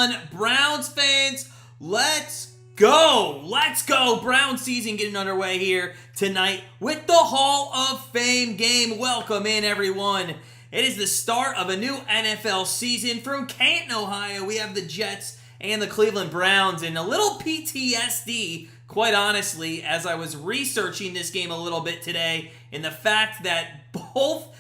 on, Browns fans? Let's go! Let's go! Browns season getting underway here tonight with the Hall of Fame game. Welcome in, everyone. It is the start of a new NFL season. From Canton, Ohio, we have the Jets and the Cleveland Browns, and a little PTSD, quite honestly, as I was researching this game a little bit today, in the fact that both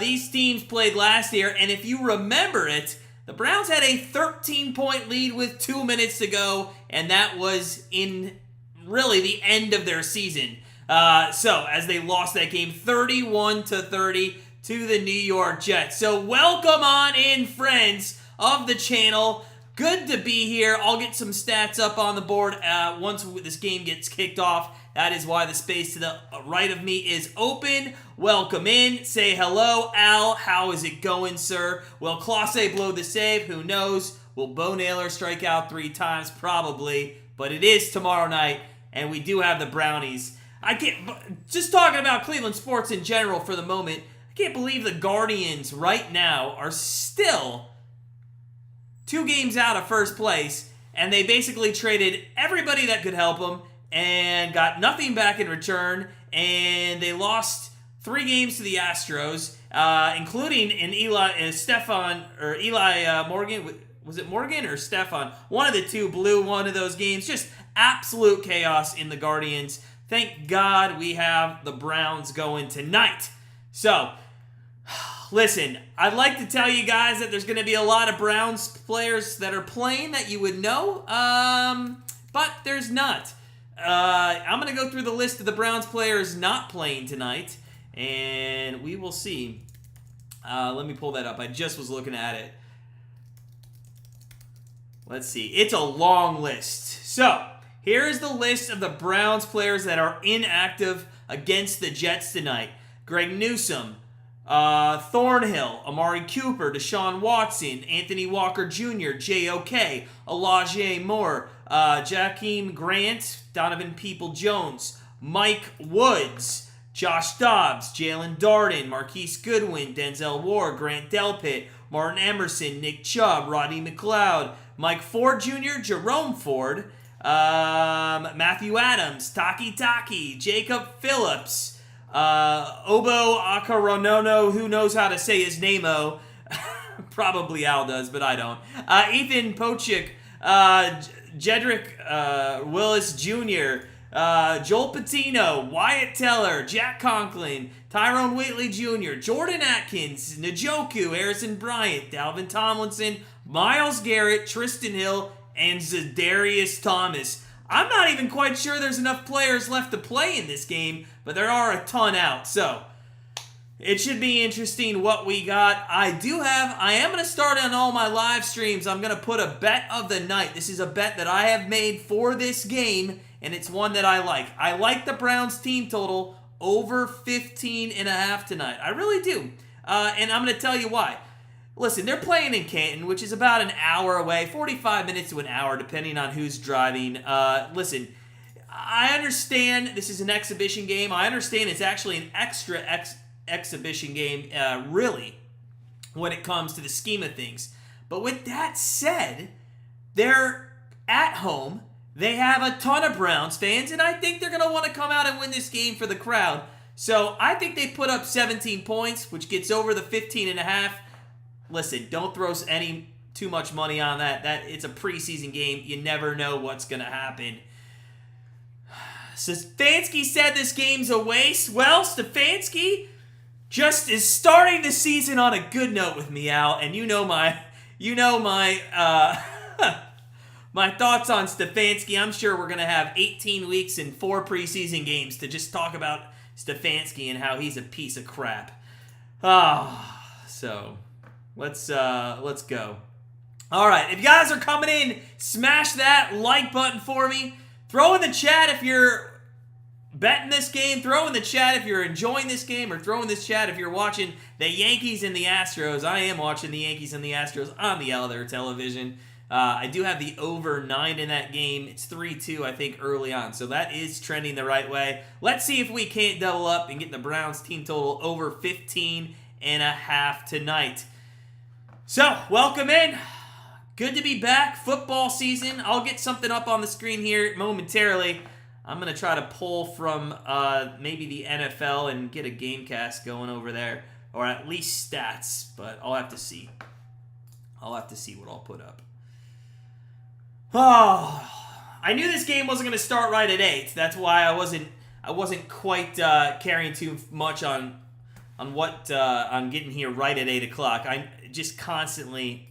these teams played last year, and if you remember it, the Browns had a 13-point lead with 2 minutes to go, and that was in really the end of their season. So, as they lost that game 31-30 to the New York Jets. So, welcome on in, friends of the channel. Good to be here. I'll get some stats up on the board once this game gets kicked off. That is why the space to the right of me is open. Welcome in. Say hello, Al. How is it going, sir? Will Clase blow the save? Who knows? Will Bo Naylor strike out 3 times? Probably. But it is tomorrow night, and we do have the Brownies. Just talking about Cleveland sports in general for the moment, I can't believe the Guardians right now are still 2 games out of first place, and they basically traded everybody that could help them and got nothing back in return, and they lost 3 games to the Astros, including an Eli Morgan. Was it Morgan or Stefan? One of the two blew one of those games. Just absolute chaos in the Guardians. Thank God we have the Browns going tonight. So, listen, I'd like to tell you guys that there's going to be a lot of Browns players that are playing that you would know, but there's not. I'm going to go through the list of the Browns players not playing tonight, and we will see. Let me pull that up. I just was looking at it. Let's see. It's a long list. So, here is the list of the Browns players that are inactive against the Jets tonight. Greg Newsome, Thornhill, Amari Cooper, Deshaun Watson, Anthony Walker Jr., J.O.K., Elijah Moore, Jakeem Grant, Donovan People-Jones, Mike Woods, Josh Dobbs, Jalen Darden, Marquise Goodwin, Denzel Ward, Grant Delpit, Martin Emerson, Nick Chubb, Rodney McLeod, Mike Ford Jr., Jerome Ford, Matthew Adams, Taki, Jacob Phillips, Obo Akaronono, who knows how to say his name-o? Probably Al does, but I don't. Ethan Pochik, Jedrick Willis Jr., Joel Patino, Wyatt Teller, Jack Conklin, Tyrone Wheatley Jr., Jordan Atkins, Njoku, Harrison Bryant, Dalvin Tomlinson, Myles Garrett, Tristan Hill, and Zadarius Thomas. I'm not even quite sure there's enough players left to play in this game, but there are a ton out, so it should be interesting what we got. I am going to start on all my live streams. I'm going to put a bet of the night. This is a bet that I have made for this game, and it's one that I like. I like the Browns team total over 15.5 tonight. I really do. And I'm going to tell you why. Listen, they're playing in Canton, which is about an hour away, 45 minutes to an hour, depending on who's driving. Listen, I understand this is an exhibition game. I understand it's actually an extra exhibition game, really, when it comes to the scheme of things. But with that said, they're at home. They have a ton of Browns fans, and I think they're going to want to come out and win this game for the crowd. So I think they put up 17 points, which gets over the 15.5. Listen, don't throw too much money on that. It's a preseason game. You never know what's going to happen. Stefanski said this game's a waste. Well, Stefanski just is starting the season on a good note with me, Al, and you know my my thoughts on Stefanski. I'm sure we're going to have 18 weeks and 4 preseason games to just talk about Stefanski and how he's a piece of crap. So let's go. All right, if you guys are coming in, smash that like button for me. Throw in the chat if you're betting this game. Throw in the chat if you're enjoying this game, or throw in this chat if you're watching the Yankees and the Astros. I am watching the Yankees and the Astros on the other television. I do have the over 9 in that game. It's 3-2, I think, early on. So that is trending the right way. Let's see if we can't double up and get the Browns team total over 15.5 tonight. So, welcome in. Good to be back. Football season. I'll get something up on the screen here momentarily. I'm going to try to pull from maybe the NFL and get a game cast going over there, or at least stats, but I'll have to see. I'll have to see what I'll put up. Oh, I knew this game wasn't going to start right at 8. That's why I wasn't quite caring too much on getting here right at 8 o'clock. I just constantly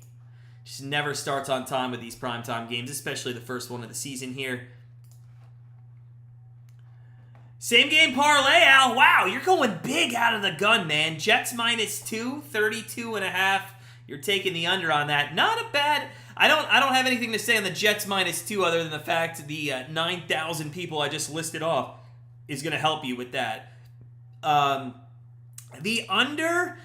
just never starts on time with these primetime games, especially the first one of the season here. Same game parlay, Al. Wow, you're going big out of the gun, man. Jets -2, 32.5. You're taking the under on that. Not a bad. I don't have anything to say on the Jets -2 other than the fact the 9,000 people I just listed off is going to help you with that. The under,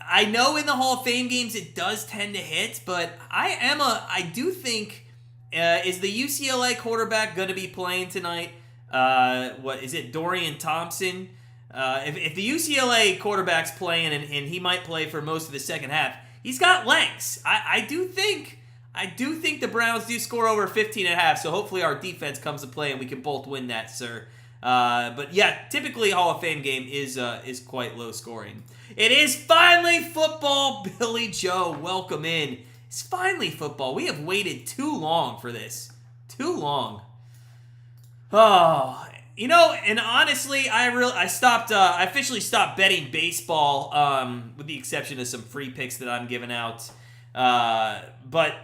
I know in the Hall of Fame games it does tend to hit, but I do think, is the UCLA quarterback going to be playing tonight? What is it, Dorian Thompson? If the UCLA quarterback's playing and he might play for most of the second half, he's got legs. I do think the Browns do score over 15.5, so hopefully our defense comes to play and we can both win that, sir. But yeah, typically a Hall of Fame game is quite low scoring. It is finally football, Billy Joe. Welcome in. It's finally football. We have waited too long for this. Too long. Oh, and honestly, I officially stopped betting baseball, with the exception of some free picks that I'm giving out. But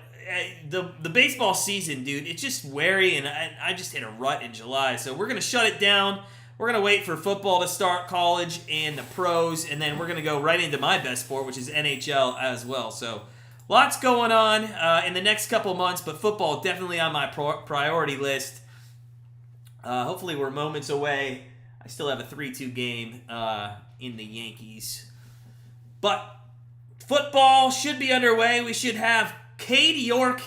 the baseball season, dude, it's just wary, and I just hit a rut in July. So we're going to shut it down. We're going to wait for football to start, college and the pros, and then we're going to go right into my best sport, which is NHL as well. So lots going on in the next couple months, but football definitely on my priority list. Hopefully we're moments away. I still have a 3-2 game in the Yankees. But football should be underway. We should have Cade York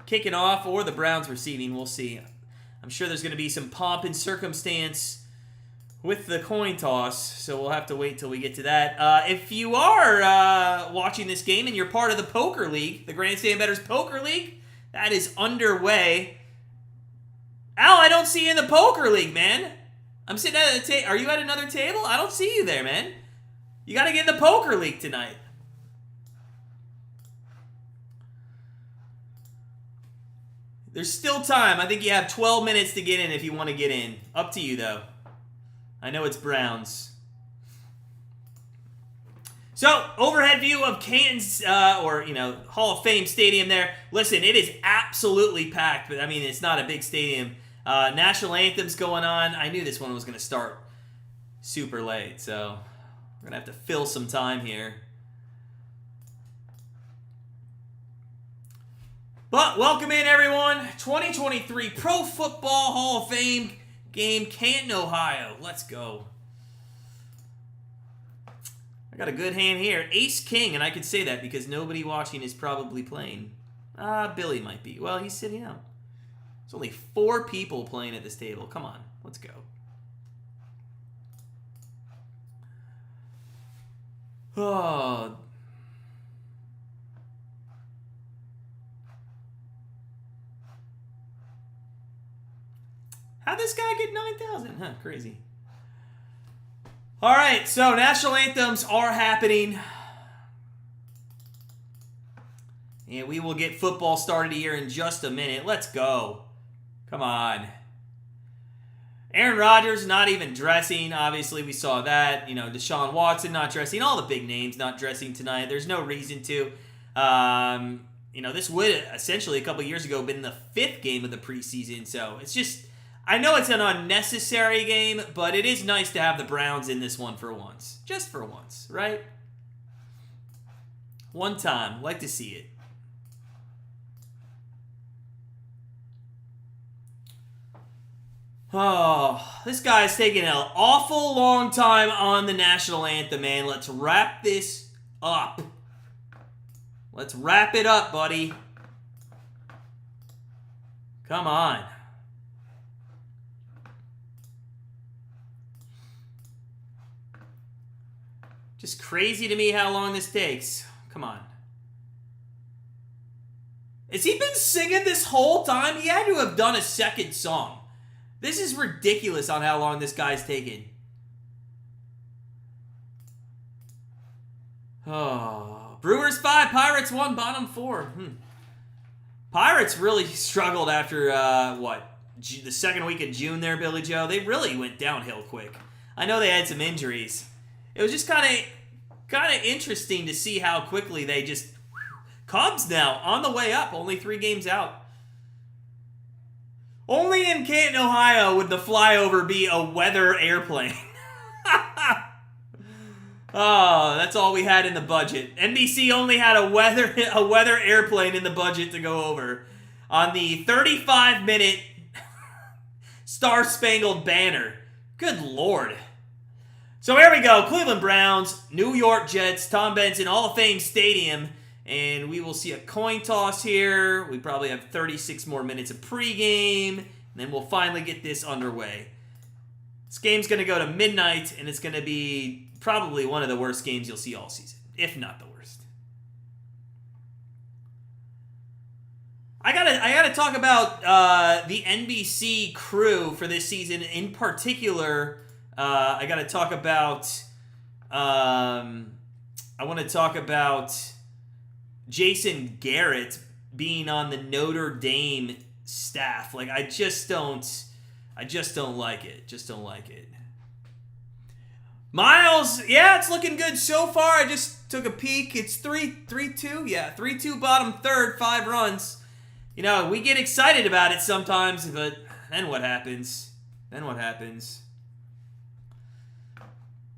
kicking off or the Browns receiving. We'll see. I'm sure there's going to be some pomp and circumstance with the coin toss, so we'll have to wait till we get to that. If you are watching this game and you're part of the Poker League, the Grandstand Bettors Poker League, that is underway. Al, I don't see you in the Poker League, man. I'm sitting at a table. Are you at another table? I don't see you there, man. You got to get in the Poker League tonight. There's still time. I think you have 12 minutes to get in if you want to get in. Up to you, though. I know it's Browns. So, overhead view of Canton's, Hall of Fame stadium there. Listen, it is absolutely packed, but, it's not a big stadium. National Anthem's going on. I knew this one was going to start super late, so we're going to have to fill some time here. But welcome in, everyone. 2023 Pro Football Hall of Fame game, Canton, Ohio. Let's go. I got a good hand here. Ace King, and I could say that because nobody watching is probably playing. Billy might be. Well, he's sitting out. There's only 4 people playing at this table. Come on, let's go. Oh. How'd this guy get 9,000? Huh, crazy. All right, so national anthems are happening. And we will get football started here in just a minute. Let's go. Come on. Aaron Rodgers not even dressing. Obviously, we saw that. Deshaun Watson not dressing. All the big names not dressing tonight. There's no reason to. This would essentially a couple years ago been the 5th game of the preseason. So it's just, I know it's an unnecessary game, but it is nice to have the Browns in this one for once. Just for once, right? One time. Like to see it. Oh, this guy's taking an awful long time on the national anthem, man. Let's wrap this up. Let's wrap it up, buddy. Come on. Just crazy to me how long this takes. Come on. Has he been singing this whole time? He had to have done a second song. This is ridiculous on how long this guy's taken. Oh, Brewers 5, Pirates 1, bottom 4. Pirates really struggled after, the second week of June there, Billy Joe. They really went downhill quick. I know they had some injuries. It was just kind of interesting to see how quickly they just... Cubs now, on the way up, only 3 games out. Only in Canton, Ohio would the flyover be a weather airplane. Oh, that's all we had in the budget. NBC only had a weather airplane in the budget to go over on the 35-minute Star-Spangled Banner. Good Lord. So here we go. Cleveland Browns, New York Jets, Tom Benson, Hall of Fame Stadium. And we will see a coin toss here. We probably have 36 more minutes of pregame. And then we'll finally get this underway. This game's going to go to midnight, and it's going to be probably one of the worst games you'll see all season, if not the worst. I gotta talk about the NBC crew for this season. In particular, I gotta talk about. I want to talk about Jason Garrett being on the Notre Dame staff. Like, I just don't like it. Just don't like it. Miles, yeah, it's looking good so far. I just took a peek. It's 3-2. Yeah, 3-2 bottom third, 5 runs. You know, we get excited about it sometimes, but then what happens?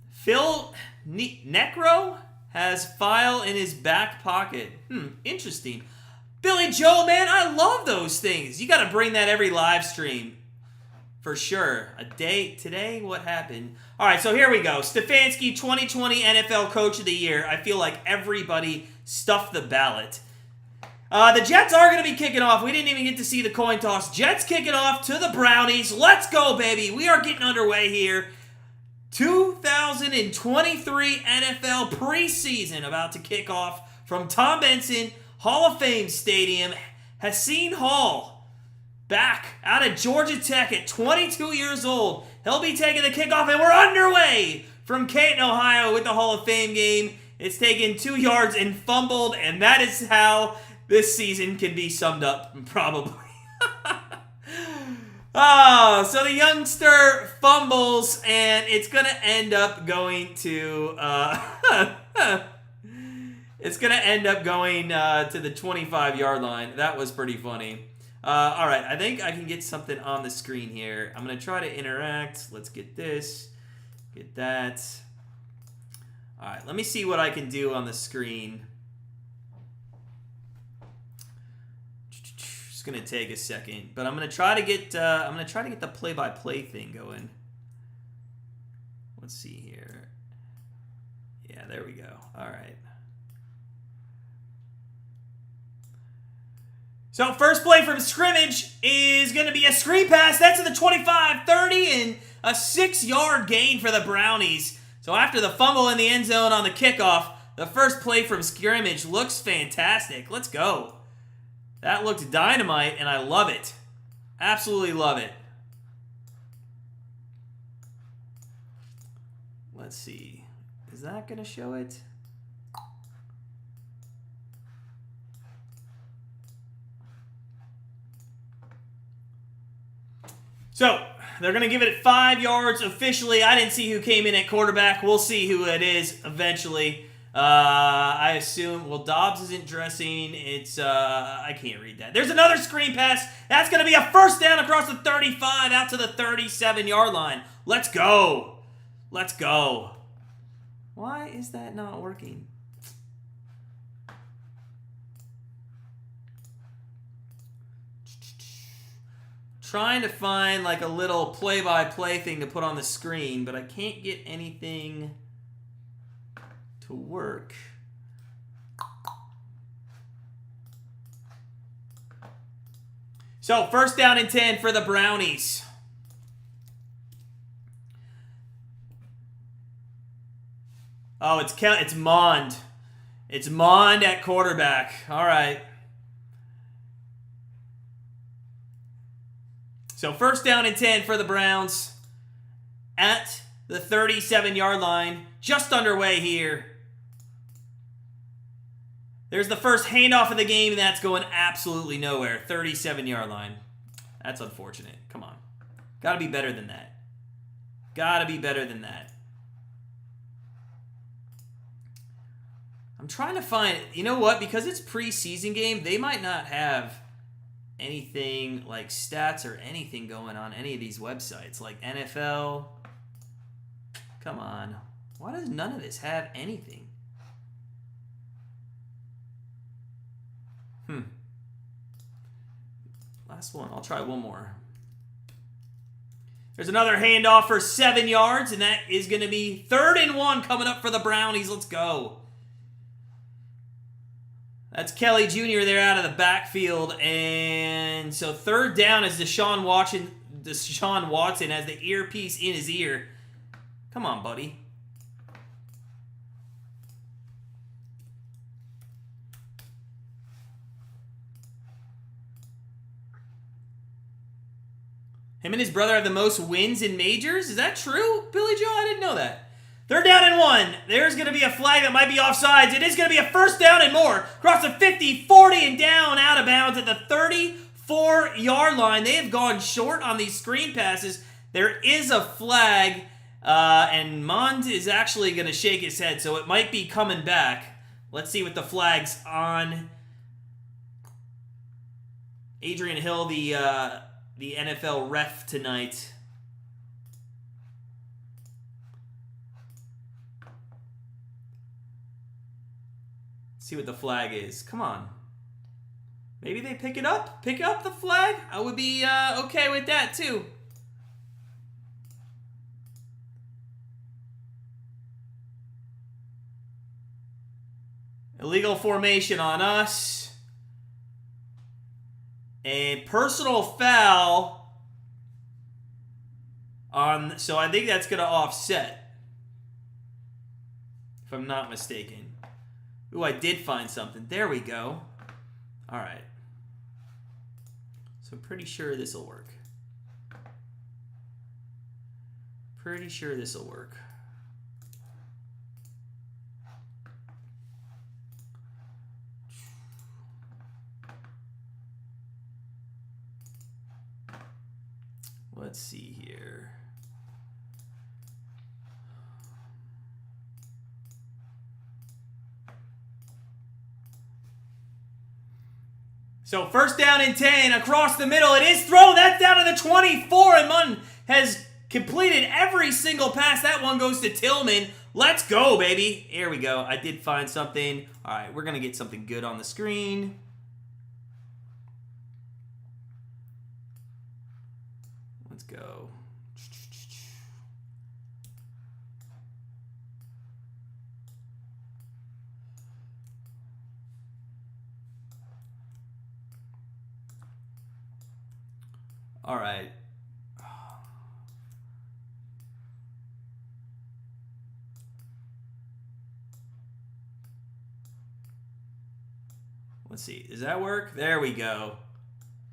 Phil Necro has file in his back pocket. Interesting. Billy Joe, man, I love those things. You got to bring that every live stream. For sure. A day today, what happened? All right, so here we go. Stefanski, 2020 NFL Coach of the Year. I feel like everybody stuffed the ballot. The Jets are going to be kicking off. We didn't even get to see the coin toss. Jets kicking off to the Brownies. Let's go, baby. We are getting underway here. 2023 NFL Preseason about to kick off from Tom Benson, Hall of Fame Stadium. Haseen Hall. Back out of Georgia Tech at 22 years old. He'll be taking the kickoff, and we're underway from Canton, Ohio with the Hall of Fame game. It's taken 2 yards and fumbled, and that is how this season can be summed up, probably. So the youngster fumbles, and it's going to end up going to... it's going to end up going to the 25-yard line. That was pretty funny. All right, I think I can get something on the screen here. I'm going to try to interact. Let's get this. Get that. All right, let me see what I can do on the screen. It's going to take a second, but I'm going to try to get the play-by-play thing going. Let's see here. Yeah, there we go. All right. So first play from scrimmage is going to be a screen pass. That's at the 25, 30, and a 6-yard gain for the Brownies. So after the fumble in the end zone on the kickoff, the first play from scrimmage looks fantastic. Let's go. That looked dynamite, and I love it. Absolutely love it. Let's see. Is that going to show it? So, they're going to give it 5 yards officially. I didn't see who came in at quarterback. We'll see who it is eventually. I assume, well, Dobbs isn't dressing. It's, I can't read that. There's another screen pass. That's going to be a first down across the 35 out to the 37-yard line. Let's go. Let's go. Why is that not working? Trying to find like a little play-by-play thing to put on the screen, but I can't get anything to work. So, first down and 10 for the Brownies. Oh, it's Mond. It's Mond at quarterback. All right. So first down and 10 for the Browns at the 37-yard line. Just underway here. There's the first handoff of the game, and that's going absolutely nowhere. 37-yard line. That's unfortunate. Come on. Got to be better than that. Got to be better than that. I'm trying to find, you know what? Because it's preseason game, they might not have anything like stats or anything going on any of these websites. Like NFL. Come on. Why does none of this have anything? Last one. I'll try one more. There's another handoff for 7 yards, and that is going to be 3rd and 1 coming up for the Brownies. Let's go. That's Kelly Jr. there out of the backfield. And so 3rd down is Deshaun Watson has the earpiece in his ear. Come on, buddy. Him and his brother have the most wins in majors? Is that true, Billy Joe? I didn't know that. 3rd down and 1. There's going to be a flag that might be offsides. It is going to be a 1st down and more. Across the 50, 40, and down out of bounds at the 34-yard line. They have gone short on these screen passes. There is a flag, and Mond is actually going to shake his head, so it might be coming back. Let's see what the flag's on. Adrian Hill, the NFL ref tonight. See what the flag is. Come on. Maybe they pick it up? Pick up the flag? I would be okay with that too. Illegal formation on us. A personal foul on, so I think that's going to offset, if I'm not mistaken. Ooh, I did find something. There we go. All right. So I'm pretty sure this will work. Pretty sure this will work. Let's see here. So 1st down and 10 across the middle. It is thrown. That's down to the 24, and Munn has completed every single pass. That one goes to Tillman. Let's go, baby. Here we go. I did find something. All right, we're going to get something good on the screen. Let's go. All right. Let's see. Does that work? There we go.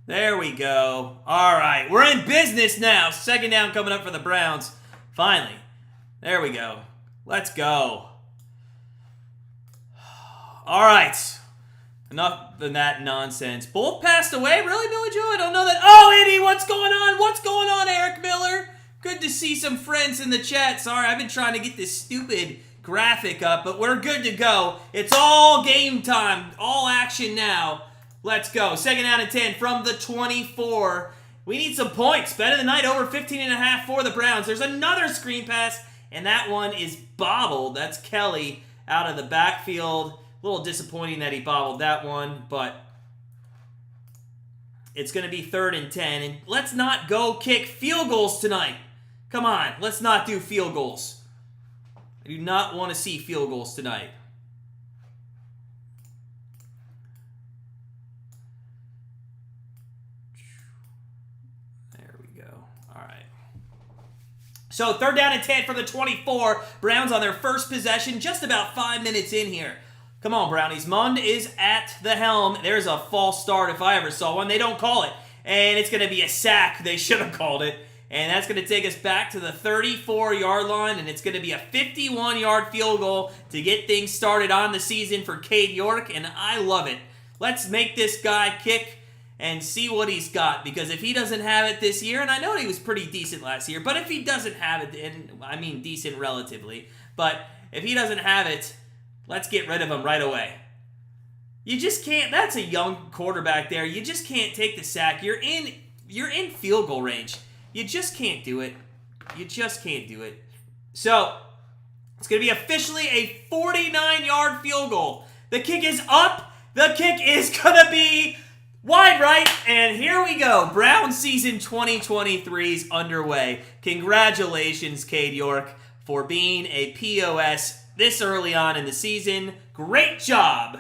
There we go. All right. We're in business now. 2nd down coming up for the Browns. Finally. There we go. Let's go. All right. Enough of that nonsense. Both passed away? Really, Billy Joe? I don't know that. Oh, Eddie, what's going on? What's going on, Eric Miller? Good to see some friends in the chat. Sorry, I've been trying to get this stupid graphic up, but we're good to go. It's all game time. All action now. Let's go. 2nd down and 10 from the 24. We need some points. Bet of the night over 15.5 for the Browns. There's another screen pass, and that one is bobbled. That's Kelly out of the backfield. A little disappointing that he bobbled that one, but it's going to be 3rd and 10. And let's not go kick field goals tonight. Come on, let's not do field goals. I do not want to see field goals tonight. There we go. All right. So 3rd down and 10 for the 24. Browns on their first possession, just about 5 minutes in here. Come on, Brownies. Mund is at the helm. There's a false start if I ever saw one. They don't call it. and it's going to be a sack. They should have called it. And that's going to take us back to the 34-yard line, and it's going to be a 51-yard field goal to get things started on the season for Cade York, and I love it. Let's make this guy kick and see what he's got, because if he doesn't have it this year, and I know he was pretty decent last year, but if he doesn't have it, and I mean decent relatively, but if he doesn't have it, let's get rid of him right away. You just can't. That's a young quarterback there. You just can't take the sack. You're in field goal range. You just can't do it. You just can't do it. So, it's going to be officially a 49-yard field goal. The kick is up. The kick is going to be wide right. And here we go. Brown season 2023 is underway. Congratulations, Cade York, for being a POS this early on in the season. Great job.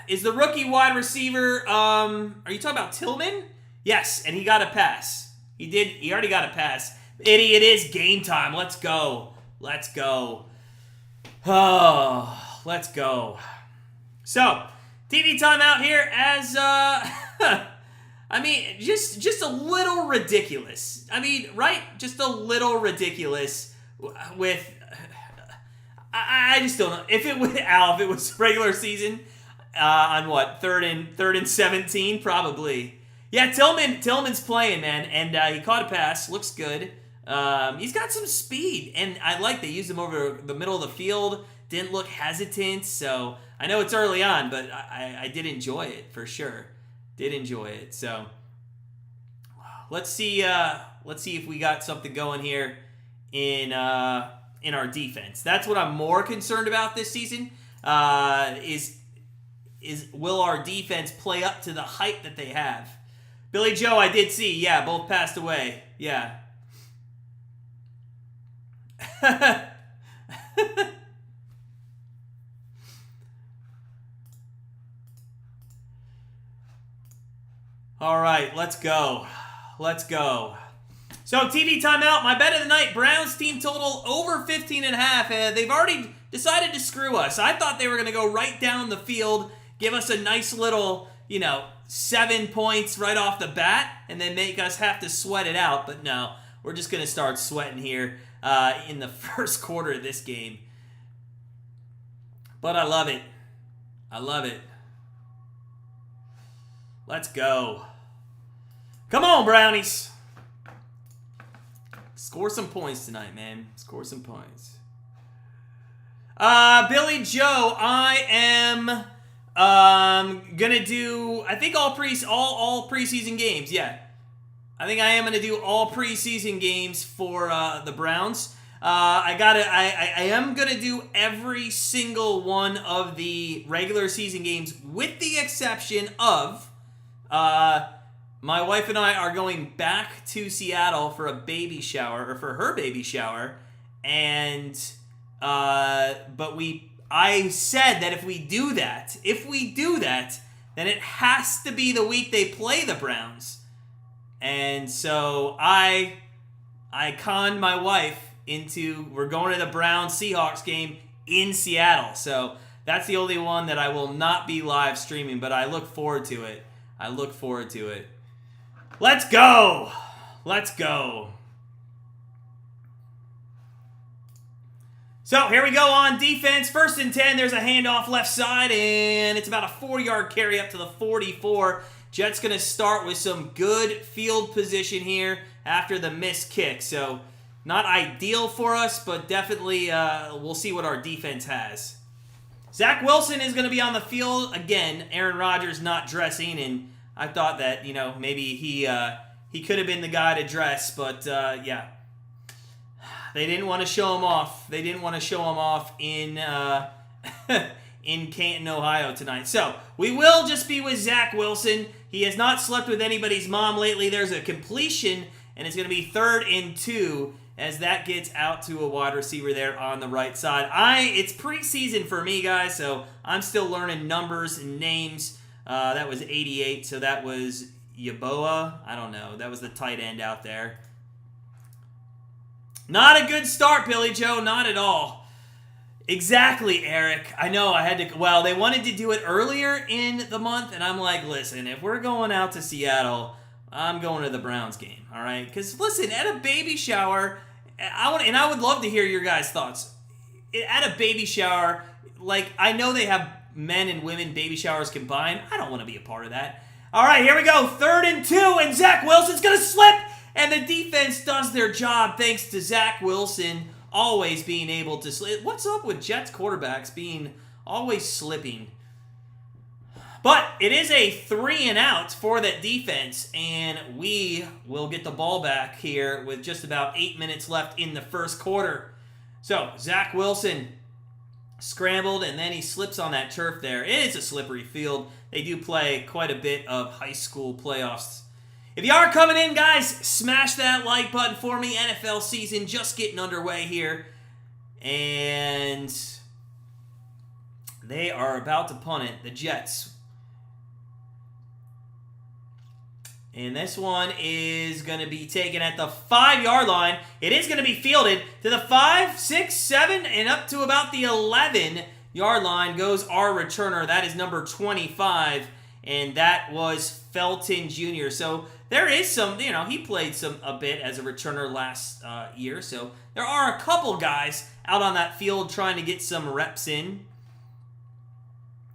Is the rookie wide receiver, are you talking about Tillman? Yes, and he got a pass. He did. He already got a pass. It is game time. Let's go. Let's go. Oh, let's go. So, TV timeout here as, I mean, just a little ridiculous. I mean, right? Just a little ridiculous with, I just don't know. If it was regular season, on what, third and 17, probably. Yeah, Tillman's playing, man, and he caught a pass. Looks good. He's got some speed, and I like they used him over the middle of the field. Didn't look hesitant, so I know it's early on, but I did enjoy it for sure. Did enjoy it. So let's see if we got something going here in our defense. That's what I'm more concerned about this season. Is will our defense play up to the hype that they have? Billy Joe, I did see. Yeah, both passed away. Yeah. All right, let's go. Let's go. So, TV timeout. My bet of the night, Browns team total over 15.5. They've already decided to screw us. I thought they were going to go right down the field, give us a nice little, 7 points right off the bat, and then make us have to sweat it out. But no, we're just going to start sweating here in the first quarter of this game. But I love it. I love it. Let's go. Come on, Brownies. Score some points tonight, man. Score some points. Billy Joe, I am gonna do, I think all preseason games. Yeah, I think I am gonna do all preseason games for the Browns. I am gonna do every single one of the regular season games, with the exception of my wife and I are going back to Seattle for a baby shower, or for her baby shower, and I said that if we do that, then it has to be the week they play the Browns. And so I conned my wife into, we're going to the Browns-Seahawks game in Seattle. So that's the only one that I will not be live streaming, but I look forward to it. Let's go! Let's go. So here we go on defense. 1st and 10. There's a handoff left side, and it's about a 4-yard carry up to the 44. Jets going to start with some good field position here after the missed kick. So not ideal for us, but definitely we'll see what our defense has. Zach Wilson is going to be on the field. Again, Aaron Rodgers not dressing, and I thought that, maybe he could have been the guy to dress, but yeah. They didn't want to show him off. In in Canton, Ohio tonight. So, we will just be with Zach Wilson. He has not slept with anybody's mom lately. There's a completion, and it's going to be 3rd and 2 as that gets out to a wide receiver there on the right side. It's preseason for me, guys, so I'm still learning numbers and names. That was 88, so that was Yaboa. I don't know. That was the tight end out there. Not a good start, Billy Joe. Not at all. Exactly, Eric. I know I had to. Well, they wanted to do it earlier in the month, and I'm like, listen, if we're going out to Seattle, I'm going to the Browns game. All right? Because listen, at a baby shower, I would love to hear your guys' thoughts. At a baby shower, like I know they have men and women baby showers combined. I don't want to be a part of that. All right, here we go. 3rd and 2, and Zach Wilson's gonna slip, and the defense does their job thanks to Zach Wilson always being able to slip. What's up with Jets quarterbacks being always slipping? But it is a 3 and out for that defense, and we will get the ball back here with just about 8 minutes left in the first quarter. So Zach Wilson scrambled, and then he slips on that turf there. It is a slippery field. They do play quite a bit of high school playoffs. If you are coming in, guys, smash that like button for me. NFL season just getting underway here. And they are about to punt it, the Jets. And this one is going to be taken at the 5-yard line. It is going to be fielded to the 5, 6, 7, and up to about the 11-yard line goes our returner. That is number 25, and that was Felton Jr. So there is some, he played a bit as a returner last year. So there are a couple guys out on that field trying to get some reps in.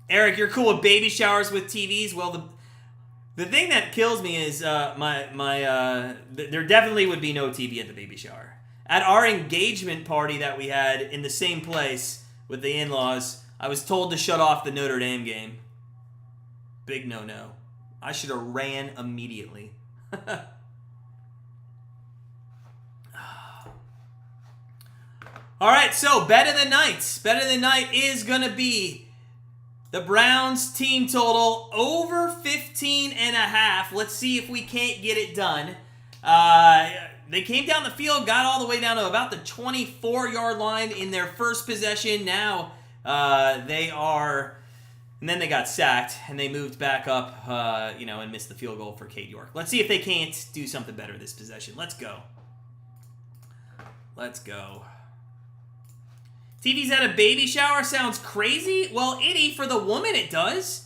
Eric, you're cool with baby showers with TVs? Well, the thing that kills me is there definitely would be no TV at the baby shower. At our engagement party that we had in the same place with the in-laws, I was told to shut off the Notre Dame game. Big no-no. I should have ran immediately. All right, so bet of the night. Bet of the night is going to be the Browns team total over 15.5. Let's see if we can't get it done. They came down the field, got all the way down to about the 24-yard line in their first possession. Now they are, and then they got sacked, and they moved back up, and missed the field goal for Cade York. Let's see if they can't do something better this possession. Let's go. Let's go. TV's at a baby shower sounds crazy? Well, for the woman it does.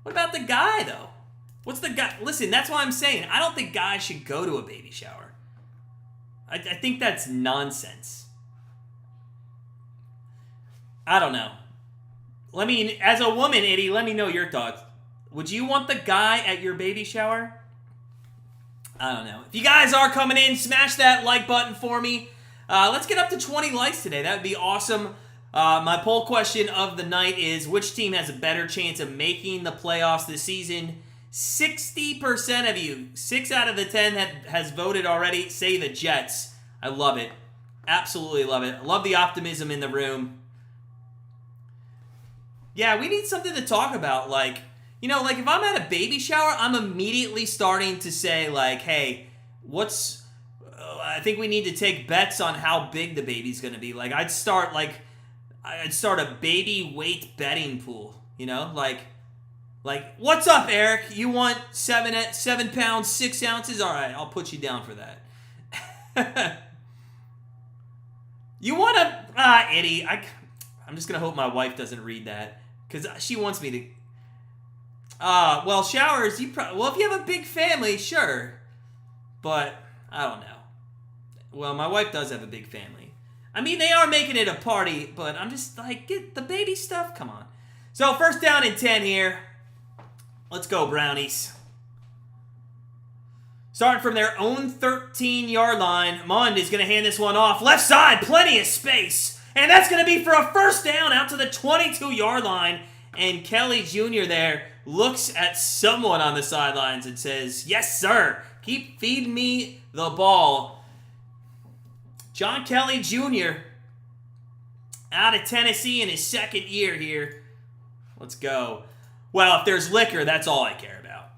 What about the guy, though? What's the guy? Listen, that's why I'm saying I don't think guys should go to a baby shower. I think that's nonsense. I don't know. As a woman, Itty, let me know your thoughts. Would you want the guy at your baby shower? I don't know. If you guys are coming in, smash that like button for me. Let's get up to 20 likes today. That would be awesome. My poll question of the night is, which team has a better chance of making the playoffs this season? 60% of you, 6 out of the 10 has voted already, say the Jets. I love it. Absolutely love it. I love the optimism in the room. Yeah, we need something to talk about. Like if I'm at a baby shower, I'm immediately starting to say, hey, I think we need to take bets on how big the baby's going to be. I'd start a baby weight betting pool, what's up, Eric? You want 7 pounds, 6 ounces? All right, I'll put you down for that. You want to, Eddie, I'm just going to hope my wife doesn't read that because she wants me to, showers, if you have a big family, sure, but I don't know. Well, my wife does have a big family. I mean, they are making it a party, but I'm just get the baby stuff. Come on. So, 1st down and 10 here. Let's go, Brownies. Starting from their own 13-yard line, Mund is going to hand this one off. Left side, plenty of space. And that's going to be for a 1st down out to the 22-yard line. And Kelly Jr. there looks at someone on the sidelines and says, yes, sir. Keep feeding me the ball. John Kelly Jr. out of Tennessee in his 2nd year here. Let's go. Well, if there's liquor, that's all I care about.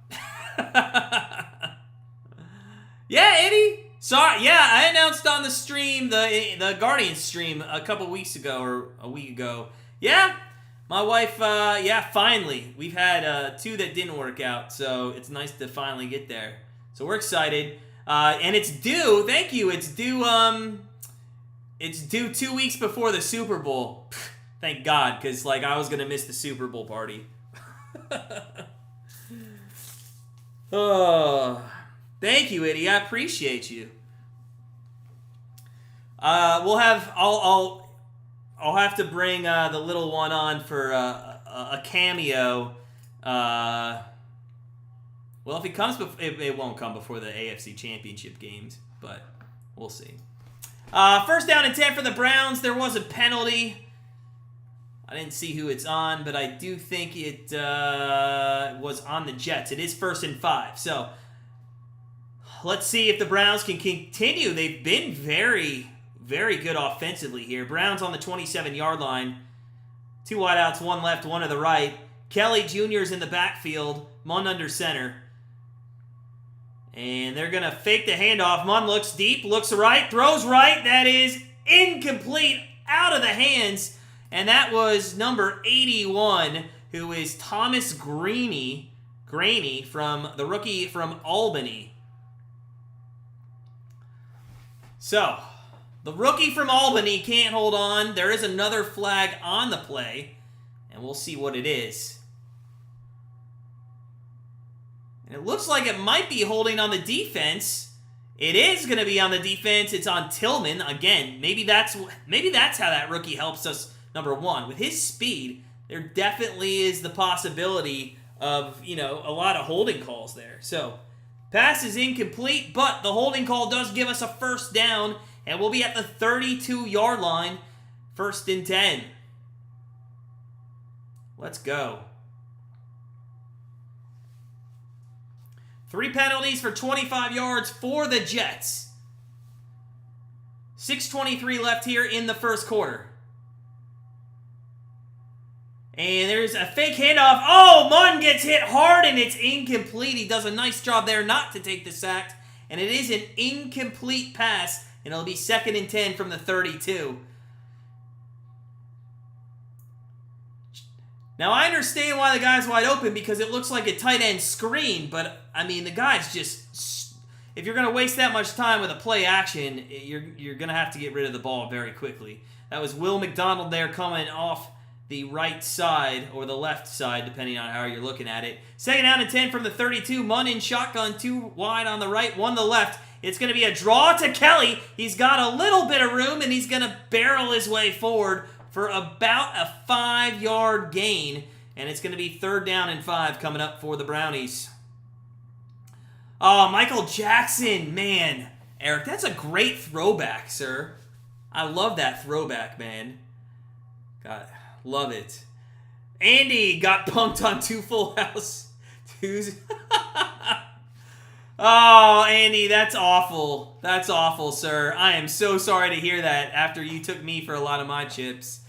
Yeah, Eddie. Sorry. Yeah, I announced on the stream, the Guardians stream a couple weeks ago or a week ago. Yeah, my wife, finally. We've had 2 that didn't work out, so it's nice to finally get there. So we're excited. And it's due, thank you, it's due It's due 2 weeks before the Super Bowl. Thank God, because like I was gonna miss the Super Bowl party. Oh, thank you, Eddie. I appreciate you. We'll have I'll have to bring the little one on for a cameo. Well, if he comes, it won't come before the AFC Championship games, but we'll see. First down and 10 for the Browns. There was a penalty. I didn't see who it's on, but I do think it was on the Jets. It is 1st and 5. So let's see if the Browns can continue. They've been very, very good offensively here. Browns on the 27-yard line. 2 wideouts, 1 left, 1 to the right. Kelly Jr. is in the backfield. Munn under center. And they're going to fake the handoff. Munn looks deep, looks right, throws right. That is incomplete, out of the hands. And that was number 81, who is Thomas Graney from the rookie from Albany. So, the rookie from Albany can't hold on. There is another flag on the play, and we'll see what it is. And it looks like it might be holding on the defense. It is going to be on the defense. It's on Tillman. Again, maybe that's how that rookie helps us. Number one, with his speed, there definitely is the possibility of, a lot of holding calls there. So, pass is incomplete, but the holding call does give us a first down, and we'll be at the 32-yard line, 1st and 10. Let's go. 3 penalties for 25 yards for the Jets. 6:23 left here in the first quarter. And there's a fake handoff. Oh, Munn gets hit hard, and it's incomplete. He does a nice job there not to take the sack. And it is an incomplete pass, and it'll be 2nd and 10 from the 32. Now, I understand why the guy's wide open, because it looks like a tight end screen. But, the guy's just... If you're going to waste that much time with a play action, you're going to have to get rid of the ball very quickly. That was Will McDonald there coming off the right side, or the left side, depending on how you're looking at it. 2nd down and 10 from the 32. Munn in shotgun, 2 wide on the right, 1 to the left. It's going to be a draw to Kelly. He's got a little bit of room, and he's going to barrel his way forward for about a 5-yard gain. And it's going to be 3rd down and 5 coming up for the Brownies. Oh, Michael Jackson, man. Eric, that's a great throwback, sir. I love that throwback, man. God, love it. Andy got punked on 2 Full House. Oh, Andy, that's awful. That's awful, sir. I am so sorry to hear that after you took me for a lot of my chips.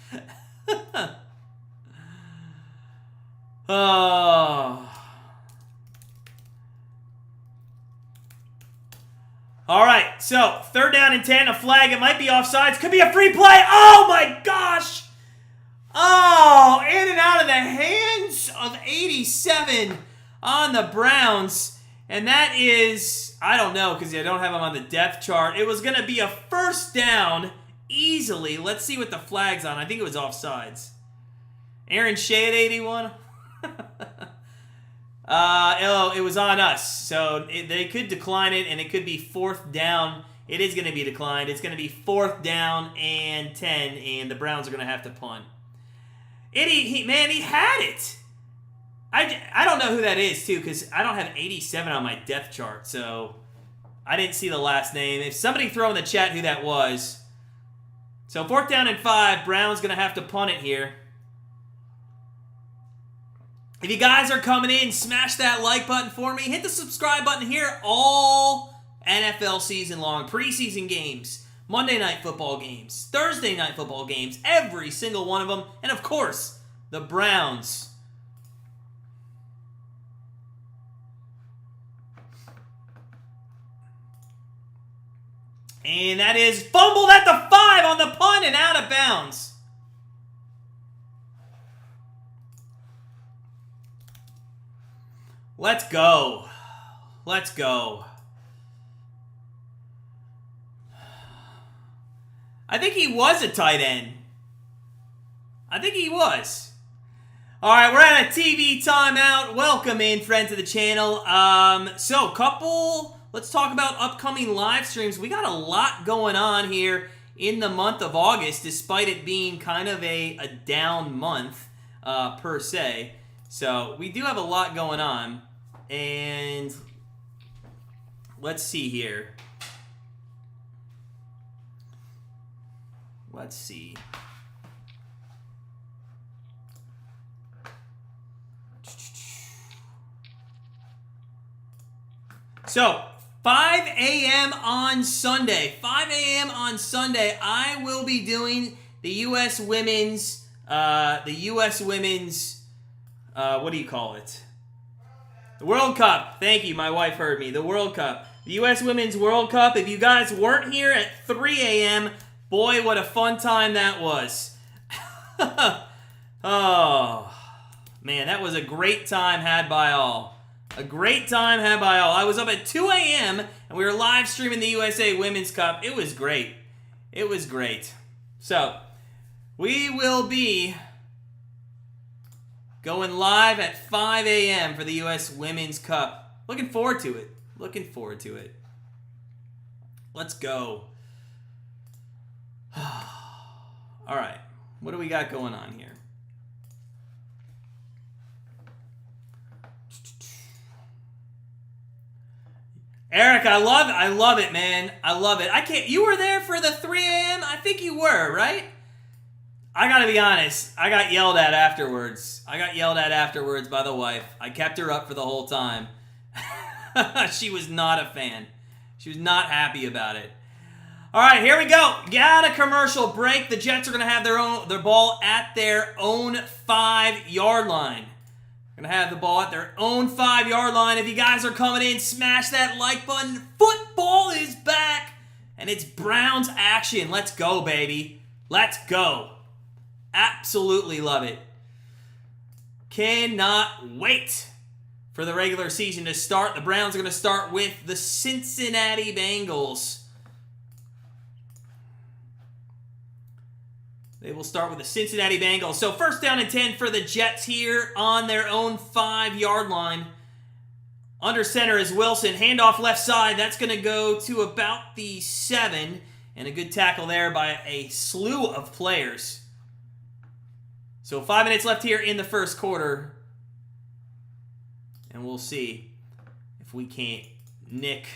Oh. All right, so 3rd down and 10, a flag. It might be offsides. Could be a free play. Oh, my gosh. Oh, in and out of the hands of 87 on the Browns. And that is, I don't know, because I don't have him on the depth chart. It was going to be a 1st down easily. Let's see what the flag's on. I think it was offsides. Aaron Shea at 81. It was on us. So they could decline it, and it could be 4th down. It is going to be declined. It's going to be 4th down and 10, and the Browns are going to have to punt. He had it. I don't know who that is, too, because I don't have 87 on my depth chart, so I didn't see the last name. If somebody throw in the chat who that was. So 4th down and 5, Browns going to have to punt it here. If you guys are coming in, smash that like button for me. Hit the subscribe button here all NFL season long. Preseason games, Monday night football games, Thursday night football games, every single one of them. And, of course, the Browns. And that is fumbled at the 5 on the punt and out of bounds. Let's go. Let's go. I think he was a tight end. I think he was. All right, we're at a TV timeout. Welcome in, friends of the channel. Let's talk about upcoming live streams. We got a lot going on here in the month of August, despite it being kind of a down month per se. So we do have a lot going on. And let's see here. Let's see. So, 5 a.m. on Sunday. 5 a.m. on Sunday, I will be doing the U.S. Women's, what do you call it? The World Cup. Thank you, my wife heard me. The World Cup. The U.S. Women's World Cup. If you guys weren't here at 3 a.m., boy, what a fun time that was. Oh, man, that was a great time had by all. A great time had by all. I was up at 2 a.m. and we were live streaming the USA Women's Cup. It was great. It was great. So, we will be going live at 5 a.m. for the U.S. Women's Cup. Looking forward to it. Looking forward to it. Let's go. All right. What do we got going on here? Eric, I love it, man. I love it. You were there for the 3 a.m.? I think you were, right? I gotta be honest. I got yelled at afterwards. I got yelled at afterwards by the wife. I kept her up for the whole time. She was not a fan. She was not happy about it. All right, here we go. Got a commercial break. The Jets are gonna have their ball at their own 5-yard line. Gonna have the ball at their own 5-yard line. If you guys are coming in, smash that like button. Football is back, and it's Browns action. Let's go, baby. Let's go. Absolutely love it. Cannot wait for the regular season to start. The Browns are gonna start with the Cincinnati Bengals. They will start with the Cincinnati Bengals. So first down and 10 for the Jets here on their own 5-yard line. Under center is Wilson. Handoff left side. That's going to go to about the 7. And a good tackle there by a slew of players. So 5 minutes left here in the first quarter. And we'll see if we can't nick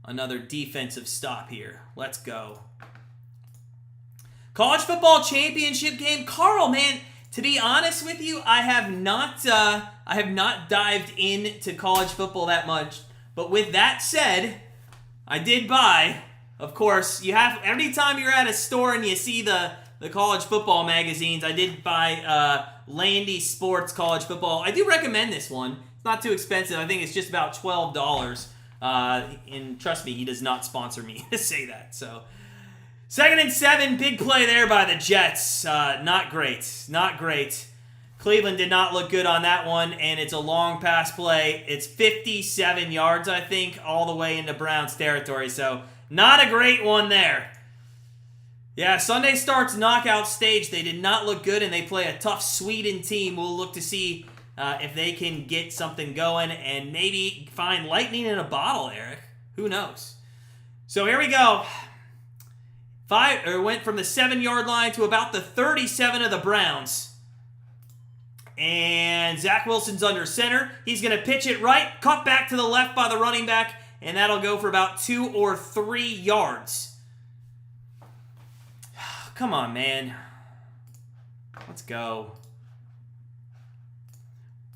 another defensive stop here. Let's go. College football championship game. Carl, man, to be honest with you, I have not dived into college football that much. But with that said, I did buy, of course, you have every time you're at a store and you see the college football magazines, I did buy Landy Sports College Football. I do recommend this one. It's not too expensive. I think it's just about $12. And trust me, he does not sponsor me to say that. So, 2nd and 7, big play there by the Jets. Not great. Not great. Cleveland did not look good on that one, and it's a long pass play. It's 57 yards, I think, all the way into Browns territory. So, not a great one there. Yeah, Sunday starts knockout stage. They did not look good, and they play a tough Sweden team. We'll look to see if they can get something going and maybe find lightning in a bottle, Eric. Who knows? So, here we go. Went from the 7-yard line to about the 37 of the Browns. And Zach Wilson's under center. He's going to pitch it right, cut back to the left by the running back, and that'll go for about 2 or 3 yards. Come on, man. Let's go.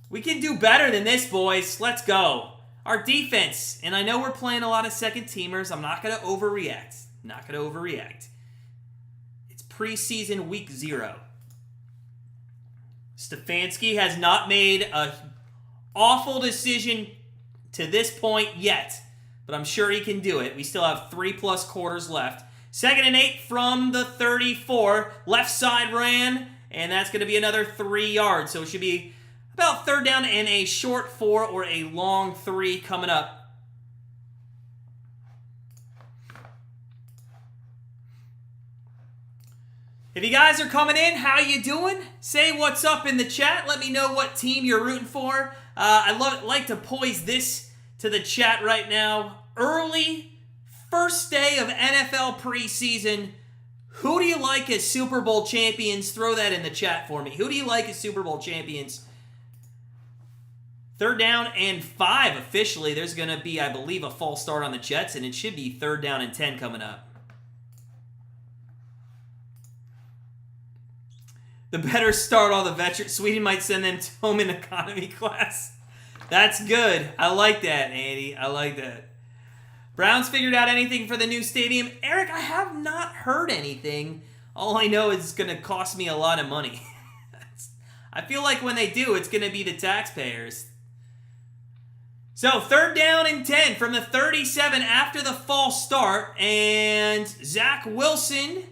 We can do better than this, boys. Let's go. Our defense, and I know we're playing a lot of second-teamers. I'm not going to overreact. Not going to overreact. It's preseason week 0. Stefanski has not made an awful decision to this point yet, but I'm sure he can do it. We still have 3+ quarters left. 2nd and 8 from the 34. Left side ran, and that's going to be another 3 yards. So it should be about 3rd down and a short 4 or a long 3 coming up. If you guys are coming in, how you doing? Say what's up in the chat. Let me know what team you're rooting for. I like to poise this to the chat right now. Early, first day of NFL preseason. Who do you like as Super Bowl champions? Throw that in the chat for me. Who do you like as Super Bowl champions? 3rd down and 5 officially. There's going to be, I believe, a false start on the Jets, and it should be 3rd down and 10 coming up. The better start all the veterans. Sweden might send them home in economy class. That's good. I like that, Andy. I like that. Browns figured out anything for the new stadium? Eric, I have not heard anything. All I know is it's going to cost me a lot of money. I feel like when they do, it's going to be the taxpayers. So, 3rd down and 10 from the 37 after the false start. And Zach Wilson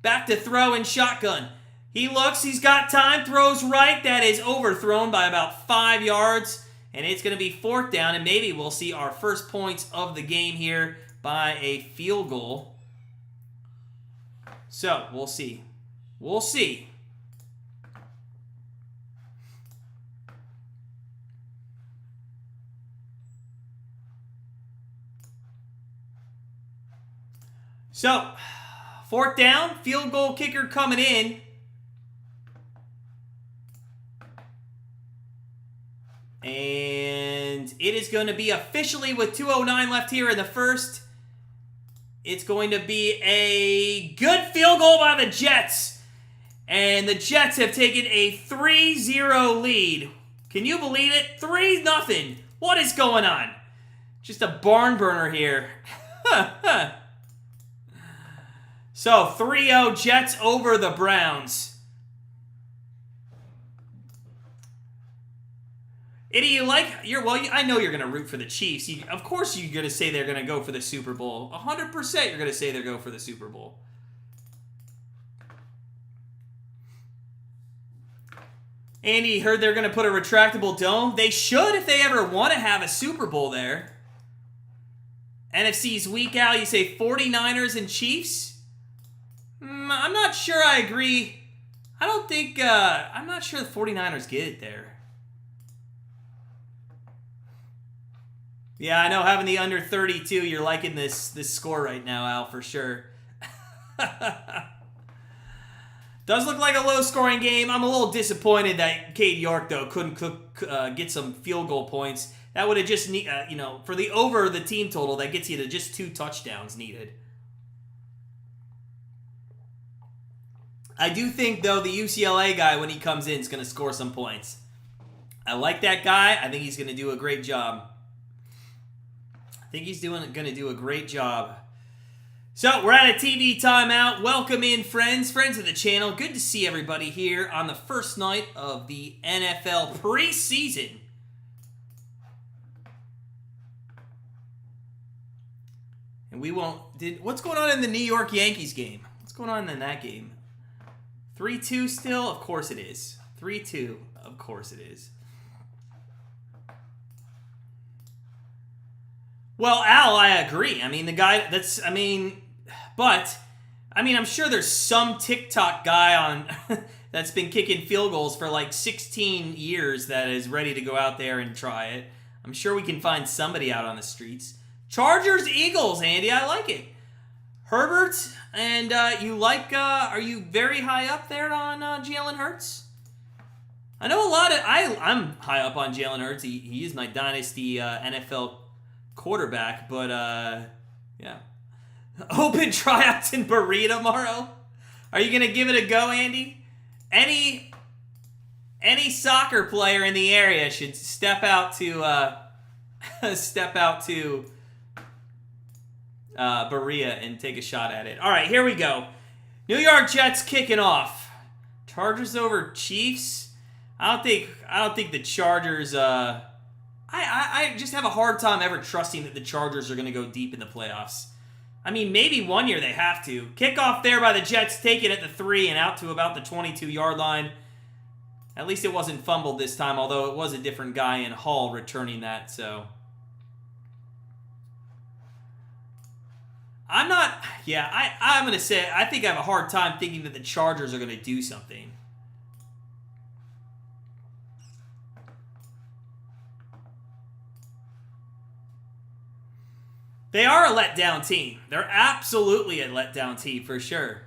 back to throw and shotgun. He looks, he's got time, throws right. That is overthrown by about 5 yards. And it's going to be 4th down, and maybe we'll see our first points of the game here by a field goal. So, we'll see. We'll see. So, 4th down, field goal kicker coming in. And it is going to be officially with 2:09 left here in the first. It's going to be a good field goal by the Jets. And the Jets have taken a 3-0 lead. Can you believe it? 3-0. What is going on? Just a barn burner here. So, 3-0 Jets over the Browns. Eddie, I know you're going to root for the Chiefs. Of course you're going to say they're going to go for the Super Bowl. 100% you're going to say they're going for the Super Bowl. Andy, heard they're going to put a retractable dome. They should if they ever want to have a Super Bowl there. NFC's weak out. You say 49ers and Chiefs? I'm not sure I agree. I'm not sure the 49ers get it there. Yeah, I know, having the under 32, you're liking this score right now, Al, for sure. Does look like a low-scoring game. I'm a little disappointed that Cade York, though, couldn't get some field goal points. That would have just, for the over the team total, that gets you to just 2 touchdowns needed. I do think, though, the UCLA guy, when he comes in, is going to score some points. I like that guy. I think he's going to do a great job. I think he's going to do a great job. So, we're at a TV timeout. Welcome in, friends of the channel. Good to see everybody here on the first night of the NFL preseason. And what's going on in the New York Yankees game? What's going on in that game? 3-2 still? Of course it is. 3-2. Of course it is. Well, Al, I agree. I mean, the guy I'm sure there's some TikTok guy on that's been kicking field goals for like 16 years that is ready to go out there and try it. I'm sure we can find somebody out on the streets. Chargers, Eagles, Andy, I like it. Herbert, and are you very high up there on Jalen Hurts? I know I'm high up on Jalen Hurts. He is my dynasty NFL quarterback, but yeah. Open tryouts in Berea tomorrow. Are you gonna give it a go, Andy? Any soccer player in the area should step out to Berea and take a shot at it. All right, here we go. New York Jets kicking off. Chargers over Chiefs. I don't think the Chargers. I just have a hard time ever trusting that the Chargers are going to go deep in the playoffs. I mean, maybe one year they have to. Kickoff there by the Jets, take it at the 3 and out to about the 22-yard line. At least it wasn't fumbled this time, although it was a different guy in Hall returning that, so. I'm not. Yeah, I'm going to say I think I have a hard time thinking that the Chargers are going to do something. They are a letdown team. They're absolutely a letdown team for sure.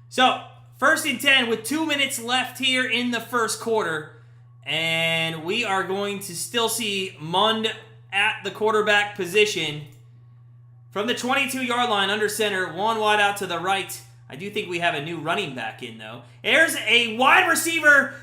So, 1st and 10 with 2 minutes left here in the first quarter. And we are going to still see Mund at the quarterback position. From the 22-yard line under center, one wide out to the right. I do think we have a new running back in, though. There's a wide receiver,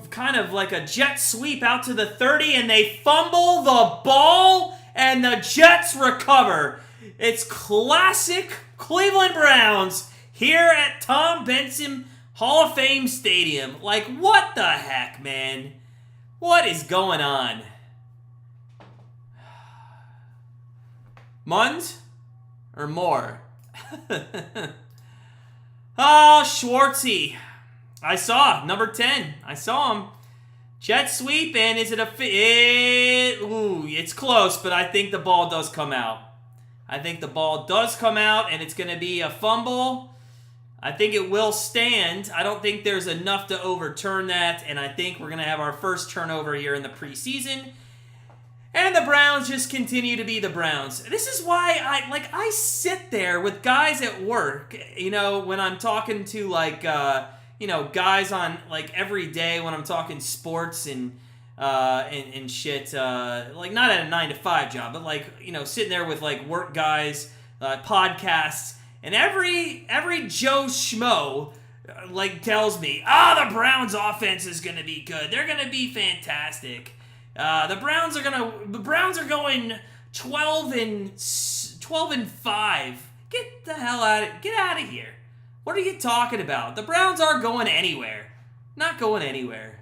kind of like a jet sweep out to the 30, and they fumble the ball, and the Jets recover. It's classic Cleveland Browns here at Tom Benson Hall of Fame Stadium. Like, what the heck, man? What is going on? Mund or more? Oh, Schwartzy. I saw number 10. I saw him. Jet sweep, and is it a ooh, it's close, but I think the ball does come out. I think the ball does come out, and it's going to be a fumble. I think it will stand. I don't think there's enough to overturn that, and I think we're going to have our first turnover here in the preseason. And the Browns just continue to be the Browns. This is why I sit there with guys at work, when I'm talking to guys on every day when I'm talking sports and shit, not at a 9-to-5 job, but sitting there with work guys, podcasts, and every Joe Schmo tells me, the Browns offense is gonna be good. They're gonna be fantastic. The Browns are going 12-5. Get the hell get out of here. What are you talking about? The Browns aren't going anywhere. Not going anywhere.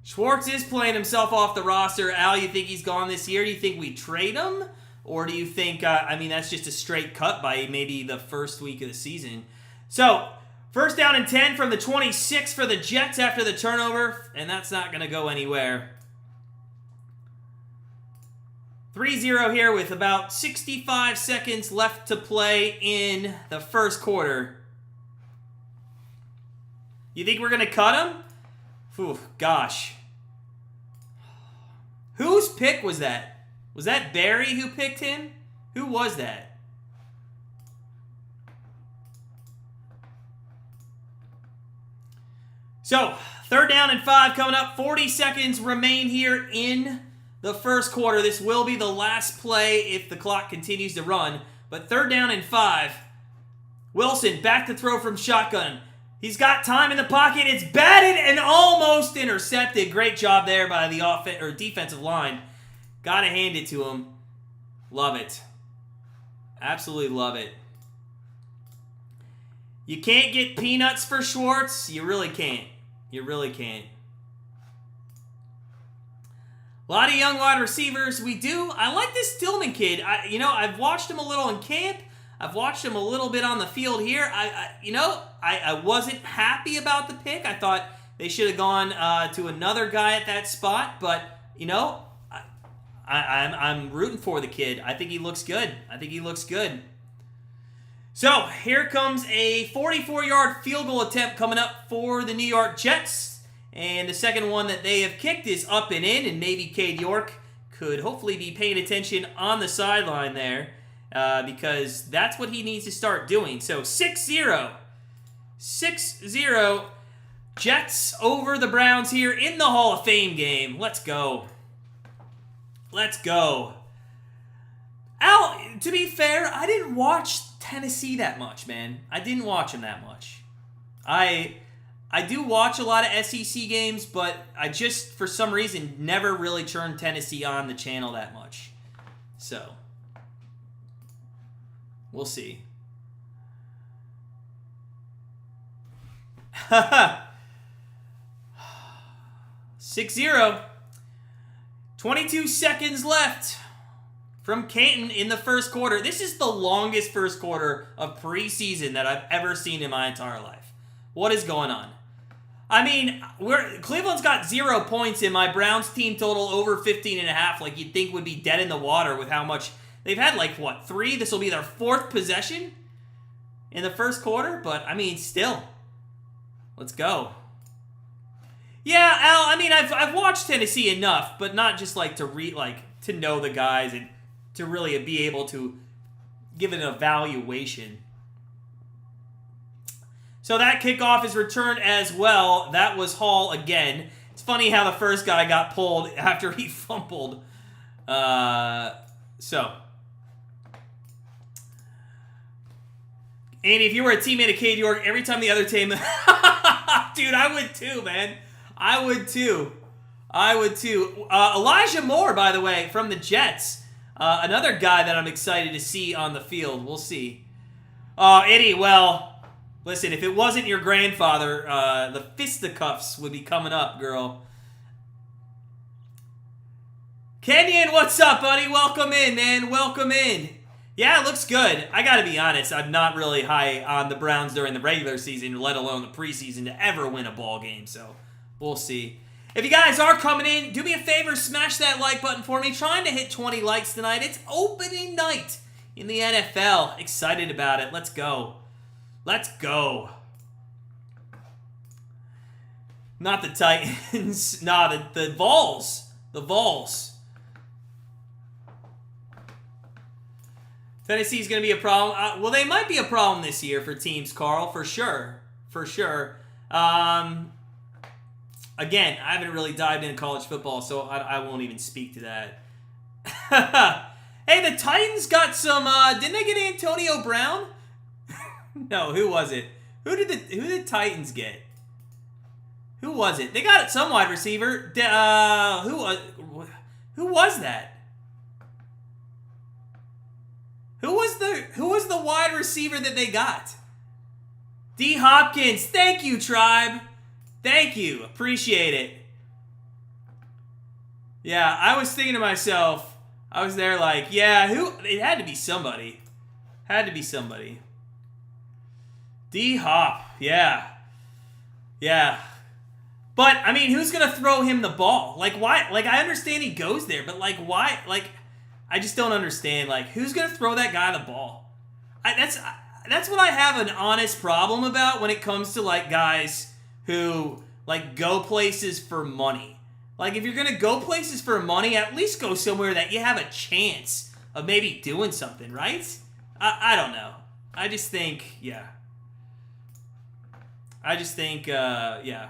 Schwartz is playing himself off the roster. Al, you think he's gone this year? Do you think we trade him? Or do you think, that's just a straight cut by maybe the first week of the season? So, 1st down and 10 from the 26 for the Jets after the turnover, and that's not going to go anywhere. 3-0 here with about 65 seconds left to play in the first quarter. You think we're going to cut him? Ooh, gosh. Whose pick was that? Was that Barry who picked him? Who was that? So, 3rd down and 5 coming up. 40 seconds remain here in the first quarter. This will be the last play if the clock continues to run. But 3rd down and 5. Wilson back to throw from shotgun. He's got time in the pocket. It's batted and almost intercepted. Great job there by the defensive line. Gotta hand it to him. Love it. Absolutely love it. You can't get peanuts for Schwartz. You really can't. You really can't. A lot of young wide receivers. I like this Tillman kid. I've watched him a little in camp. I've watched him a little bit on the field here. I wasn't happy about the pick. I thought they should have gone to another guy at that spot. But, I'm rooting for the kid. I think he looks good. So, here comes a 44-yard field goal attempt coming up for the New York Jets. And the second one that they have kicked is up and in, and maybe Cade York could hopefully be paying attention on the sideline there because that's what he needs to start doing. So, 6-0. 6-0. Jets over the Browns here in the Hall of Fame game. Let's go. Let's go. Al, to be fair, I didn't watch Tennessee that much, man. I didn't watch them that much. I do watch a lot of SEC games, but I just, for some reason, never really turned Tennessee on the channel that much. So, we'll see. 6-0. 22 seconds left from Canton in the first quarter. This is the longest first quarter of preseason that I've ever seen in my entire life. What is going on? I mean, Cleveland's got 0 points in my Browns team total over 15.5. Like you'd think would be dead in the water with how much they've had. Like what, 3? This will be their 4th possession in the first quarter. But I mean, still, let's go. Yeah, Al. I mean, I've watched Tennessee enough, but not just like to know the guys and to really be able to give an evaluation. So that kickoff is returned as well. That was Hall again. It's funny how the first guy got pulled after he fumbled. So. Andy, if you were a teammate of Cade York, every time the other team... Dude, I would too, man. I would too. Elijah Moore, by the way, from the Jets. Another guy that I'm excited to see on the field. We'll see. Eddie, well... Listen, if it wasn't your grandfather, the fisticuffs would be coming up, girl. Kenyon, what's up, buddy? Welcome in, man. Welcome in. Yeah, it looks good. I gotta be honest, I'm not really high on the Browns during the regular season, let alone the preseason, to ever win a ball game, so we'll see. If you guys are coming in, do me a favor, smash that like button for me. Trying to hit 20 likes tonight. It's opening night in the NFL. Excited about it. Let's go. Let's go. Not the Titans. Nah, the Vols. The Vols. Tennessee's going to be a problem. Well, they might be a problem this year for teams, Carl, for sure. For sure. Again, I haven't really dived into college football, so I won't even speak to that. Hey, the Titans got some... didn't they get Antonio Brown? No, who was it? Who did Titans get? Who was it? They got some wide receiver. Who was that? Who was the wide receiver that they got? D. Hopkins. Thank you, Tribe. Thank you. Appreciate it. Yeah, I was thinking to myself, I was there like, yeah, it had to be somebody. Had to be somebody. D-Hop, yeah. Yeah. But, I mean, who's going to throw him the ball? Like, why? Like, I understand he goes there, but, like, why? Like, I just don't understand. Like, who's going to throw that guy the ball? That's what I have an honest problem about when it comes to, like, guys who, like, go places for money. Like, if you're going to go places for money, at least go somewhere that you have a chance of maybe doing something, right? I don't know. I just think, yeah. I just think, yeah.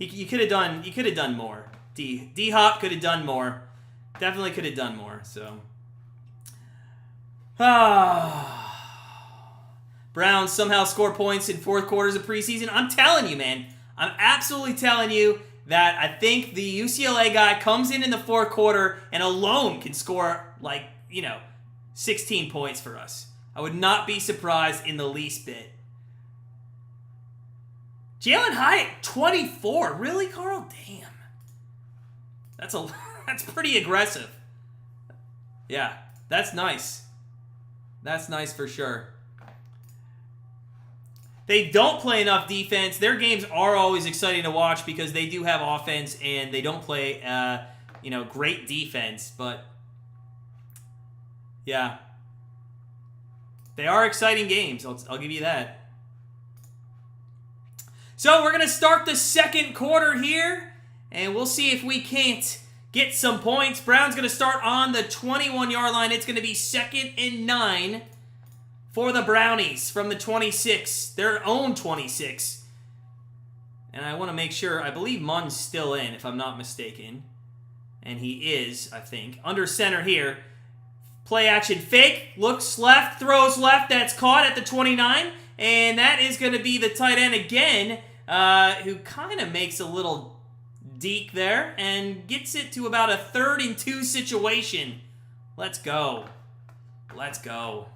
You could have done more. D-Hop could have done more. Definitely could have done more, so. Browns somehow score points in fourth quarters of preseason. I'm telling you, man. I'm absolutely telling you that I think the UCLA guy comes in the fourth quarter and alone can score, like, 16 points for us. I would not be surprised in the least bit. Jalen Hyatt, 24. Really, Carl? Damn. That's pretty aggressive. Yeah, that's nice. That's nice for sure. They don't play enough defense. Their games are always exciting to watch because they do have offense and they don't play, great defense. But, yeah. They are exciting games. I'll give you that. So we're going to start the second quarter here, and we'll see if we can't get some points. Brown's going to start on the 21-yard line. It's going to be 2nd and 9 for the Brownies from the 26, their own 26. And I want to make sure, I believe Munn's still in, if I'm not mistaken. And he is, I think. Under center here. Play action fake, looks left, throws left, that's caught at the 29. And that is going to be the tight end again, who kind of makes a little deke there and gets it to about a 3rd and 2 situation. Let's go. Let's go.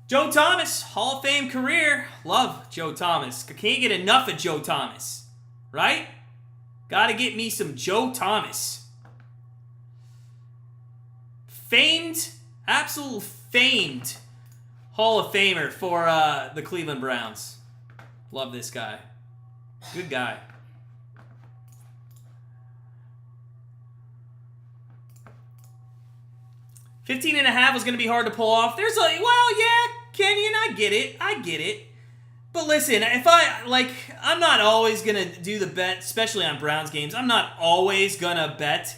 Joe Thomas, Hall of Fame career. Love Joe Thomas. Can't get enough of Joe Thomas, right? Gotta get me some Joe Thomas. Famed, absolute famed Hall of Famer for the Cleveland Browns. Love this guy. Good guy. $15.5 was going to be hard to pull off. There's like, well, yeah, Kenyon, I get it. But listen, I'm not always going to do the bet, especially on Browns games. I'm not always going to bet,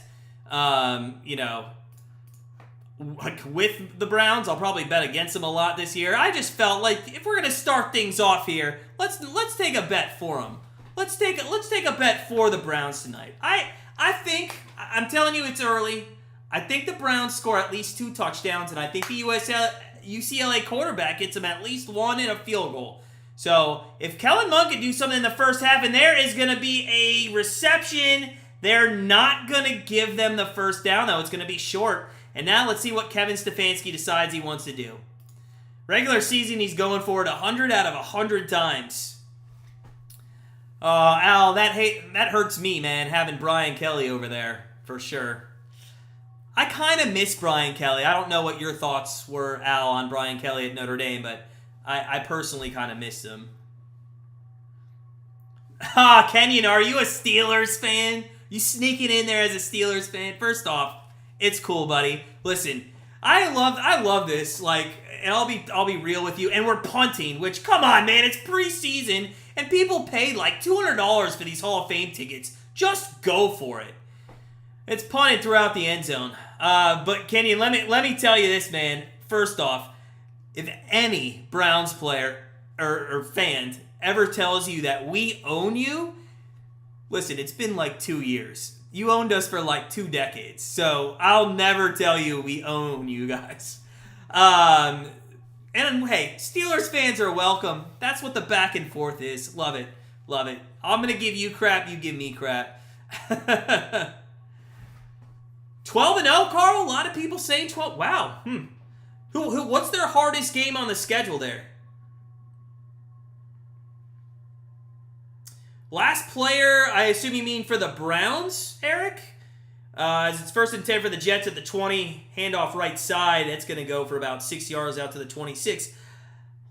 with the Browns. I'll probably bet against them a lot this year. I just felt like if we're going to start things off here, let's take a bet for them. Let's take a bet for the Browns tonight. I think, I'm telling you, it's early. I think the Browns score at least 2 touchdowns, and I think the UCLA quarterback gets them at least 1 in a field goal. So if Kellen Mond can do something in the first half, and there is going to be a reception, they're not going to give them the first down, though. It's going to be short. And now let's see what Kevin Stefanski decides he wants to do. Regular season, he's going for it 100 out of 100 times. Al, that hurts me, man, having Brian Kelly over there, for sure. I kind of miss Brian Kelly. I don't know what your thoughts were, Al, on Brian Kelly at Notre Dame, but I personally kind of missed him. Kenyon, are you a Steelers fan? You sneaking in there as a Steelers fan? First off, it's cool, buddy. Listen, I love this. And I'll be real with you. And we're punting, which, come on, man, it's preseason, and people paid like $200 for these Hall of Fame tickets. Just go for it. It's punted throughout the end zone. But Kenyon, let me tell you this, man. First off, if any Browns player or fan ever tells you that we own you, listen, it's been like 2 years. You owned us for like 2 decades. So I'll never tell you we own you guys. And hey, Steelers fans are welcome. That's what the back and forth is. Love it. Love it. I'm going to give you crap, you give me crap. 12-0, Carl? A lot of people saying 12. Wow. What's their hardest game on the schedule there? Last player, I assume you mean for the Browns, Eric? As it's 1st and 10 for the Jets at the 20, handoff right side. That's going to go for about 6 yards out to the 26.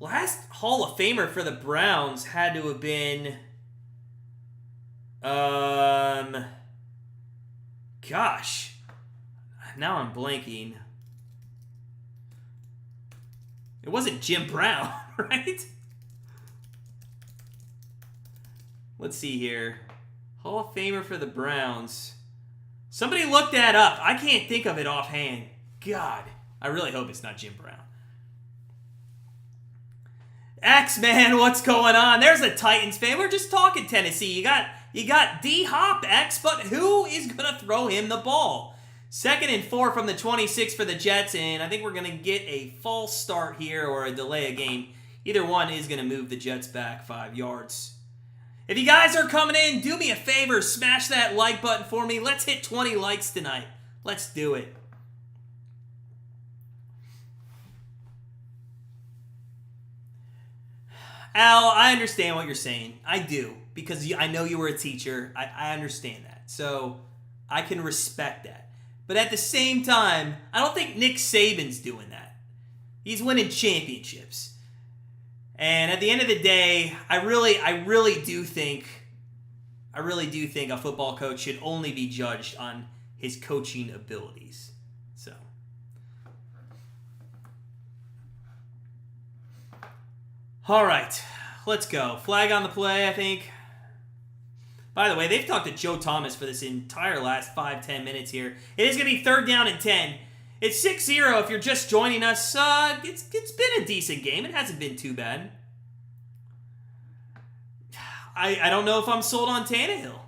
Last Hall of Famer for the Browns had to have been... Gosh. Now I'm blanking. It wasn't Jim Brown, right? Let's see here. Hall of Famer for the Browns. Somebody look that up. I can't think of it offhand. God, I really hope it's not Jim Brown. X-Man, what's going on? There's a Titans fan. We're just talking Tennessee. You got D-Hop, X, but who is going to throw him the ball? 2nd and 4 from the 26 for the Jets, and I think we're going to get a false start here or a delay of game. Either one is going to move the Jets back 5 yards. If you guys are coming in, do me a favor, smash that like button for me. Let's hit 20 likes tonight. Let's do it. Al, I understand what you're saying. I do, because I know you were a teacher. I understand that. So I can respect that. But at the same time, I don't think Nick Saban's doing that. He's winning championships. And at the end of the day, I really do think a football coach should only be judged on his coaching abilities. So, all right, let's go. Flag on the play, I think. By the way, they've talked to Joe Thomas for this entire last 5-10 minutes here. It is going to be 3rd down and 10. It's 6-0 if you're just joining us. It's been a decent game. It hasn't been too bad. I don't know if I'm sold on Tannehill.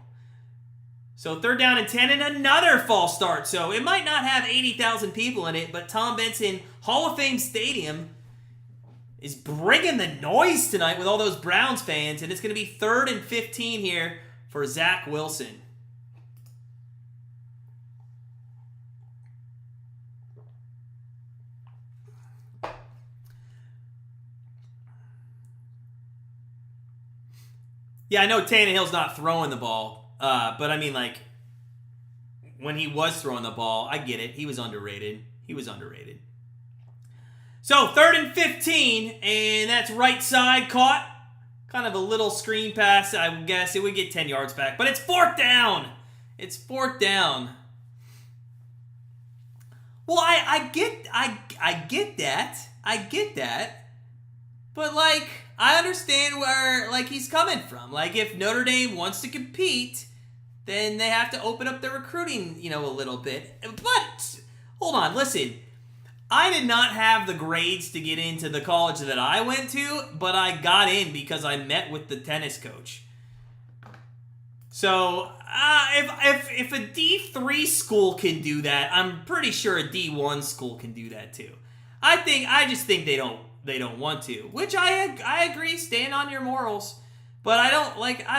So 3rd down and 10 and another false start. So it might not have 80,000 people in it, but Tom Benson Hall of Fame Stadium is bringing the noise tonight with all those Browns fans. And it's going to be 3rd and 15 here for Zach Wilson. Yeah, I know Tannehill's not throwing the ball, but I mean, like, when he was throwing the ball, I get it. He was underrated. So, 3rd and 15, and that's right side caught kind of a little screen pass. I would guess it would get 10 yards back. But it's 4th down. It's 4th down. Well, I get that. I get that. But, like, I understand where, like, he's coming from. Like, if Notre Dame wants to compete, then they have to open up their recruiting, a little bit. But, hold on, listen. I did not have the grades to get into the college that I went to, but I got in because I met with the tennis coach. So, if a D3 school can do that, I'm pretty sure a D1 school can do that too. I just think they don't want to, which I agree, stand on your morals. But I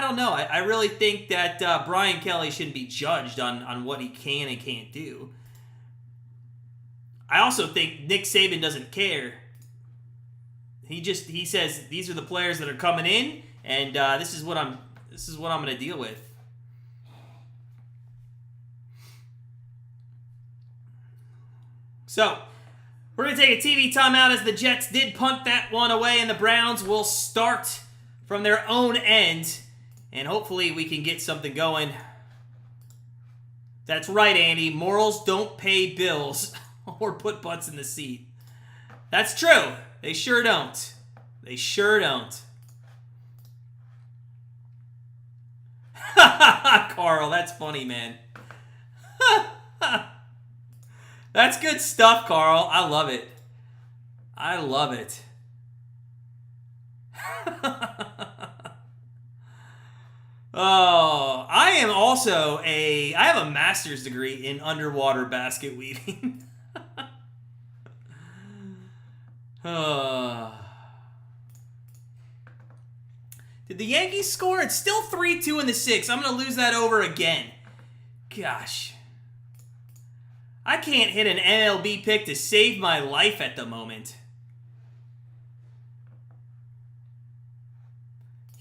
don't know. I really think that Brian Kelly shouldn't be judged on what he can and can't do. I also think Nick Saban doesn't care. He says these are the players that are coming in, and this is what I'm going to deal with. So, we're going to take a TV timeout as the Jets did punt that one away, and the Browns will start from their own end, and hopefully we can get something going. That's right, Andy. Morals don't pay bills or put butts in the seat. That's true. They sure don't. They sure don't. Carl, that's funny, man. That's good stuff, Carl. I love it. I love it. Oh, I have a master's degree in underwater basket weaving. Did the Yankees score? It's still 3-2 in the 6th. I'm going to lose that over again. Gosh. I can't hit an MLB pick to save my life at the moment.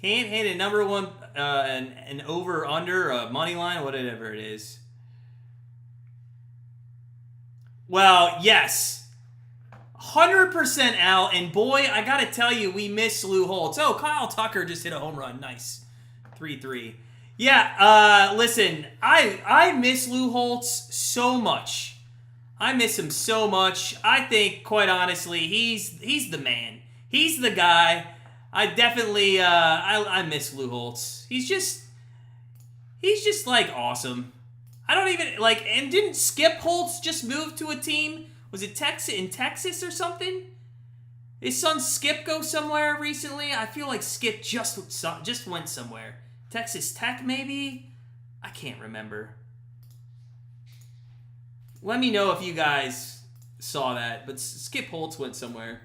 Can't hit a number one, an over-under, a money line, whatever it is. Well, yes. 100% out, and boy, I gotta tell you, we miss Lou Holtz. Oh, Kyle Tucker just hit a home run. Nice. 3-3. Yeah, listen, I miss Lou Holtz so much. I miss him so much. I think, quite honestly, he's the man. He's the guy. I definitely, I miss Lou Holtz. He's just like awesome. I don't even, like, and didn't Skip Holtz just move to a team? Was it Texas or something? His son Skip go somewhere recently? I feel like Skip just went somewhere. Texas Tech, maybe? I can't remember. Let me know if you guys saw that, but Skip Holtz went somewhere.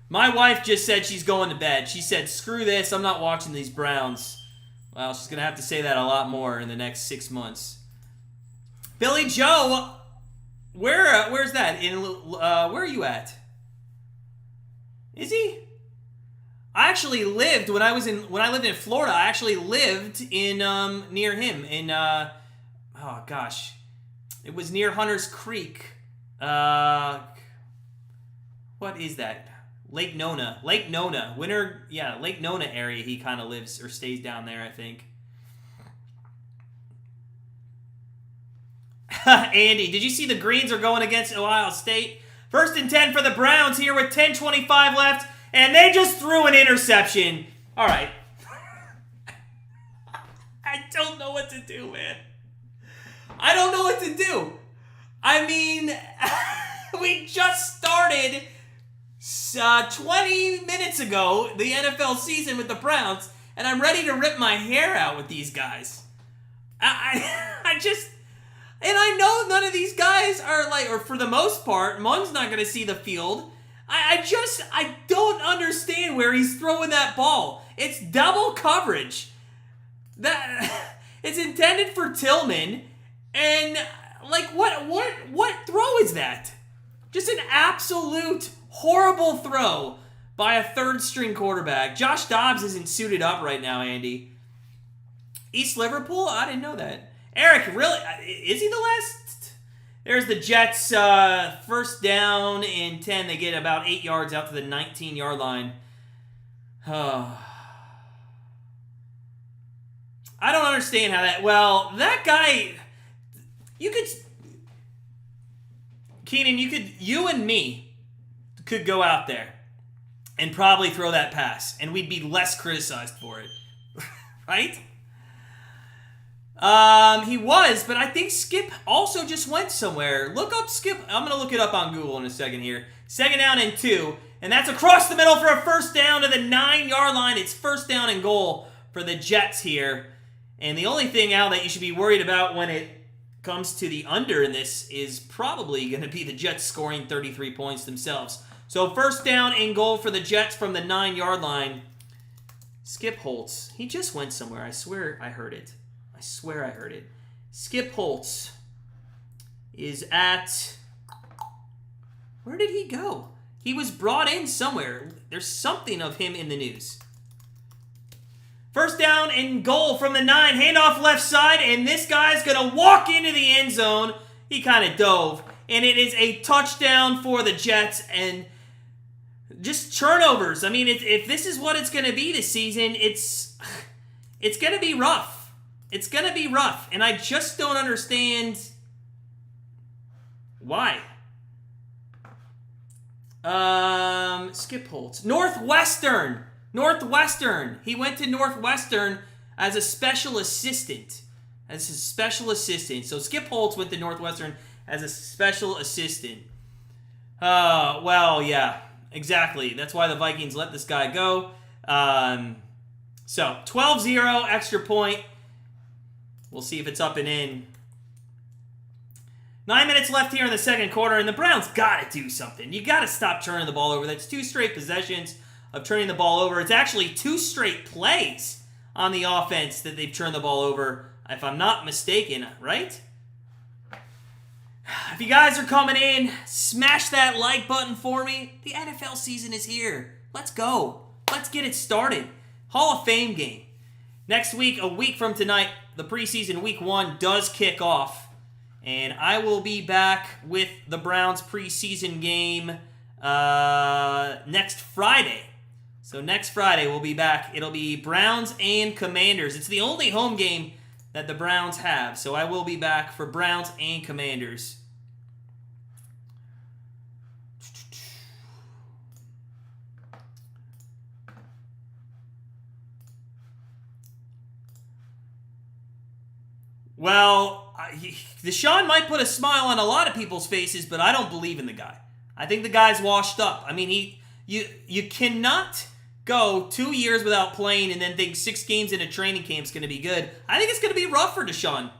My wife just said she's going to bed. She said, screw this, I'm not watching these Browns. Well, she's going to have to say that a lot more in the next 6 months. Billy Joe, where's that? Where are you at? Is he? I actually lived, when I lived in Florida, I actually lived in, near him in, oh gosh. It was near Hunter's Creek. What is that? Lake Nona. Lake Nona. Lake Nona area he kind of lives or stays down there, I think. Andy, did you see the Greens are going against Ohio State? 1st and 10 for the Browns here with 10:25 left, and they just threw an interception. All right. I don't know what to do, man. I don't know what to do. I mean, we just started 20 minutes ago the NFL season with the Browns, and I'm ready to rip my hair out with these guys. I just, and I know none of these guys are like, or for the most part, Munn's not going to see the field. I don't understand where he's throwing that ball. It's double coverage. It's intended for Tillman. And, like, what throw is that? Just an absolute horrible throw by a third-string quarterback. Josh Dobbs isn't suited up right now, Andy. East Liverpool? I didn't know that. Eric, really? Is he the last? There's the Jets, 1st down and 10. They get about 8 yards out to the 19-yard line. I don't understand how that... Well, that guy... You could... Keenan, you and me could go out there and probably throw that pass, and we'd be less criticized for it. Right? He was, but I think Skip also just went somewhere. Look up Skip. I'm going to look it up on Google in a second here. 2nd down and 2, and that's across the middle for a first down to the 9-yard line. It's 1st down and goal for the Jets here. And the only thing, Al, that you should be worried about when it comes to the under in this is probably going to be the Jets scoring 33 points themselves. So 1st down and goal for the Jets from the 9-yard line. Skip Holtz. He just went somewhere. I swear I heard it. I swear I heard it. Skip Holtz is at... Where did he go? He was brought in somewhere. There's something of him in the news. 1st down and goal from the 9. Handoff left side, and this guy's going to walk into the end zone. He kind of dove. And it is a touchdown for the Jets, and just turnovers. I mean, if this is what it's going to be this season, it's going to be rough. It's going to be rough, and I just don't understand why. Skip Holtz. Northwestern. He went to Northwestern as a special assistant. So Skip Holtz went to Northwestern as a special assistant. Well, yeah, exactly. That's why the Vikings let this guy go. So 12-0, extra point. We'll see if it's up and in. 9 minutes left here in the second quarter, and the Browns got to do something. You got to stop turning the ball over. That's 2 straight possessions of turning the ball over. It's actually 2 straight plays on the offense that they've turned the ball over, if I'm not mistaken, right? If you guys are coming in, smash that like button for me. The NFL season is here. Let's go. Let's get it started. Hall of Fame game. Next week, a week from tonight, the preseason week 1 does kick off. And I will be back with the Browns preseason game next Friday. So next Friday we'll be back. It'll be Browns and Commanders. It's the only home game that the Browns have. So I will be back for Browns and Commanders. Well, Deshaun might put a smile on a lot of people's faces, but I don't believe in the guy. I think the guy's washed up. I mean, you cannot go 2 years without playing and then think 6 games in a training camp is going to be good. I think it's going to be rough for Deshaun.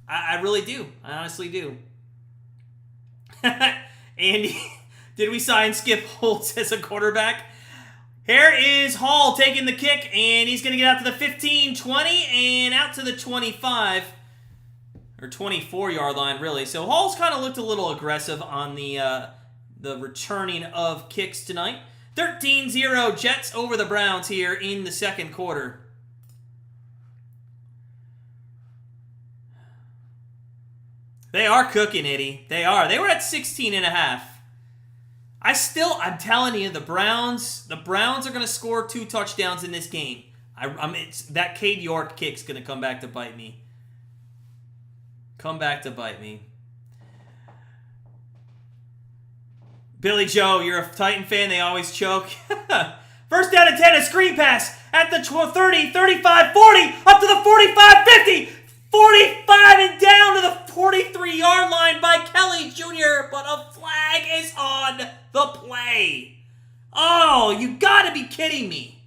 I really do. I honestly do. Andy, did we sign Skip Holtz as a quarterback? Here is Hall taking the kick, and he's going to get out to the 15, 20, and out to the 25. Or 24-yard line, really. So Hall's kind of looked a little aggressive on the returning of kicks tonight. 13-0 Jets over the Browns here in the second quarter. They are cooking, Eddie. They are. They were at 16.5. I'm telling you, the Browns are going to score 2 touchdowns in this game. That Cade York kick's going to come back to bite me. Billy Joe, you're a Titan fan. They always choke. 1st down and 10, a screen pass at the 30, 35, 40, up to the 45, 50, 45, and down to the 43-yard line by Kelly Jr., but a flag is on the play. Oh, you gotta be kidding me.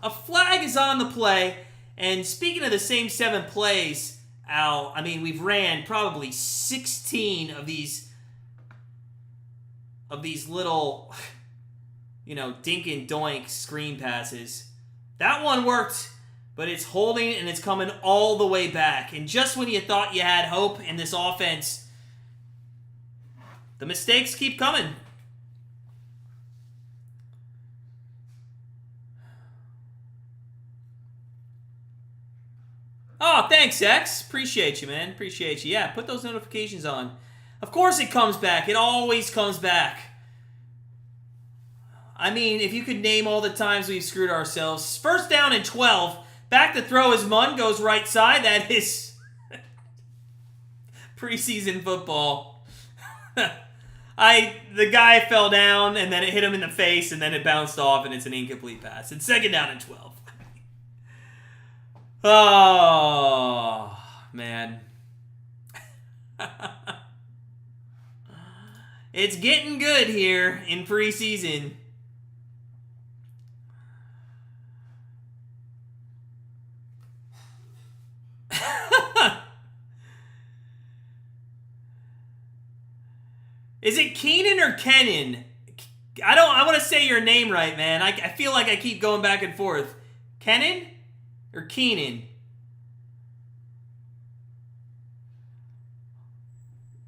A flag is on the play, and speaking of the same 7 plays, Al, I mean, we've ran probably 16 of these little, dink and doink screen passes. That one worked, but it's holding and it's coming all the way back. And just when you thought you had hope in this offense, the mistakes keep coming. Oh, thanks, X. Appreciate you, man. Appreciate you. Yeah, put those notifications on. Of course it comes back. It always comes back. I mean, if you could name all the times we've screwed ourselves. First down and 12. Back to throw as Munn goes right side. That is preseason football. The guy fell down, and then it hit him in the face, and then it bounced off, and it's an incomplete pass. It's second down and 12. Oh, man. It's getting good here in preseason. Is it Keenan or Canton? I want to say your name right, man. I feel like I keep going back and forth. Canton or Keenan?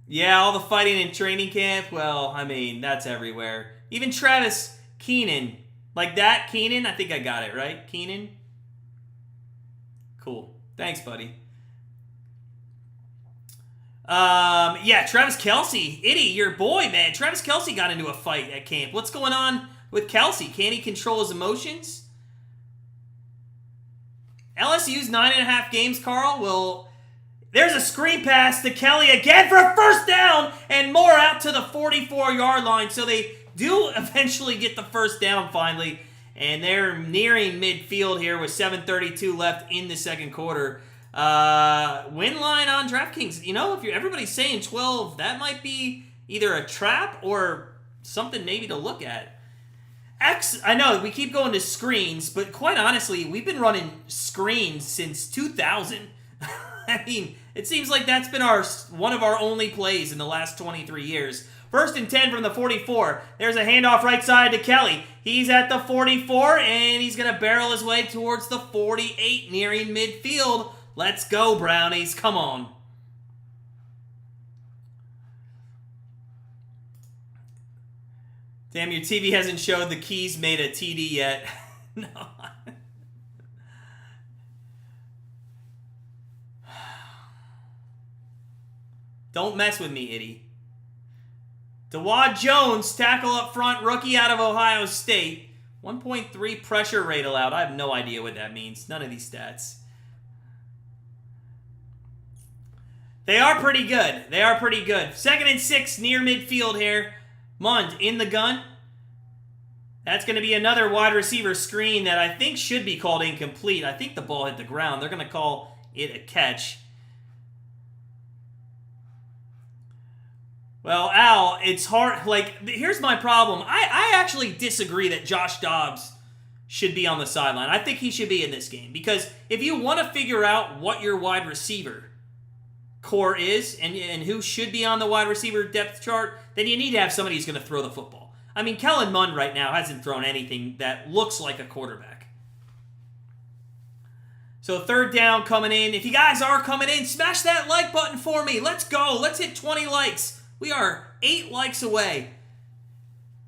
Yeah, all the fighting in training camp. Well, I mean, that's everywhere. Even Travis Keenan. Like that, Keenan? I think I got it, right? Keenan? Cool. Thanks, buddy. Yeah, Travis Kelce. Itty, your boy, man. Travis Kelce got into a fight at camp. What's going on with Kelce? Can he control his emotions? LSU's 9.5 games, Carl. Well, there's a screen pass to Kelly again for a first down and more out to the 44-yard line. So they do eventually get the first down finally. And they're nearing midfield here with 7:32 left in the second quarter. Win line on DraftKings. You know, if everybody's saying 12, that might be either a trap or something maybe to look at. I know we keep going to screens, but quite honestly, we've been running screens since 2000. I mean, it seems like that's been one of our only plays in the last 23 years. First and 10 from the 44. There's a handoff right side to Kelly. He's at the 44, and he's going to barrel his way towards the 48, nearing midfield. Let's go, Brownies. Come on. Damn, your TV hasn't showed the Keys made a TD yet. No. Don't mess with me, Itty. Dawad Jones, tackle up front, rookie out of Ohio State. 1.3 pressure rate allowed. I have no idea what that means. None of these stats. They are pretty good. They are pretty good. Second and 6 near midfield here. Mund in the gun. That's going to be another wide receiver screen that I think should be called incomplete. I think the ball hit the ground. They're going to call it a catch. Well, Al, it's hard. Like, here's my problem. I actually disagree that Josh Dobbs should be on the sideline. I think he should be in this game. Because if you want to figure out what your wide receiver core is and who should be on the wide receiver depth chart, then you need to have somebody who's going to throw the football. I mean, Kellen Mond right now hasn't thrown anything that looks like a quarterback. So third down coming in. If you guys are coming in, smash that like button for me. Let's go. Let's hit 20 likes. We are 8 likes away.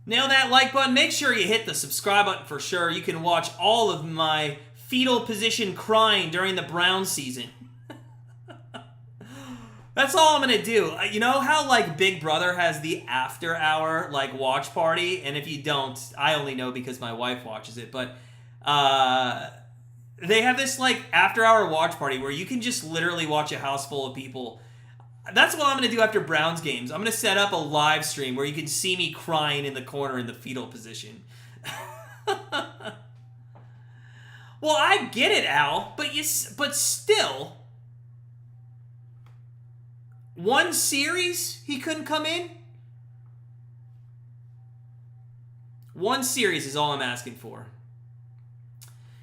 Nail that like button. Make sure you hit the subscribe button for sure. You can watch all of my fetal position crying during the Browns season. That's all I'm going to do. You know how, like, Big Brother has the after-hour, like, watch party? And if you don't, I only know because my wife watches it. But they have this, like, after-hour watch party where you can just literally watch a house full of people. That's what I'm going to do after Browns games. I'm going to set up a live stream where you can see me crying in the corner in the fetal position. Well, I get it, Al, but still... One series, he couldn't come in? One series is all I'm asking for.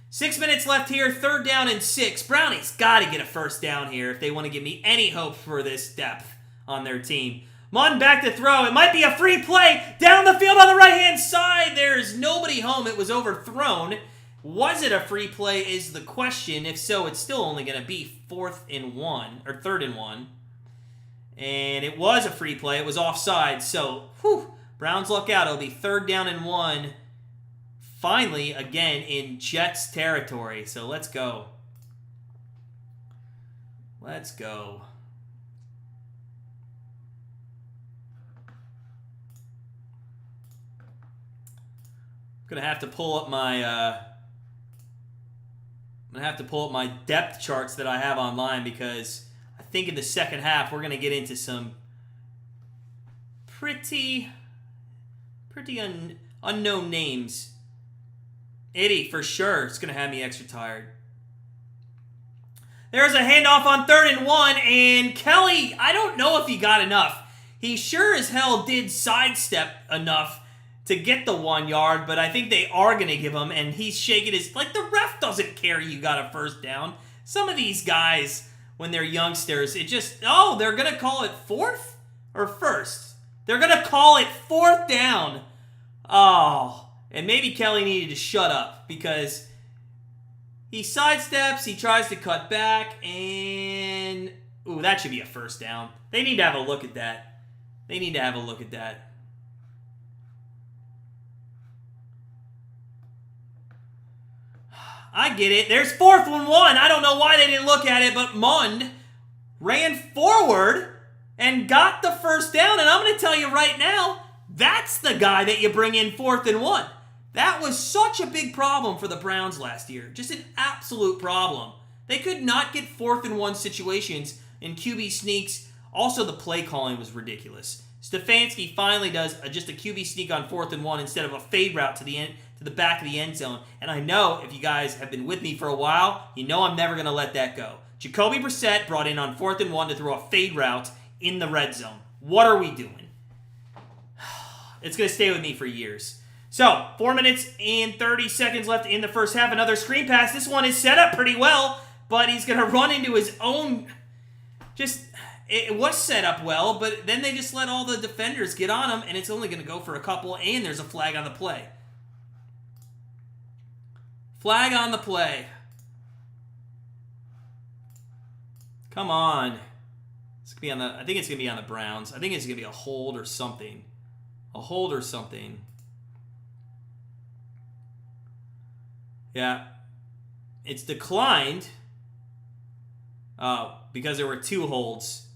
6 minutes left here, third down and 6. Brownies got to get a first down here if they want to give me any hope for this depth on their team. Munn back to throw. It might be a free play. Down the field on the right-hand side. There's nobody home. It was overthrown. Was it a free play is the question. If so, it's still only going to be 3rd and 1. And it was a free play. It was offside. So, Browns luck out. It'll be 3rd down and 1. Finally, again, in Jets territory. So, let's go. Let's go. gonna have to pull up my depth charts that I have online, because I think in the second half we're gonna get into some pretty unknown names. Itty, for sure, it's going to have me extra tired. There's a handoff on 3rd and 1, and Kelly, I don't know if he got enough. He sure as hell did sidestep enough to get the 1 yard, but I think they are going to give him, and he's shaking his... Like, the ref doesn't care you got a first down. Some of these guys, when they're youngsters, it just... Oh, they're going to call it 4th or 1st? They're going to call it 4th down. Oh, and maybe Kelly needed to shut up, because he sidesteps, he tries to cut back, and... Ooh, that should be a first down. They need to have a look at that. They need to have a look at that. I get it. There's 4th and 1. I don't know why they didn't look at it, but Mund ran forward and got the first down, and I'm going to tell you right now, that's the guy that you bring in 4th and 1. That was such a big problem for the Browns last year. Just an absolute problem. They could not get 4th and 1 situations in QB sneaks. Also, the play calling was ridiculous. Stefanski finally does just a QB sneak on 4th and 1 instead of a fade route to the back of the end zone. And I know if you guys have been with me for a while, you know I'm never going to let that go. Jacoby Brissett brought in on 4th and 1 to throw a fade route in the red zone. What are we doing? It's going to stay with me for years. So, 4 minutes and 30 seconds left in the first half. Another screen pass. This one is set up pretty well, but he's going to run into his own... It was set up well, but then they just let all the defenders get on him, and it's only going to go for a couple, and there's a flag on the play. Flag on the play. Come on. It's gonna be on the... I think it's going to be on the Browns. I think it's going to be a hold or something. A hold or something. Yeah. It's declined because there were 2 holds.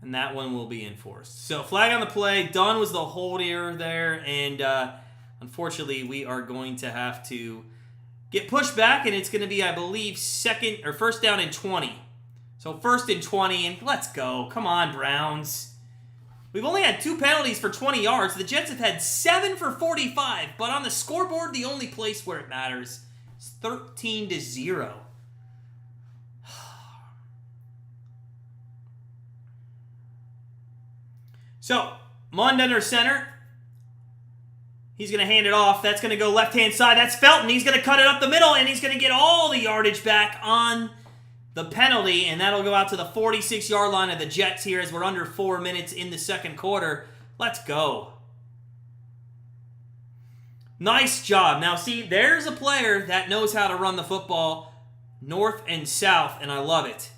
And that one will be enforced. So, flag on the play. Dunn was the hold error there. And unfortunately, we are going to have to get pushed back. And it's going to be, I believe, first down and 20. So, 1st and 20. And let's go. Come on, Browns. We've only had 2 penalties for 20 yards. The Jets have had 7 for 45. But on the scoreboard, the only place where it matters is 13-0. So, Mund under center. He's going to hand it off. That's going to go left-hand side. That's Felton. He's going to cut it up the middle, and he's going to get all the yardage back on the penalty, and that'll go out to the 46-yard line of the Jets here as we're under 4 minutes in the second quarter. Let's go. Nice job. Now, see, there's a player that knows how to run the football north and south, and I love it.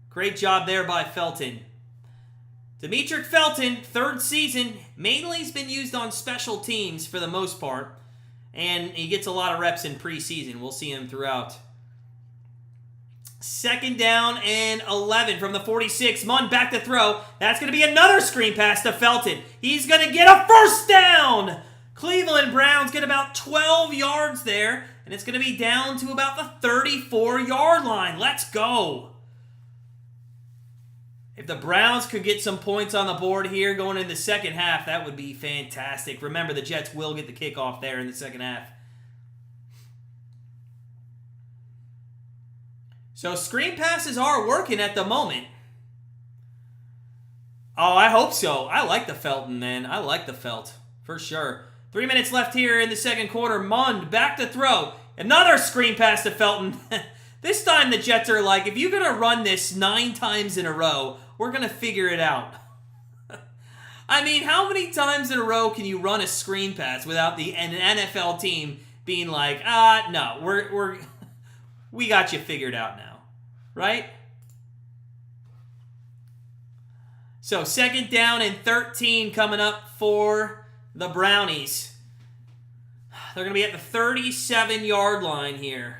Great job there by Felton. Demetric Felton, 3rd season, mainly has been used on special teams for the most part, and he gets a lot of reps in preseason. We'll see him throughout. 2nd down and 11 from the 46. Mund back to throw. That's going to be another screen pass to Felton. He's going to get a first down. Cleveland Browns get about 12 yards there, and it's going to be down to about the 34-yard line. Let's go. If the Browns could get some points on the board here going in the second half, that would be fantastic. Remember, the Jets will get the kickoff there in the second half. So screen passes are working at the moment. Oh, I hope so. I like the Felton, man. I like the Felt, for sure. 3 minutes left here in the second quarter. Mund back to throw. Another screen pass to Felton. This time the Jets are like, if you're going to run this 9 times in a row, we're going to figure it out. I mean, how many times in a row can you run a screen pass without an NFL team being like, no, we got you figured out now, right? So 2nd down and 13 coming up for the Brownies. They're going to be at the 37-yard line here.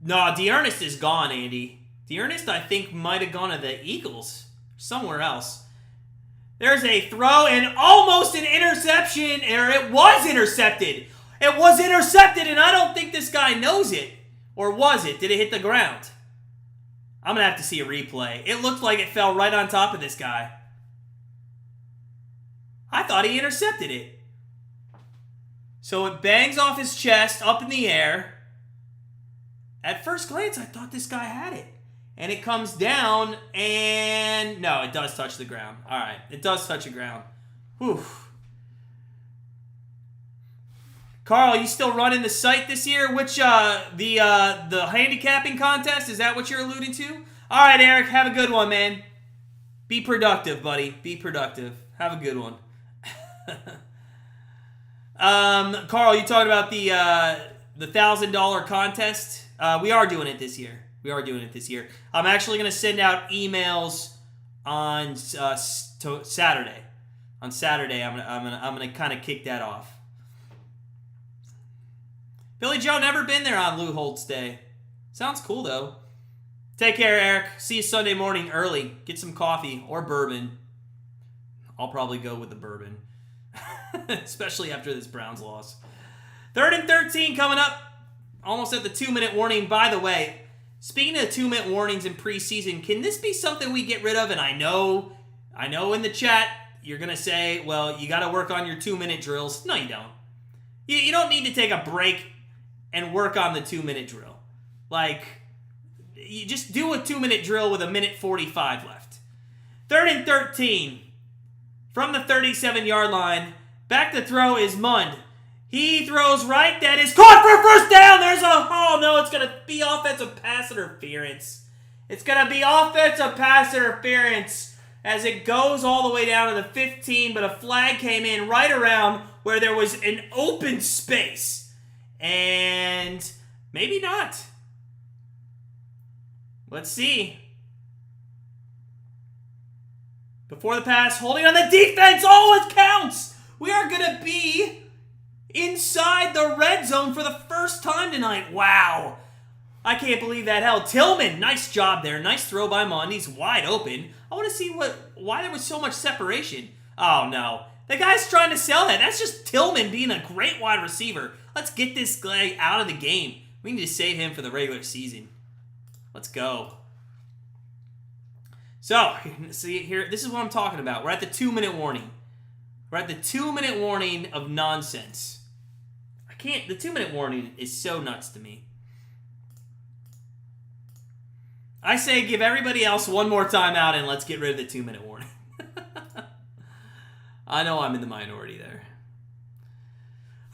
No, D'Ernest is gone, Andy. D'Ernest, I think, might have gone to the Eagles. Somewhere else. There's a throw and almost an interception, or it was intercepted. It was intercepted, and I don't think this guy knows it. Or was it? Did it hit the ground? I'm going to have to see a replay. It looked like it fell right on top of this guy. I thought he intercepted it. So it bangs off his chest up in the air. At first glance, I thought this guy had it. And it comes down, and no, it does touch the ground. All right, it does touch the ground. Whew. Carl, you still running the site this year? Which, the handicapping contest? Is that what you're alluding to? All right, Eric, have a good one, man. Be productive, buddy. Be productive. Have a good one. Carl, you talking about the $1,000 contest? We are doing it this year. I'm actually going to send out emails on Saturday. On Saturday, I'm gonna kind of kick that off. Billy Joe, never been there on Lou Holtz Day. Sounds cool though. Take care, Eric. See you Sunday morning early. Get some coffee or bourbon. I'll probably go with the bourbon, especially after this Browns loss. 3rd and 13 coming up. Almost at the 2-minute warning. By the way, speaking of 2-minute warnings in preseason, can this be something we get rid of? And I know in the chat you're going to say, well, you got to work on your 2-minute drills. No, you don't. You don't need to take a break and work on the 2-minute drill. Like, you just do a 2-minute drill with 1:45 left. 3rd and 13. From the 37-yard line. Back to throw is Mund. He throws right. That is caught for a first down. There's oh no, it's going to be offensive pass interference. It's going to be offensive pass interference as it goes all the way down to the 15, but a flag came in right around where there was an open space. And maybe not. Let's see. Before the pass, holding on the defense. Oh, it counts. We are going to be inside the red zone for the first time tonight. Wow. I can't believe that held. Tillman, nice job there. Nice throw by Mond. He's wide open. I want to see why there was so much separation. Oh, no. The guy's trying to sell that. That's just Tillman being a great wide receiver. Let's get this guy out of the game. We need to save him for the regular season. Let's go. So, see here, this is what I'm talking about. We're at the 2-minute warning. We're at the 2-minute warning of nonsense. The 2-minute warning is so nuts to me. I say give everybody else one more time out and let's get rid of the 2-minute warning. I know I'm in the minority there.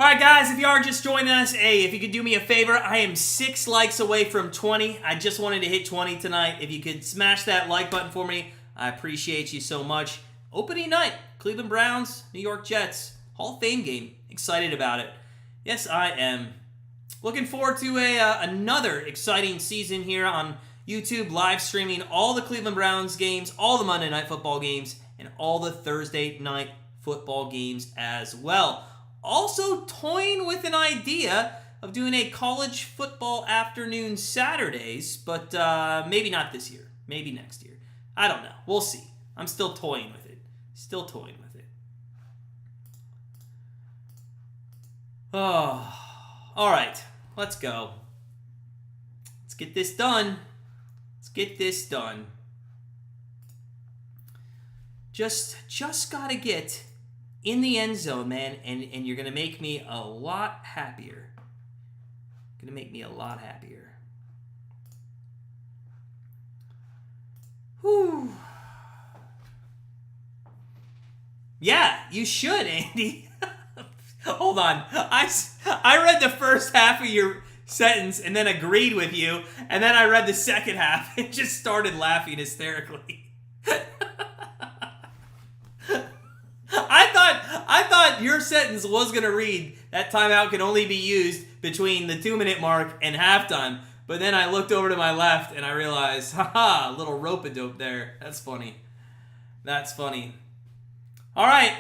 Alright guys, if you are just joining us, hey, if you could do me a favor, I am 6 likes away from 20. I just wanted to hit 20 tonight. If you could smash that like button for me, I appreciate you so much. Opening night, Cleveland Browns, New York Jets, Hall of Fame game. Excited about it. Yes, I am. Looking forward to another exciting season here on YouTube, live streaming all the Cleveland Browns games, all the Monday Night Football games, and all the Thursday Night Football games as well. Also toying with an idea of doing a college football afternoon Saturdays, but maybe not this year. Maybe next year. I don't know. We'll see. I'm still toying with it. Oh, all right. Let's go. Let's get this done. Just gotta get in the end zone, man, and you're gonna make me a lot happier. Whew. Yeah, you should, Andy. Hold on. I read the first half of your sentence and then agreed with you, and then I read the second half and just started laughing hysterically. I thought your sentence was going to read, that timeout can only be used between the 2-minute mark and halftime. But then I looked over to my left and I realized, haha, a little rope-a-dope there. That's funny. All right.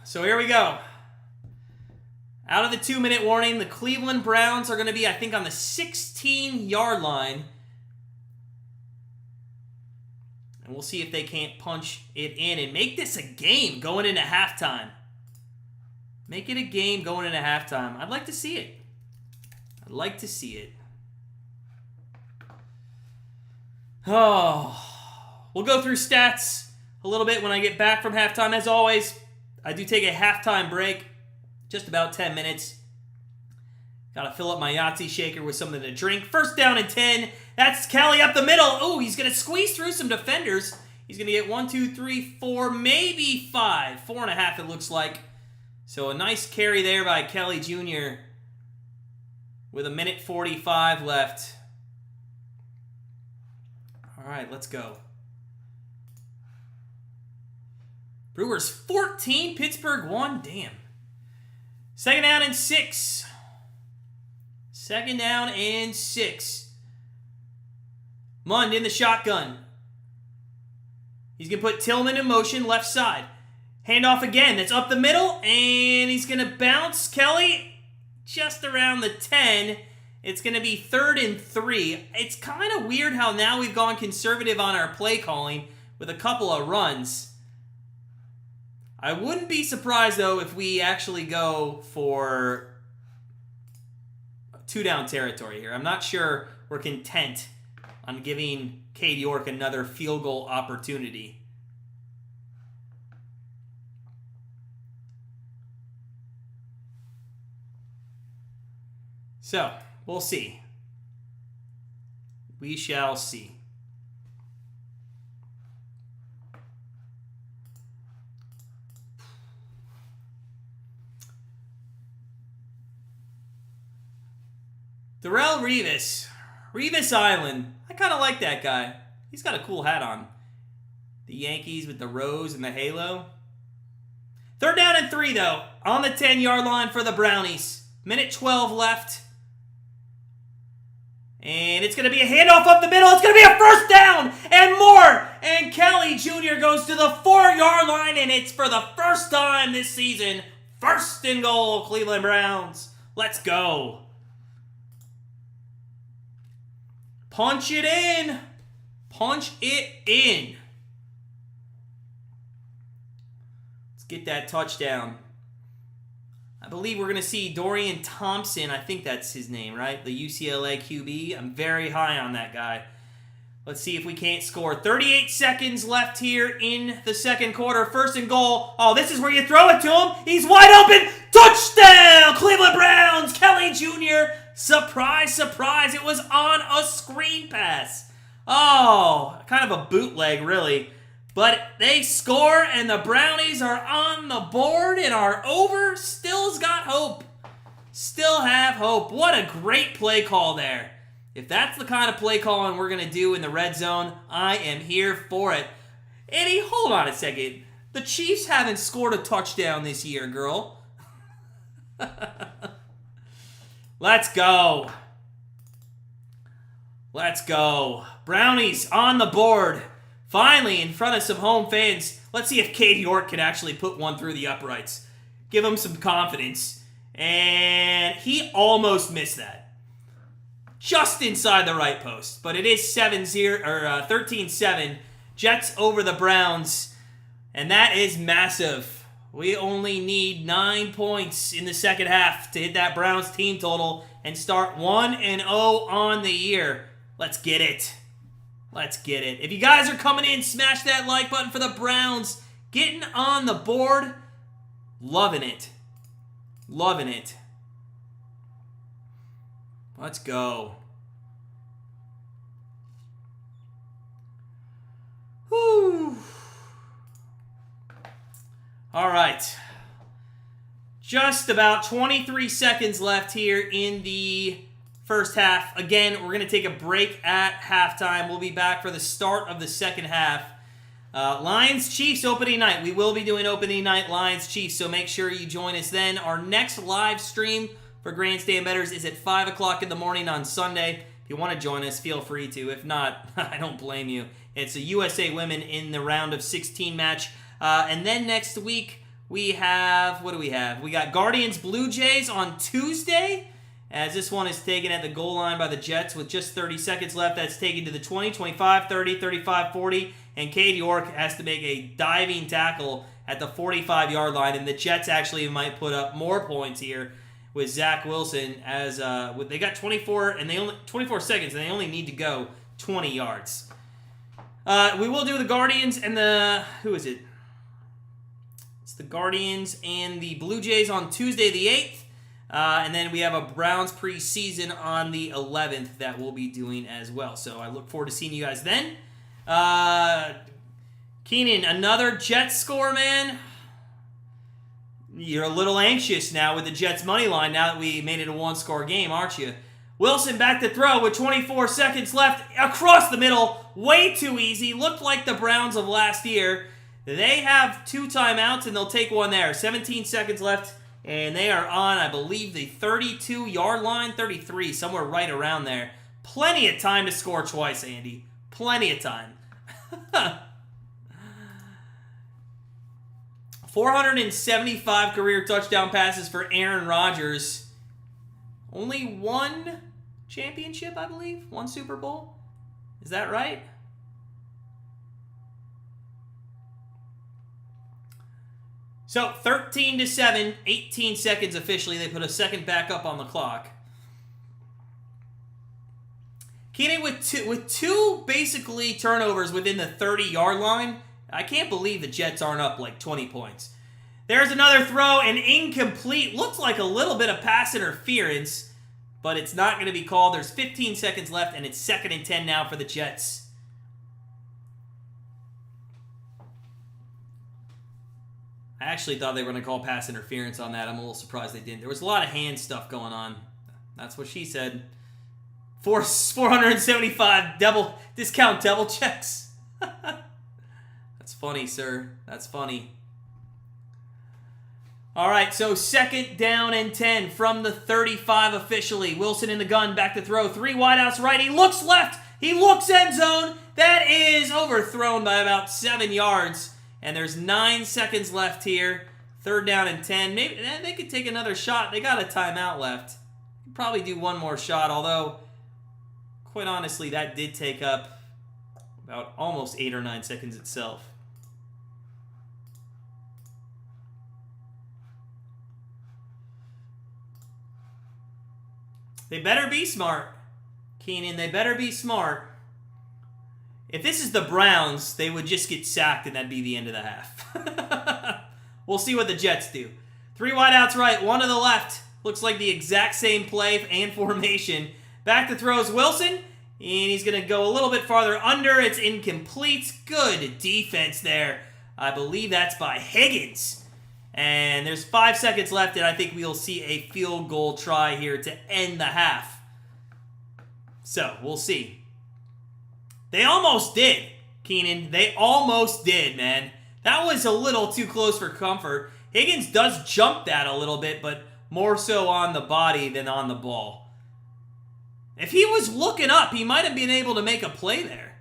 So here we go. Out of the 2-minute warning, the Cleveland Browns are going to be, I think, on the 16-yard line. And And we'll see if they can't punch it in and make this a game going into halftime. Make it a game going into halftime. I'd like to see it. I'd like to see it. Oh, we'll go through stats a little bit when I get back from halftime. As always, I do take a halftime break, just about 10 minutes. Got to fill up my Yahtzee shaker with something to drink. First down and 10. That's Kelly up the middle. Oh, he's going to squeeze through some defenders. He's going to get 1, 2, 3, 4, maybe 5. 4.5 it looks like. So a nice carry there by Kelly Jr. with 1:45 left. All right, let's go. Brewers 14, Pittsburgh 1. Damn. Second down and 6. Second down and 6. Mund in the shotgun. He's going to put Tillman in motion, left side. Handoff again. That's up the middle, and he's going to bounce Kelly just around the 10. It's going to be 3rd and 3. It's kind of weird how now we've gone conservative on our play calling with a couple of runs. I wouldn't be surprised, though, if we actually go for 2-down territory here. I'm not sure we're content on giving Cade York another field goal opportunity. So, we'll see. We shall see. Darrelle Revis. Revis Island. I kind of like that guy. He's got a cool hat on. The Yankees with the rose and the halo. 3rd down and 3, though. On the 10-yard line for the Brownies. 1:12 left. And it's going to be a handoff up the middle. It's going to be a first down and more. And Kelly Jr. goes to the 4-yard line, and it's for the first time this season. 1st and goal, Cleveland Browns. Let's go. Punch it in. Punch it in. Let's get that touchdown. I believe we're going to see Dorian Thompson. I think that's his name, right? The UCLA QB. I'm very high on that guy. Let's see if we can't score. 38 seconds left here in the second quarter. 1st and goal. Oh, this is where you throw it to him. He's wide open. Touchdown! Cleveland Browns. Kelly Jr. Surprise, surprise. It was on a screen pass. Oh, kind of a bootleg, really. But they score, and the Brownies are on the board and are over. Still's got hope. Still have hope. What a great play call there. If that's the kind of play calling we're going to do in the red zone, I am here for it. Eddie, hold on a second. The Chiefs haven't scored a touchdown this year, girl. Let's go. Let's go. Brownies on the board. Finally, in front of some home fans. Let's see if Cade York can actually put one through the uprights. Give him some confidence. And he almost missed that. Just inside the right post. But it is 13-7. Jets over the Browns. And that is massive. We only need 9 points in the second half to hit that Browns team total and start 1-0 on the year. Let's get it. Let's get it. If you guys are coming in, smash that like button for the Browns. Getting on the board. Loving it. Loving it. Let's go. Whew. All right. Just about 23 seconds left here in the first half. Again, we're going to take a break at halftime. We'll be back for the start of the second half. Lions-Chiefs opening night. We will be doing opening night Lions-Chiefs, so make sure you join us then. Our next live stream for Grandstand Bettors is at 5 o'clock in the morning on Sunday. If you want to join us, feel free to. If not, I don't blame you. It's a USA Women in the round of 16 match. And then next week, we have, what do we have? We got Guardians-Blue Jays on Tuesday. As this one is taken at the goal line by the Jets with just 30 seconds left. That's taken to the 20, 25, 30, 35, 40, and Cade York has to make a diving tackle at the 45-yard line, and the Jets actually might put up more points here with Zach Wilson as they got 24 seconds, and they only need to go 20 yards. We will do the Guardians and who is it? It's the Guardians and the Blue Jays on Tuesday the 8th. And then we have a Browns preseason on the 11th that we'll be doing as well. So I look forward to seeing you guys then. Keenan, another Jets score, man. You're a little anxious now with the Jets money line now that we made it a one-score game, aren't you? Wilson back to throw with 24 seconds left across the middle. Way too easy. Looked like the Browns of last year. They have 2 timeouts, and they'll take one there. 17 seconds left. And they are on, I believe, the 32-yard line, 33, somewhere right around there. Plenty of time to score twice, Andy. Plenty of time. 475 career touchdown passes for Aaron Rodgers. Only 1 championship, I believe. 1 Super Bowl. Is that right? So, 13-7, 18 seconds officially. They put a second back up on the clock. Keenan with two basically turnovers within the 30-yard line. I can't believe the Jets aren't up like 20 points. There's another throw, and incomplete. Looks like a little bit of pass interference, but it's not going to be called. There's 15 seconds left, and it's 2nd and 10 now for the Jets. I actually thought they were going to call pass interference on that. I'm a little surprised they didn't. There was a lot of hand stuff going on. That's what she said. 475 discount double checks. That's funny, sir. That's funny. All right, so 2nd down and 10 from the 35 officially. Wilson in the gun, back to throw. 3 wideouts right. He looks left. He looks end zone. That is overthrown by about 7 yards. And there's 9 seconds left here. 3rd down and 10. Maybe they could take another shot. They got a timeout left. Could probably do one more shot, although, quite honestly, that did take up about almost 8 or 9 seconds itself. They better be smart, Keenan. They better be smart. If this is the Browns, they would just get sacked and that'd be the end of the half. We'll see what the Jets do. 3 wideouts right, 1 to the left. Looks like the exact same play and formation. Back to throws Wilson, and he's going to go a little bit farther under. It's incomplete. Good defense there. I believe that's by Higgins. And there's 5 seconds left, and I think we'll see a field goal try here to end the half. So, we'll see. They almost did, Keenan. They almost did, man. That was a little too close for comfort. Higgins does jump that a little bit, but more so on the body than on the ball. If he was looking up, he might have been able to make a play there.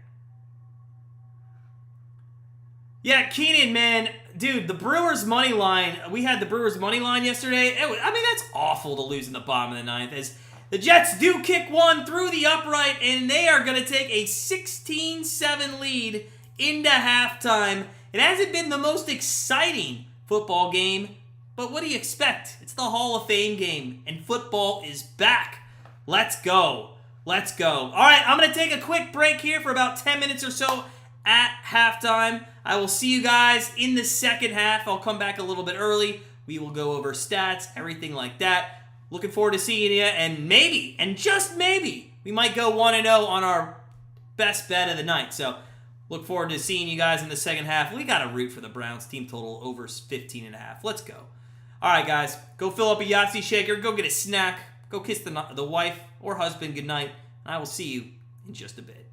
Yeah, Keenan, man. Dude, the Brewers' money line, we had the Brewers' money line yesterday. That's awful to lose in the bottom of the 9th. As the Jets do kick one through the upright, and they are going to take a 16-7 lead into halftime. It hasn't been the most exciting football game, but what do you expect? It's the Hall of Fame game, and football is back. Let's go. Let's go. All right, I'm going to take a quick break here for about 10 minutes or so at halftime. I will see you guys in the second half. I'll come back a little bit early. We will go over stats, everything like that. Looking forward to seeing you, and maybe, and just maybe, we might go 1-0 on our best bet of the night. So, look forward to seeing you guys in the second half. We got to root for the Browns. Team total over 15.5. Let's go. All right, guys. Go fill up a Yahtzee shaker. Go get a snack. Go kiss the wife or husband goodnight. I will see you in just a bit.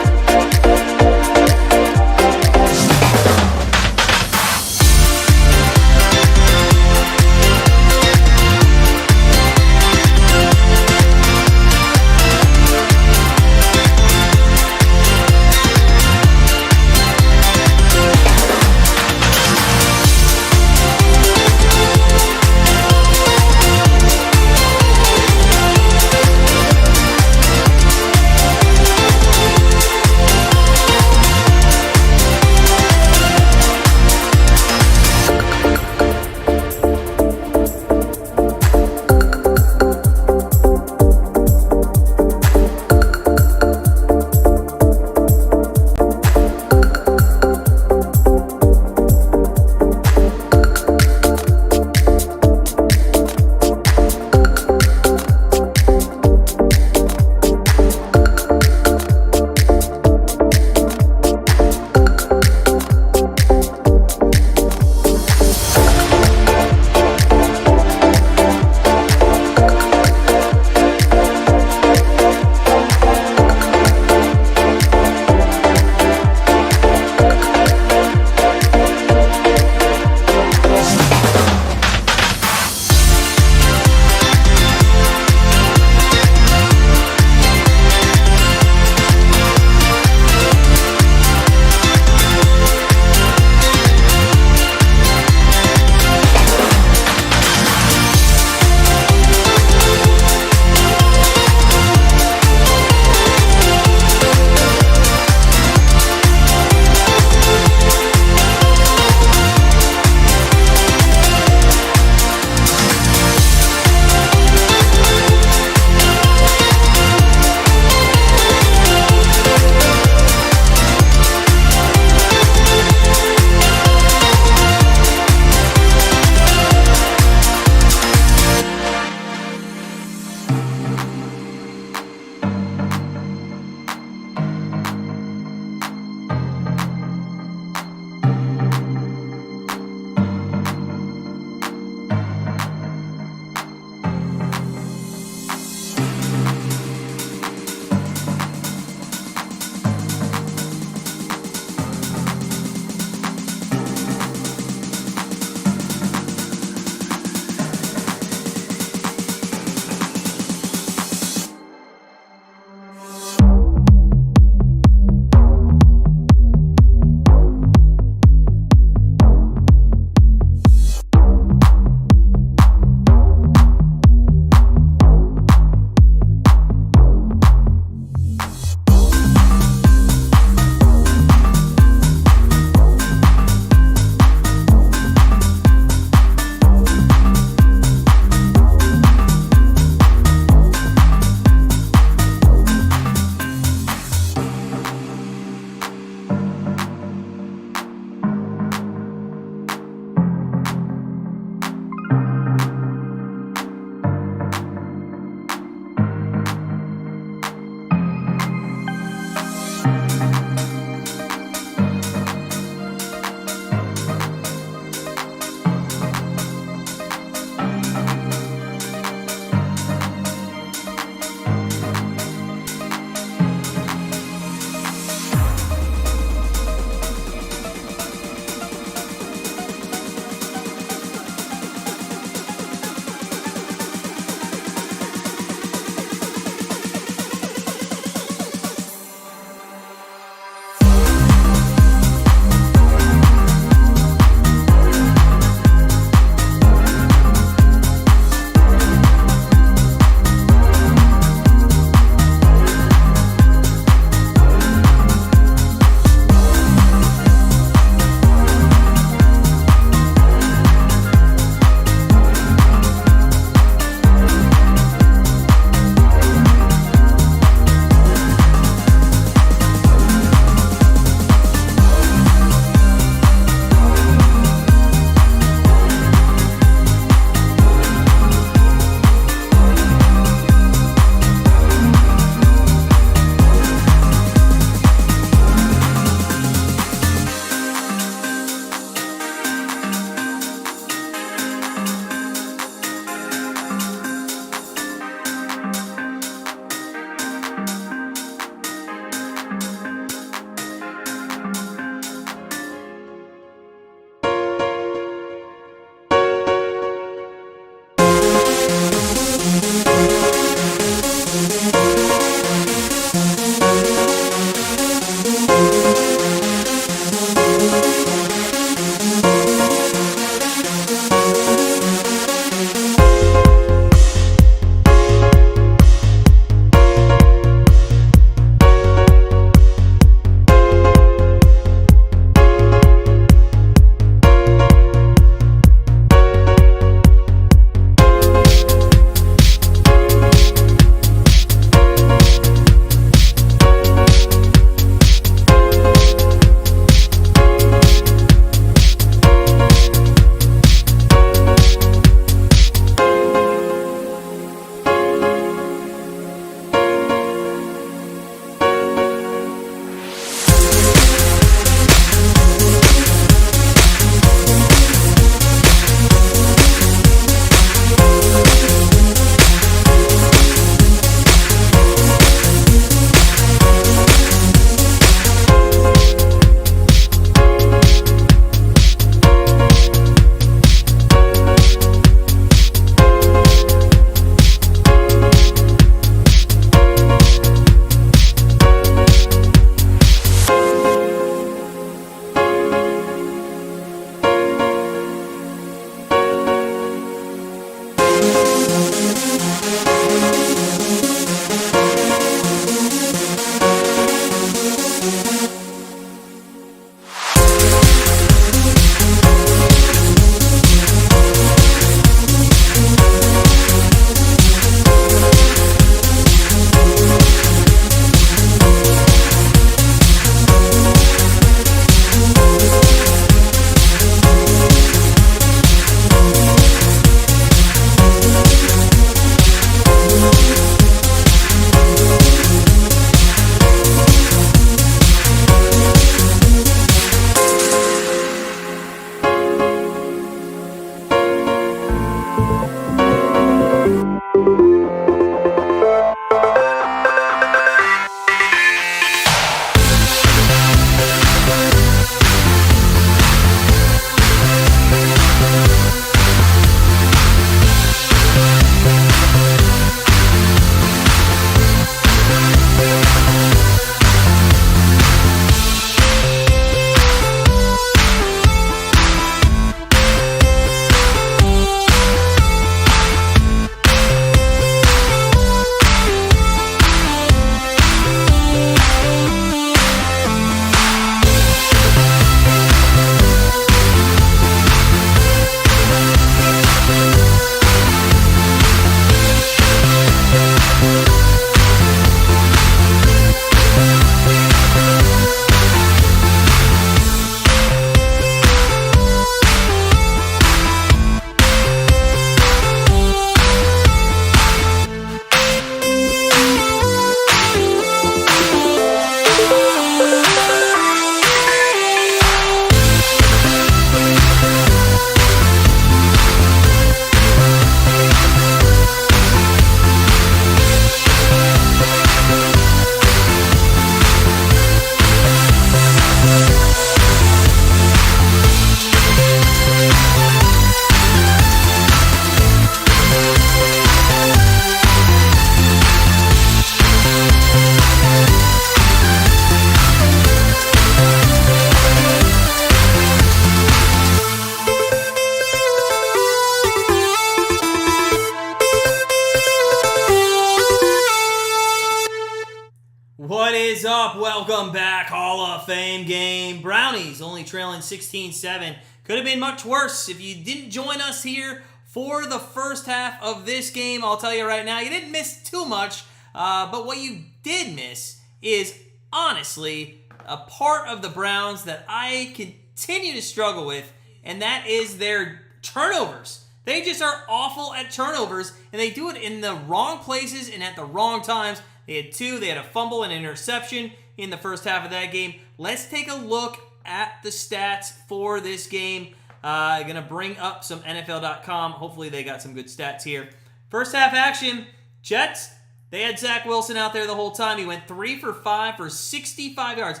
What is up? Welcome back, Hall of Fame game. Brownies only trailing 16-7. Could have been much worse if you didn't join us here for the first half of this game. I'll tell you right now, you didn't miss too much, but what you did miss is, honestly, a part of the Browns that I continue to struggle with, and that is their turnovers. They just are awful at turnovers, and they do it in the wrong places and at the wrong times. They had two. They had a fumble and interception in the first half of that game. Let's take a look at the stats for this game. Going to bring up some NFL.com. Hopefully they got some good stats here. First half action, Jets, they had Zach Wilson out there the whole time. He went 3 for 5 for 65 yards.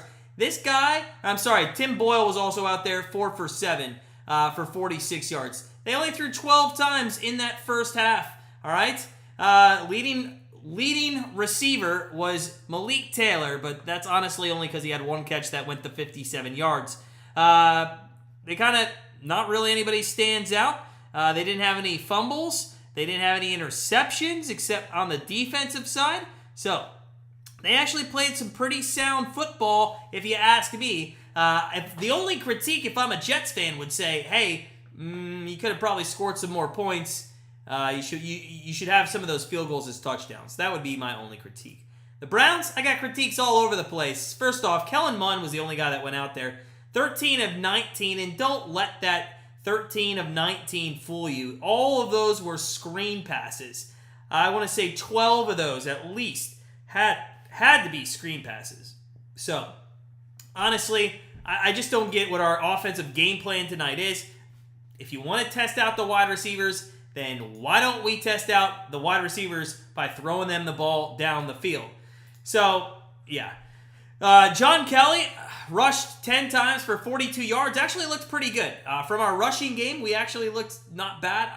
Tim Boyle was also out there, 4 for 7 for 46 yards. They only threw 12 times in that first half, all right? Leading receiver was Malik Taylor, but that's honestly only because he had one catch that went to 57 yards. They kind of, not really anybody stands out. They didn't have any fumbles. They didn't have any interceptions except on the defensive side. So they actually played some pretty sound football, if you ask me. The only critique, if I'm a Jets fan, would say, hey, you could have probably scored some more points. You should have some of those field goals as touchdowns. That would be my only critique. The Browns, I got critiques all over the place. First off, Kellen Mond was the only guy that went out there. 13 of 19, and don't let that 13 of 19 fool you. All of those were screen passes. I want to say 12 of those at least had to be screen passes. So, honestly, I just don't get what our offensive game plan tonight is. If you want to test out the wide receivers, then why don't we test out the wide receivers by throwing them the ball down the field? So, yeah. John Kelly rushed 10 times for 42 yards. Actually looked pretty good. From our rushing game, we actually looked not bad.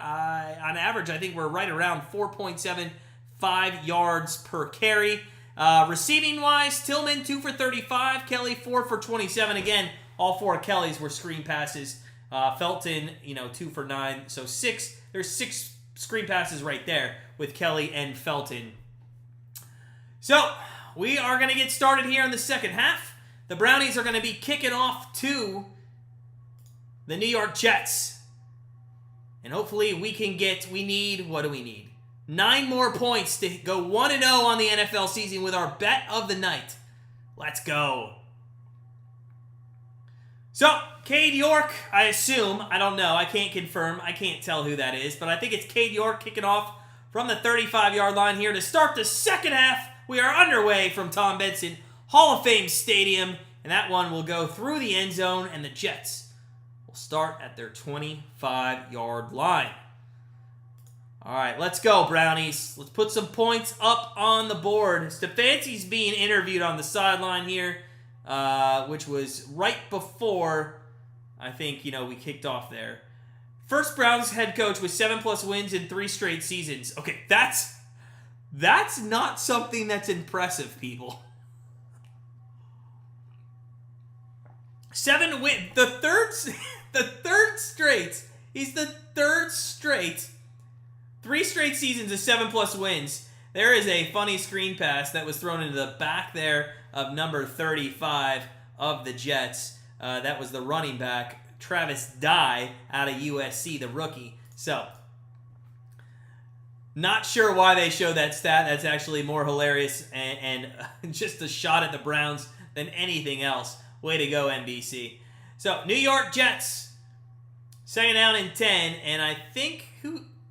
On average, I think we're right around 4.75 yards per carry. Receiving-wise, Tillman 2 for 35. Kelly 4 for 27. Again, all four of Kelly's were screen passes. Felton, 2 for 9. So there's 6 screen passes right there with Kelly and Felton. So, we are going to get started here in the second half. The Brownies are going to be kicking off to the New York Jets. And hopefully we need, what do we need? 9 more points to go 1-0 on the NFL season with our bet of the night. Let's go. So, Cade York, I assume, I don't know, I can't confirm, I can't tell who that is, but I think it's Cade York kicking off from the 35-yard line here to start the second half. We are underway from Tom Benson Hall of Fame Stadium, and that one will go through the end zone, and the Jets will start at their 25-yard line. All right, let's go, Brownies. Let's put some points up on the board. Stefanski's being interviewed on the sideline here, which was right before, I think, we kicked off there. First Browns head coach with 7+ wins in 3 straight seasons. Okay, that's not something that's impressive, people. 7 wins. The third straight. He's the third straight. 3 straight seasons of 7+ wins. There is a funny screen pass that was thrown into the back there of number 35 of the Jets. That was the running back, Travis Dye, out of USC, the rookie. So, not sure why they show that stat. That's actually more hilarious and just a shot at the Browns than anything else. Way to go, NBC. So, New York Jets, 2nd down and 10, and I think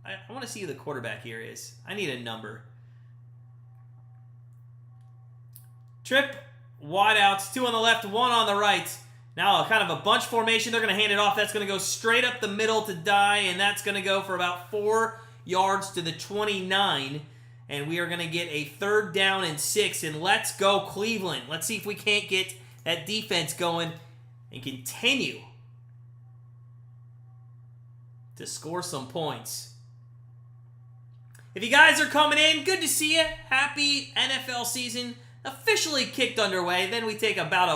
I want to see who the quarterback here is. I need a number. Trip, wideouts, 2 on the left, 1 on the right. Now, kind of a bunch formation. They're going to hand it off. That's going to go straight up the middle to Dye, and that's going to go for about 4 yards to the 29. And we are going to get a 3rd down and 6. And let's go, Cleveland. Let's see if we can't get that defense going and continue to score some points. If you guys are coming in, good to see you. Happy NFL season. Officially kicked underway. Then we take about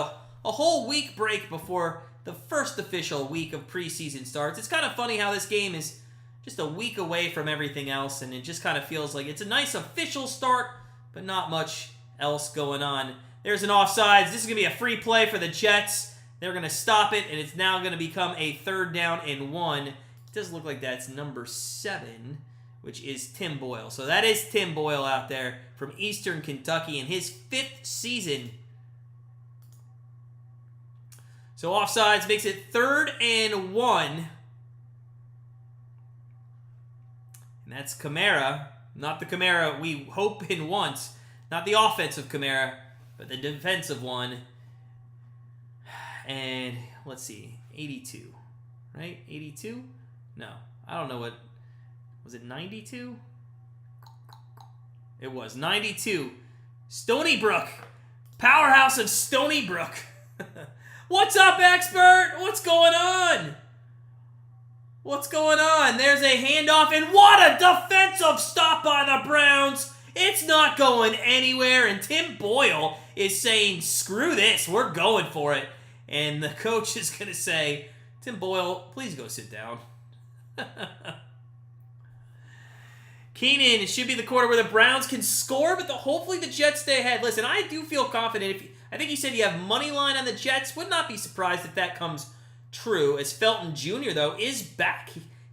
a whole week break before the first official week of preseason starts. It's kind of funny how this game is just a week away from everything else, and it just kind of feels like it's a nice official start, but not much else going on. There's an offsides. This is going to be a free play for the Jets. They're going to stop it, and it's now going to become a 3rd down and 1. It does look like that's number 7, which is Tim Boyle. So that is Tim Boyle out there from Eastern Kentucky in his 5th season. So offsides makes it 3rd and 1. And that's Kamara. Not the Kamara we hope and want. Not the offensive Kamara, but the defensive one. And let's see. 82. Right? 82? No. I don't know what... Was it 92? It was 92. Stony Brook. Powerhouse of Stony Brook. What's up, expert? What's going on? What's going on? There's a handoff, and what a defensive stop by the Browns. It's not going anywhere, and Tim Boyle is saying, screw this, we're going for it. And the coach is going to say, Tim Boyle, please go sit down. Canton should be the quarter where the Browns can score, but hopefully the Jets stay ahead. Listen, I do feel confident. I think you said you have money line on the Jets. Would not be surprised if that comes true, as Felton Jr., though, is back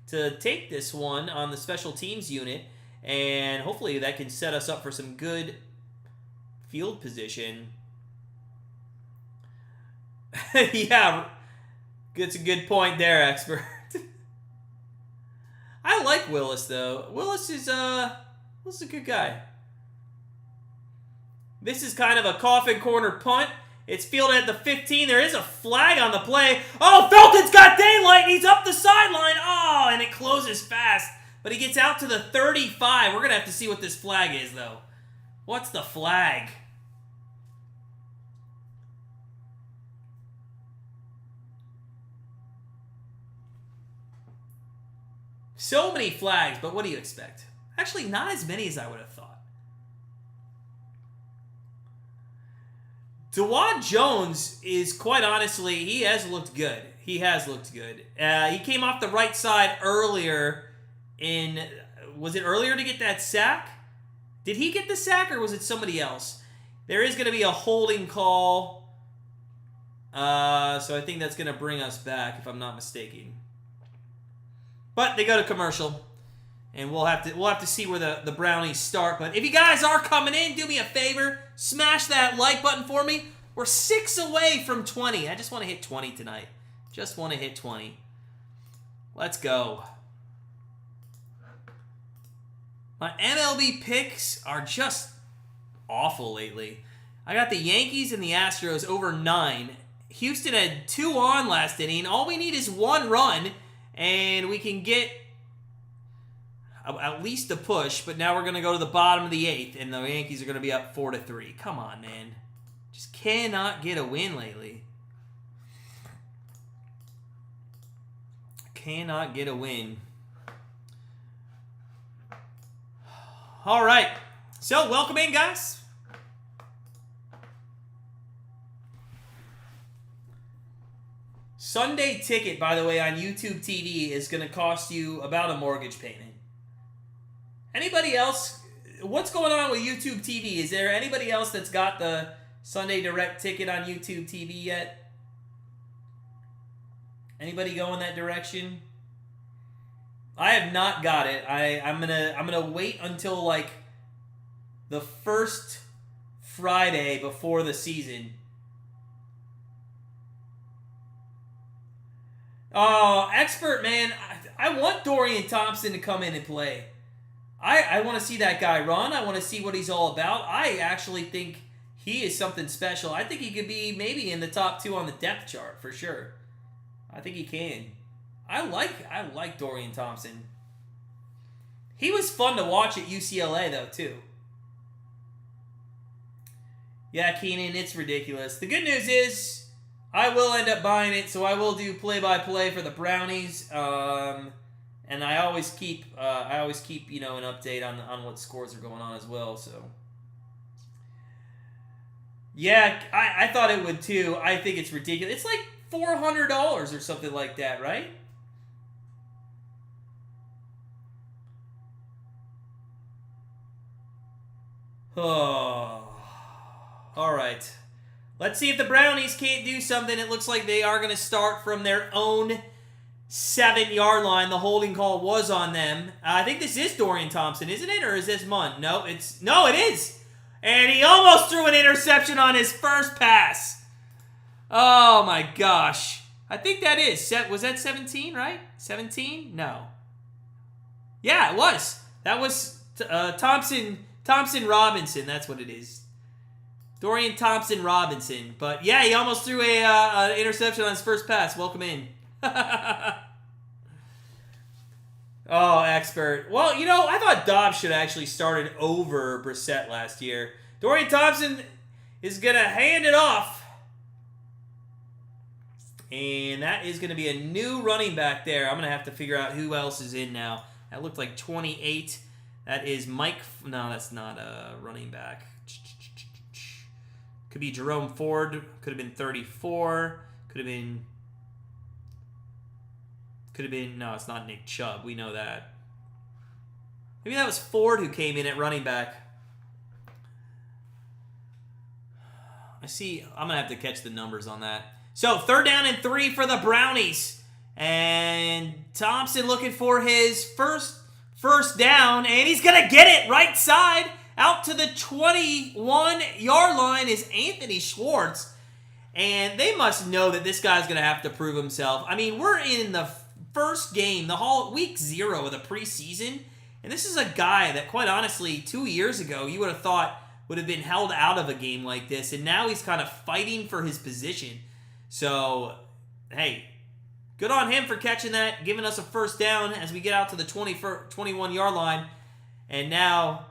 to take this one on the special teams unit, and hopefully that can set us up for some good field position. Yeah, that's a good point there, expert. I like Willis, though. Willis is a good guy. This is kind of a coffin corner punt. It's fielded at the 15. There is a flag on the play. Oh, Felton's got daylight. He's up the sideline. Oh, and it closes fast. But he gets out to the 35. We're going to have to see what this flag is, though. What's the flag? So many flags, but what do you expect? Actually, not as many as I would have thought. DeJuan Jones is, quite honestly, he has looked good. He has looked good. He came off the right side earlier in... Was it earlier to get that sack? Did he get the sack, or was it somebody else? There is going to be a holding call. So I think that's going to bring us back, if I'm not mistaken. But they go to commercial. And we'll have to see where the Brownies start. But if you guys are coming in, do me a favor. Smash that like button for me. We're 6 away from 20. I just want to hit 20 tonight. Just want to hit 20. Let's go. My MLB picks are just awful lately. I got the Yankees and the Astros over 9. Houston had 2 on last inning. All we need is 1 run. And we can get at least a push, but now we're going to go to the bottom of the 8th, and the Yankees are going to be up 4-3. Come on, man. Just cannot get a win lately. Cannot get a win. All right. So, welcome in, guys. Sunday ticket, by the way, on YouTube TV is going to cost you about a mortgage payment. Anybody else? What's going on with YouTube TV? Is there anybody else that's got the Sunday Direct ticket on YouTube TV yet? Anybody going that direction? I have not got it. I'm gonna wait until like the first Friday before the season. Oh, expert, man. I want Dorian Thompson to come in and play. I want to see that guy run. I want to see what he's all about. I actually think he is something special. I think he could be maybe in the top 2 on the depth chart for sure. I think he can. I like Dorian Thompson. He was fun to watch at UCLA though too. Yeah, Keenan, it's ridiculous. The good news is I will end up buying it, so I will do play-by-play for the Brownies. And I always keep an update on what scores are going on as well. So yeah, I thought it would too. I think it's ridiculous. It's like $400 or something like that, right? Oh, All right. Let's see if the Brownies can't do something. It looks like they are going to start from their own 7-yard line. The holding call was on them. I think this is Dorian Thompson, isn't it? Or is this Munn? No, it is. And he almost threw an interception on his first pass. Oh, my gosh. I think that is. Was that 17, right? 17? No. Yeah, it was. That was Thompson Robinson. That's what it is. Dorian Thompson Robinson. But yeah, he almost threw an interception on his first pass. Welcome in. Oh, expert. Well, I thought Dobbs should have actually started over Brissett last year. Dorian Thompson is going to hand it off. And that is going to be a new running back there. I'm going to have to figure out who else is in now. That looked like 28. That is Mike. No, that's not a running back. Could be Jerome Ford. Could have been 34. Could have been. No, it's not Nick Chubb. We know that. Maybe that was Ford who came in at running back. I see. I'm going to have to catch the numbers on that. So, 3rd down and 3 for the Brownies. And Thompson looking for his first down. And he's going to get it right side. Out to the 21-yard line is Anthony Schwartz. And they must know that this guy's going to have to prove himself. I mean, we're in the first game, week 0 of the preseason. And this is a guy that, quite honestly, 2 years ago, you would have thought would have been held out of a game like this. And now he's kind of fighting for his position. So, hey, good on him for catching that, giving us a first down as we get out to the 21-yard line. And now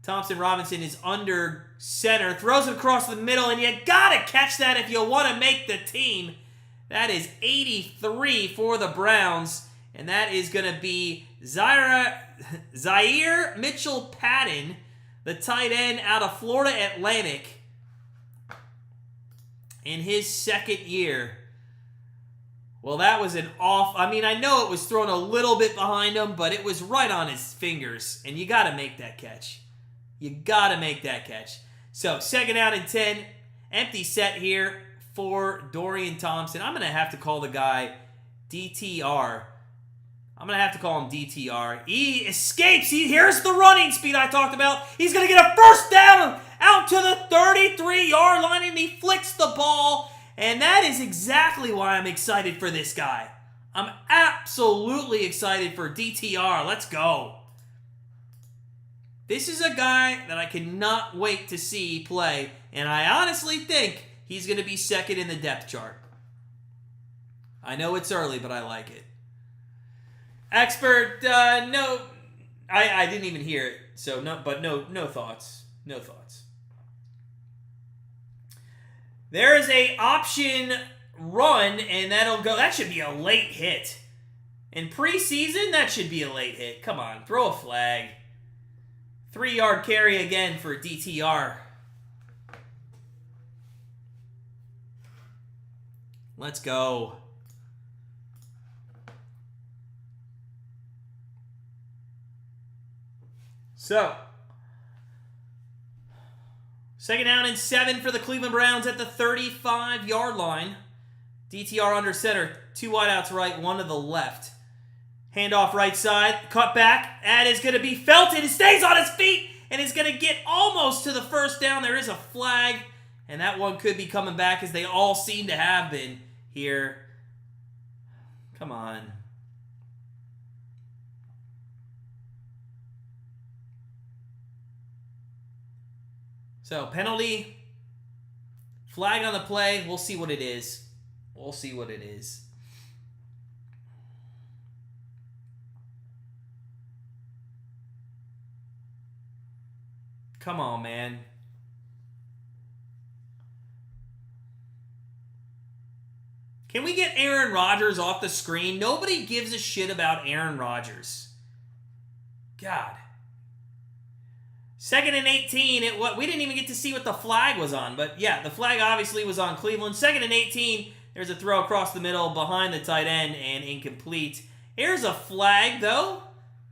Thompson Robinson is under center, throws it across the middle, and you got to catch that if you want to make the team. That is 83 for the Browns, and that is going to be Zaire Mitchell-Patton, the tight end out of Florida Atlantic, in his second year. Well, that was an off. I mean, I know it was thrown a little bit behind him, but it was right on his fingers, and you got to make that catch. You got to make that catch. So, 2nd down and 10. Empty set here for Dorian Thompson. I'm going to have to call the guy DTR. I'm going to have to call him DTR. He escapes. Here's the running speed I talked about. He's going to get a first down out to the 33-yard line, and he flicks the ball. And that is exactly why I'm excited for this guy. I'm absolutely excited for DTR. Let's go. This is a guy that I cannot wait to see play, and I honestly think he's going to be second in the depth chart. I know it's early, but I like it. Expert, no, I didn't even hear it, so no thoughts. No thoughts. There is a option run, and that should be a late hit. In preseason, that should be a late hit. Come on, throw a flag. 3-yard carry again for DTR. Let's go. So, 2nd down and 7 for the Cleveland Browns at the 35-yard line. DTR under center. 2 wideouts right, 1 to the left. Handoff right side. Cut back. That is going to be Felton. He stays on his feet and is going to get almost to the first down. There is a flag. And that one could be coming back as they all seem to have been here. Come on. So, penalty. Flag on the play. We'll see what it is. We'll see what it is. Come on, man. Can we get Aaron Rodgers off the screen? Nobody gives a shit about Aaron Rodgers. God. 2nd and 18. We didn't even get to see what the flag was on. But, yeah, the flag obviously was on Cleveland. 2nd and 18. There's a throw across the middle behind the tight end and incomplete. Here's a flag, though.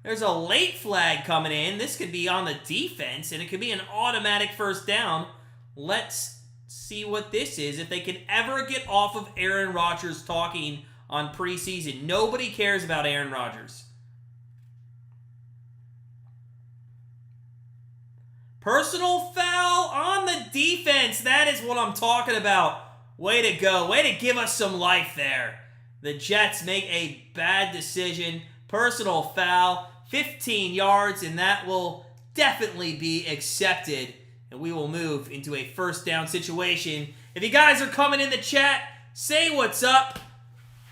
There's a late flag coming in. This could be on the defense, and it could be an automatic first down. Let's see what this is. If they can ever get off of Aaron Rodgers talking on preseason. Nobody cares about Aaron Rodgers. Personal foul on the defense. That is what I'm talking about. Way to go. Way to give us some life there. The Jets make a bad decision. Personal foul. 15 yards, and that will definitely be accepted. And we will move into a first down situation. If you guys are coming in the chat, say what's up.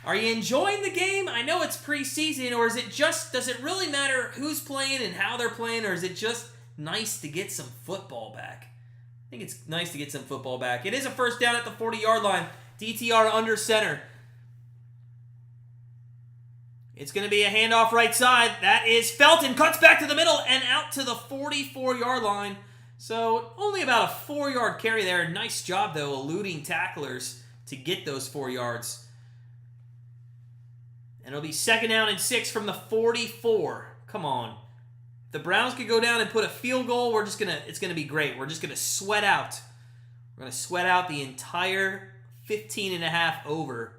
Are you enjoying the game? I know it's preseason, or is it just, does it really matter who's playing and how they're playing, or is it just nice to get some football back? I think it's nice to get some football back. It is a first down at the 40-yard line. DTR under center. It's going to be a handoff right side. That is Felton. Cuts back to the middle and out to the 44-yard line. So only about a 4-yard carry there. Nice job, though, eluding tacklers to get those 4 yards. And it'll be 2nd down and 6 from the 44. Come on. If the Browns could go down and put a field goal, it's gonna be great. We're just gonna sweat out. We're gonna sweat out the entire 15.5 over.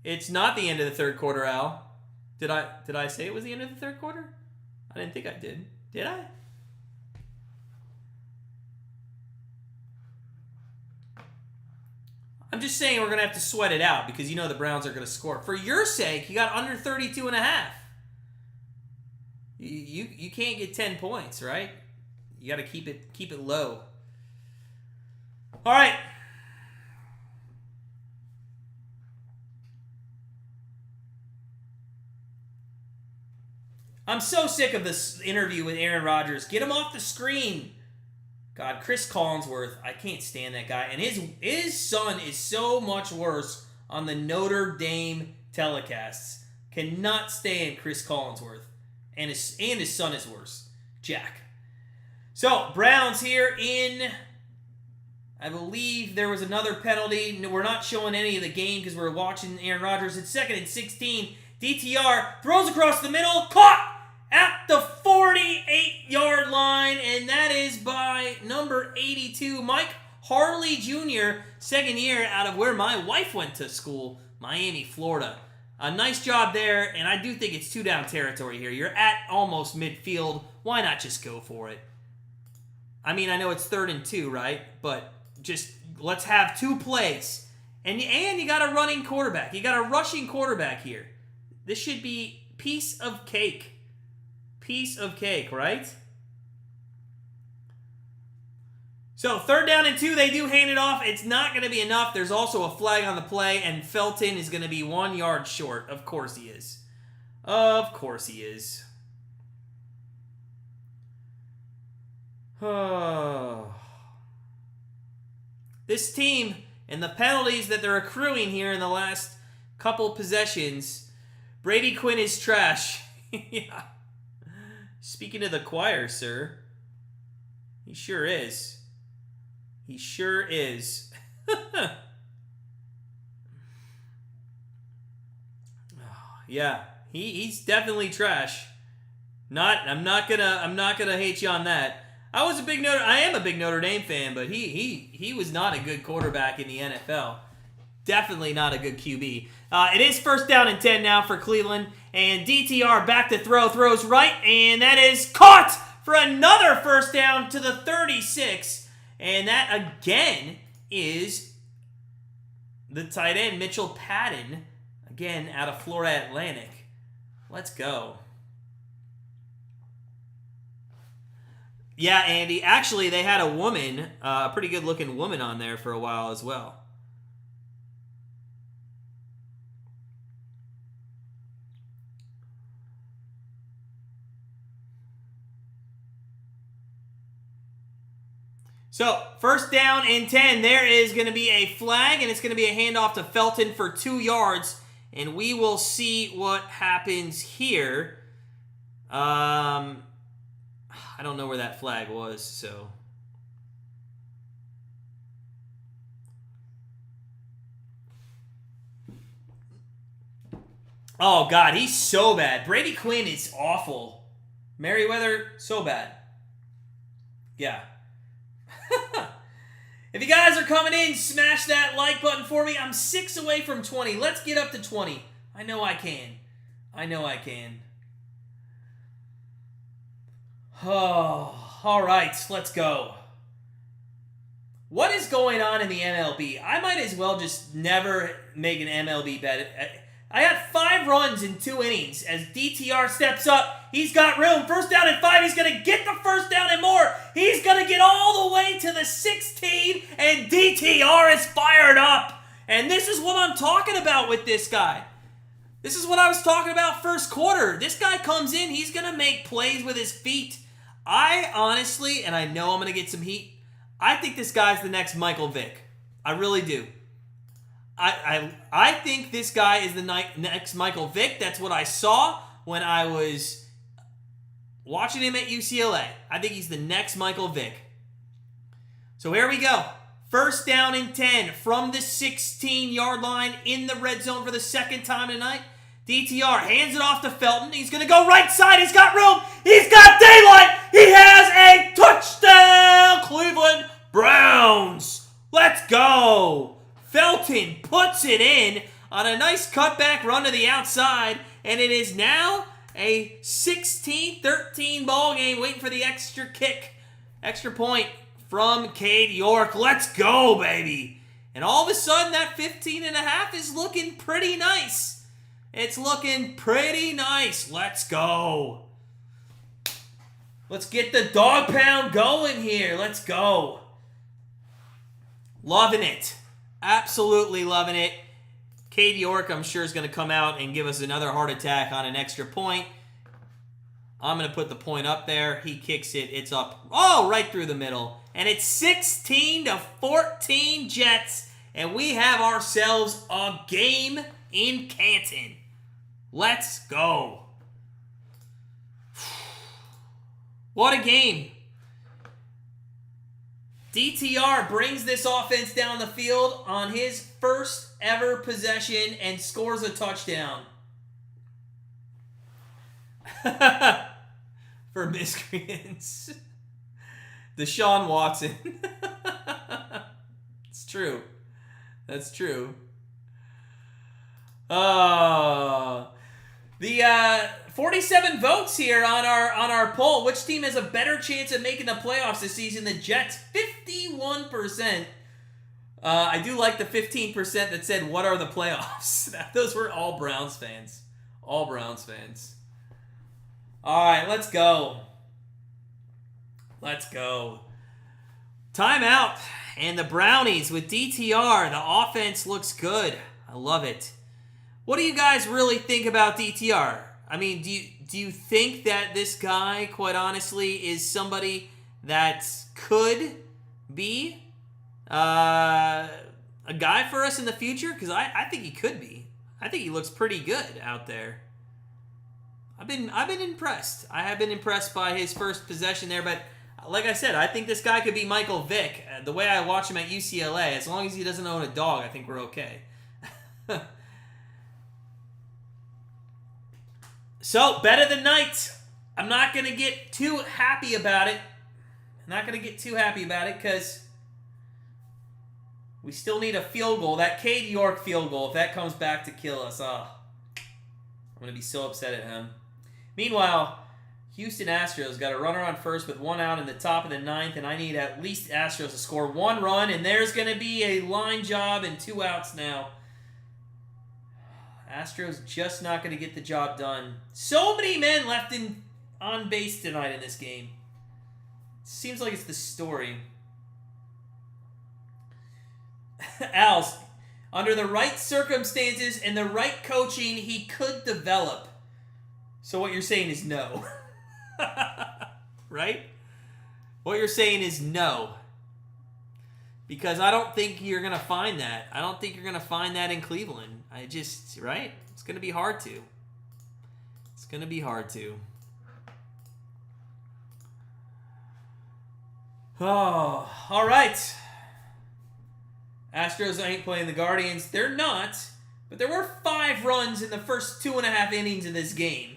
It's not the end of the third quarter, Al. Did I say it was the end of the third quarter? I didn't think I did. Did I? I'm just saying we're going to have to sweat it out because you know the Browns are going to score. For your sake, you got under 32.5. You can't get 10 points, right? You got to keep it low. All right. I'm so sick of this interview with Aaron Rodgers. Get him off the screen. God, Chris Collinsworth, I can't stand that guy. And his son is so much worse on the Notre Dame telecasts. Cannot stand Chris Collinsworth. And his son is worse. Jack. So, Browns here in, I believe there was another penalty. We're not showing any of the game because we're watching Aaron Rodgers. It's 2nd and 16. DTR throws across the middle. Caught at the 48-yard line, and that is by number 82, Mike Harley Jr., 2nd year out of where my wife went to school, Miami, Florida. A nice job there, and I do think it's 2-down territory here. You're at almost midfield. Why not just go for it? I mean, I know it's 3rd and 2, right? But just let's have 2 plays. And you got a running quarterback. You got a rushing quarterback here. This should be piece of cake. Piece of cake, right? So, 3rd down and 2, they do hand it off. It's not going to be enough. There's also a flag on the play, and Felton is going to be 1 yard short. Of course he is. Of course he is. Oh. This team and the penalties that they're accruing here in the last couple possessions, Brady Quinn is trash. Yeah. Speaking of the choir, sir, he sure is. He sure is. Yeah, he's definitely trash. I'm not gonna hate you on that. I am a big Notre Dame fan, but he was not a good quarterback in the NFL. Definitely not a good QB. It is 1st down and 10 now for Cleveland. And DTR back to throw. Throws right. And that is caught for another 1st down to the 36. And that, again, is the tight end, Mitchell Patton. Again, out of Florida Atlantic. Let's go. Yeah, Andy. Actually, they had a woman, a pretty good-looking woman on there for a while as well. So, 1st down and 10. There is going to be a flag, and it's going to be a handoff to Felton for 2 yards. And we will see what happens here. I don't know where that flag was, so. Oh, God, he's so bad. Brady Quinn is awful. Merriweather, so bad. Yeah. If you guys are coming in, smash that like button for me. I'm 6 away from 20. Let's get up to 20. I know I can. I know I can. Oh, all right, let's go. What is going on in the MLB? I might as well just never make an MLB bet. I had 5 runs in 2 innings as DTR steps up. He's got room. First down and 5. He's going to get the first down and more. He's going to get all the way to the 16, and DTR is fired up. And this is what I'm talking about with this guy. This is what I was talking about first quarter. This guy comes in. He's going to make plays with his feet. I honestly, and I know I'm going to get some heat, I think this guy's the next Michael Vick. I really do. I think this guy is the next Michael Vick. That's what I saw when I was watching him at UCLA. I think he's the next Michael Vick. So here we go. First down and 10 from the 16-yard line in the red zone for the second time tonight. DTR hands it off to Felton. He's going to go right side. He's got room. He's got daylight. He has a touchdown. Cleveland Browns. Let's go. Felton puts it in on a nice cutback run to the outside, and it is now a 16-13 ball game waiting for the extra kick, extra point from Cade York. Let's go, baby. And all of a sudden, that 15.5 is looking pretty nice. It's looking pretty nice. Let's go. Let's get the dog pound going here. Let's go. Loving it. Absolutely loving it. Cade York, I'm sure, is going to come out and give us another heart attack on an extra point. I'm going to put the point up there. He kicks it. It's up. Oh, right through the middle. And it's 16-14 Jets. And we have ourselves a game in Canton. Let's go. What a game. DTR brings this offense down the field on his first ever possession and scores a touchdown. For miscreants. Deshaun Watson. It's true. That's true. The 47 votes here on our poll. Which team has a better chance of making the playoffs this season? The Jets, 51%. I do like the 15% that said, what are the playoffs? Those were all Browns fans. All Browns fans. All right, let's go. Let's go. Timeout. And the Brownies with DTR. The offense looks good. I love it. What do you guys really think about DTR? I mean, do you think that this guy, quite honestly, is somebody that could be a guy for us in the future? Because I think he could be. I think he looks pretty good out there. I've been impressed. I have been impressed by his first possession there, but like I said, I think this guy could be Michael Vick. The way I watch him at UCLA, as long as he doesn't own a dog, I think we're okay. So, bet of the night. I'm not going to get too happy about it. Because we still need a field goal. That Cade York field goal, if that comes back to kill us, I'm going to be so upset at him. Meanwhile, Houston Astros got a runner on first with 1 out in the top of the 9th, and I need at least Astros to score 1 run, and there's going to be a line job and 2 outs now. Astros just not going to get the job done. So many men left on base tonight in this game. Seems like it's the story. Als, under the right circumstances and the right coaching, he could develop. So what you're saying is no. Right? What you're saying is no. Because I don't think you're going to find that. I don't think you're going to find that in Cleveland. Right? It's going to be hard to. Oh, all right. Astros ain't playing the Guardians. They're not. But there were 5 runs in the first 2.5 innings of this game.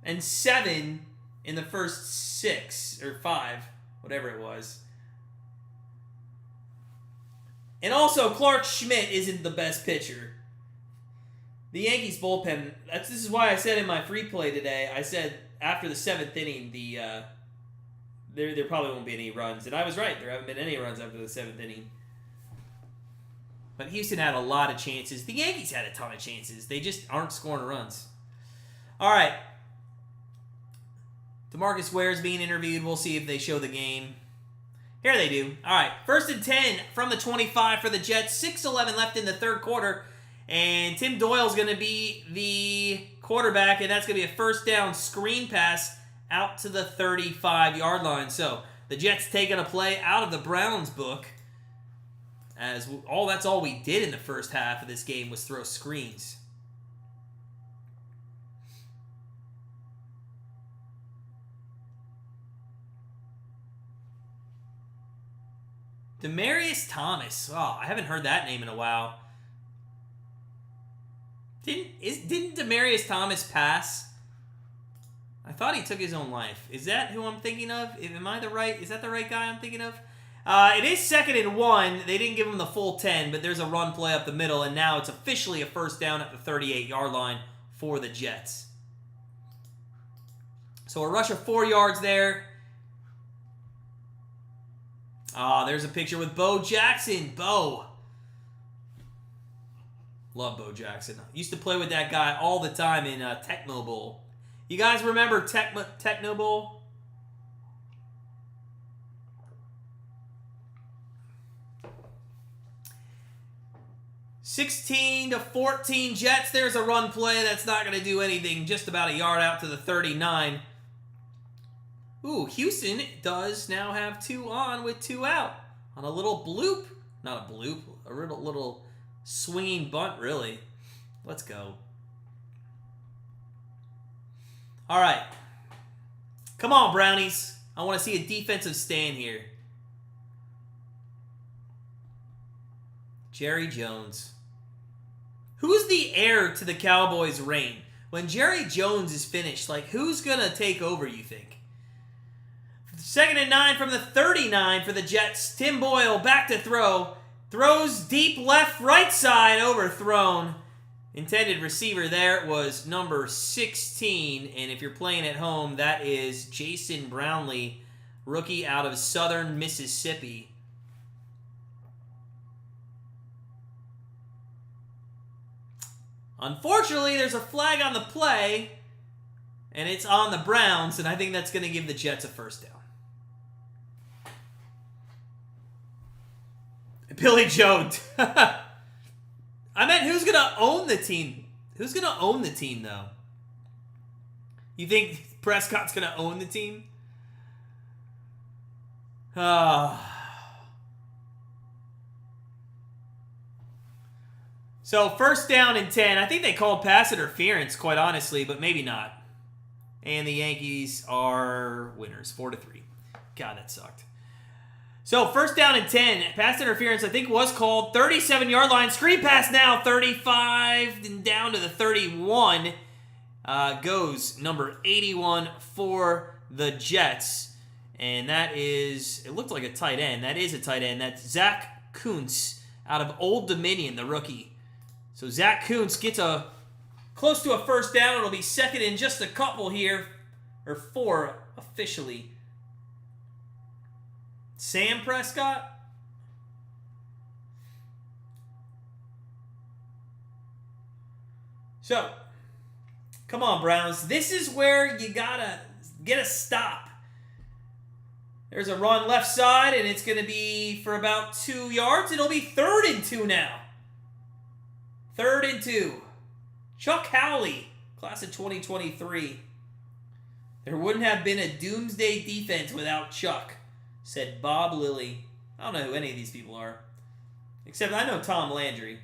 And 7 in the first 6 or 5, whatever it was. And also, Clark Schmidt isn't the best pitcher. The Yankees bullpen, this is why I said in my free play today, I said after the 7th inning, there probably won't be any runs. And I was right. There haven't been any runs after the 7th inning. But Houston had a lot of chances. The Yankees had a ton of chances. They just aren't scoring runs. All right. DeMarcus Ware's being interviewed. We'll see if they show the game. Here they do. All right. 1st and 10 from the 25 for the Jets. 6:11 left in the third quarter. And Tim Doyle's going to be the quarterback, and that's going to be a first down screen pass out to the 35-yard line. So the Jets taking a play out of the Browns book. That's all we did in the first half of this game was throw screens. Demaryius Thomas. Oh, I haven't heard that name in a while. Didn't Demaryius Thomas pass? I thought he took his own life. Is that who I'm thinking of? Is that the right guy I'm thinking of? It is 2nd and 1. They didn't give him the full 10, but there's a run play up the middle, and now it's officially a first down at the 38-yard line for the Jets. So a rush of 4 yards there. There's a picture with Bo Jackson. Bo. Love Bo Jackson. Used to play with that guy all the time in Tecmo Bowl. You guys remember Tecmo Bowl? (16-14) Jets. There's a run play that's not going to do anything. Just about a yard out to the 39. Ooh, Houston does now have 2 on with 2 out. On a little bloop. Not a bloop. A little swinging bunt, really. Let's go. All right. Come on, Brownies. I want to see a defensive stand here. Jerry Jones. Who's the heir to the Cowboys' reign? When Jerry Jones is finished, who's going to take over, you think? 2nd and 9 from the 39 for the Jets. Tim Boyle back to throw. Throws deep left, right side, overthrown. Intended receiver there was number 16. And if you're playing at home, that is Jason Brownlee, rookie out of Southern Mississippi. Unfortunately, there's a flag on the play, and it's on the Browns, and I think that's going to give the Jets a first down. Billy Joe. I meant who's going to own the team? Who's going to own the team, though? You think Prescott's going to own the team? So, 1st down and 10. I think they called pass interference, quite honestly, but maybe not. And the Yankees are winners, 4-3. God, that sucked. So, 1st down and 10. Pass interference, I think, was called. 37-yard line. Screen pass now. 35 and down to the 31. Goes number 81 for the Jets. And that is, it looked like a tight end. That is a tight end. That's Zach Kuntz out of Old Dominion, the rookie. So, Zach Kuntz gets close to a first down. It'll be 2nd and just a couple here. Or 4 officially. Sam Prescott? So, come on, Browns. This is where you gotta get a stop. There's a run left side, and it's going to be for about 2 yards. It'll be 3rd and 2 now. 3rd and 2. Chuck Howley, class of 2023. There wouldn't have been a doomsday defense without Chuck, said Bob Lilly. I don't know who any of these people are. Except I know Tom Landry.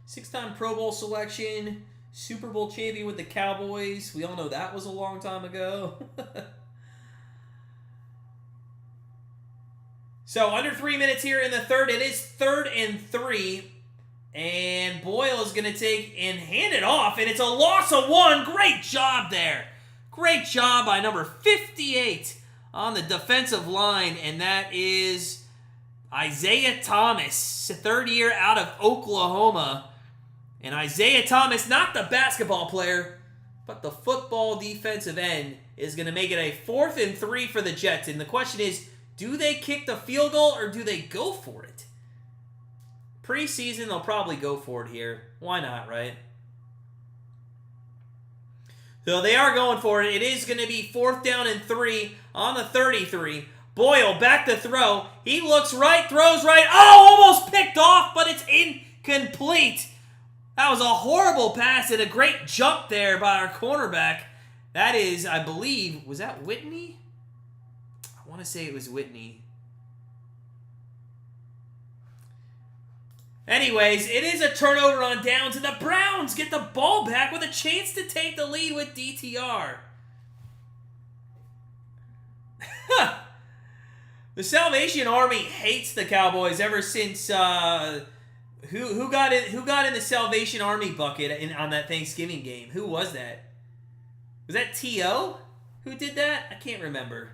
6-time Pro Bowl selection. Super Bowl champion with the Cowboys. We all know that was a long time ago. So under 3 minutes here in the third. It is 3rd and 3. And Boyle is going to take and hand it off. And it's a loss of 1. Great job there. Great job by number 58 on the defensive line. And that is Isaiah Thomas, 3rd year out of Oklahoma. And Isaiah Thomas, not the basketball player, but the football defensive end, is going to make it a 4th and 3 for the Jets. And the question is, do they kick the field goal or do they go for it? Preseason, they'll probably go for it here. Why not, right? So they are going for it. It is going to be 4th down and 3 on the 33. Boyle back to throw. He looks right, throws right. Oh, almost picked off, but it's incomplete. That was a horrible pass and a great jump there by our cornerback. That is, I believe, was that Whitney? I want to say it was Whitney. Anyways, it is a turnover on downs, and the Browns get the ball back with a chance to take the lead with DTR. The Salvation Army hates the Cowboys ever since who got in the Salvation Army bucket on that Thanksgiving game? Who was that? Was that T.O.? Who did that? I can't remember.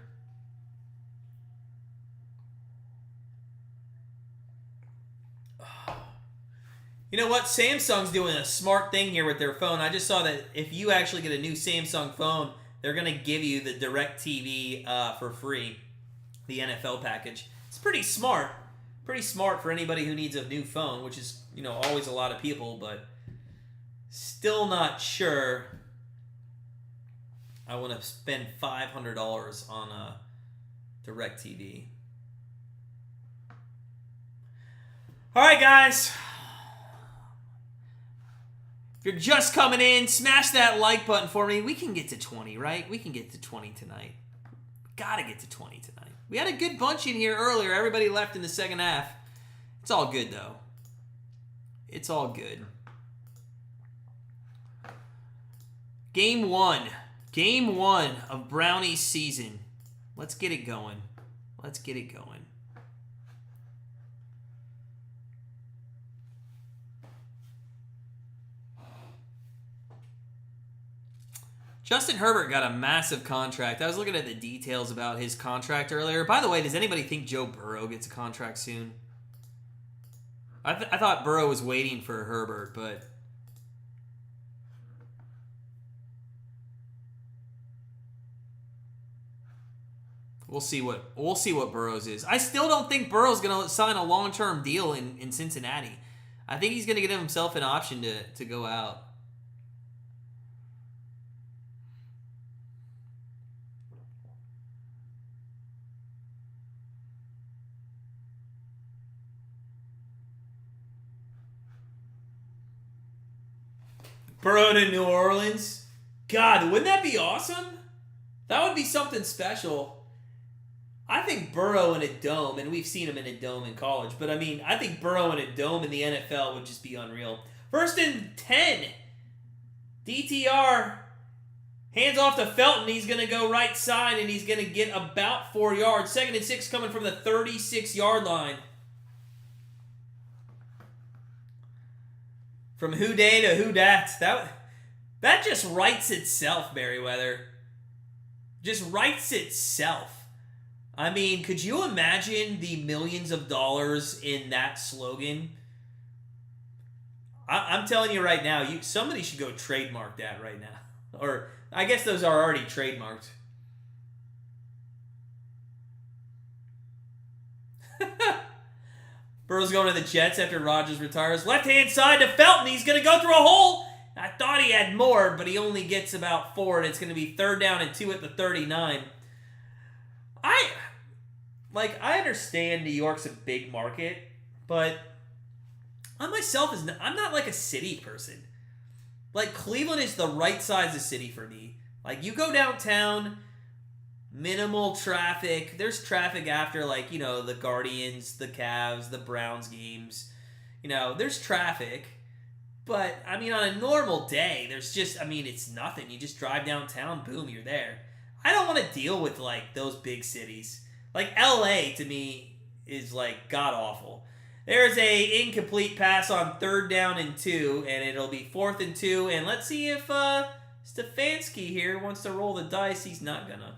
You know what? Samsung's doing a smart thing here with their phone. I just saw that if you actually get a new Samsung phone, they're going to give you the DirecTV for free, the NFL package. It's pretty smart. Pretty smart for anybody who needs a new phone, which is, always a lot of people, but still not sure I want to spend $500 on a DirecTV. All right, guys. If you're just coming in, smash that like button for me. We can get to 20, right? We can get to 20 tonight. Gotta get to 20 tonight. We had a good bunch in here earlier. Everybody left in the second half. It's all good, though. It's all good. Game one. Game one of Brownie's season. Let's get it going. Let's get it going. Justin Herbert got a massive contract. I was looking at the details about his contract earlier. By the way, does anybody think Joe Burrow gets a contract soon? I thought Burrow was waiting for Herbert, but we'll see what Burrow's is. I still don't think Burrow's going to sign a long-term deal in Cincinnati. I think he's going to give himself an option to go out. Burrow to New Orleans. God, wouldn't that be awesome? That would be something special. I think Burrow in a dome, and we've seen him in a dome in college, but I think Burrow in a dome in the NFL would just be unreal. 1st and 10. DTR hands off to Felton. He's going to go right side, and he's going to get about 4 yards. 2nd and 6 coming from the 36-yard line. From who day to who dat. That just writes itself, Merriweather. Just writes itself. Could you imagine the millions of dollars in that slogan? I'm telling you right now, somebody should go trademark that right now. Or, I guess those are already trademarked. Burrow's going to the Jets after Rodgers retires. Left-hand side to Felton. He's going to go through a hole. I thought he had more, but he only gets about 4, and it's going to be 3rd down and 2 at the 39. I understand New York's a big market, but I myself I'm not like a city person. Like, Cleveland is the right size of city for me. Like, you go downtown, minimal traffic. There's traffic after, the Guardians, the Cavs, the Browns games. There's traffic. But, on a normal day, there's just, it's nothing. You just drive downtown, boom, you're there. I don't want to deal with, those big cities. Like, L.A., to me, is like god-awful. There's a incomplete pass on 3rd down and 2, and it'll be 4th and 2. And let's see if Stefanski here wants to roll the dice. He's not gonna.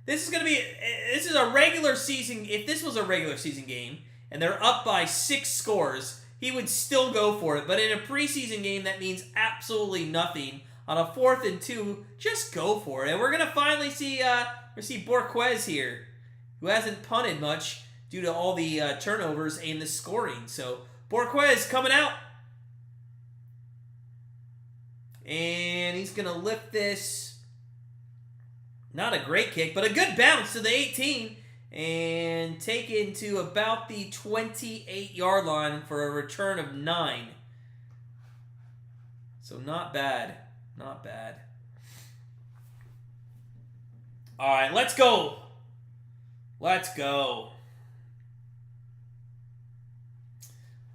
This is a regular season. If this was a regular season game and they're up by 6 scores, he would still go for it. But in a preseason game, that means absolutely nothing. On a 4th and 2, just go for it. And we're gonna finally see Borquez here, who hasn't punted much due to all the turnovers and the scoring. So Borquez coming out, and he's gonna lift this. Not a great kick, but a good bounce to the 18 and take it into about the 28-yard line for a return of 9. So not bad. Not bad. All right, let's go. Let's go.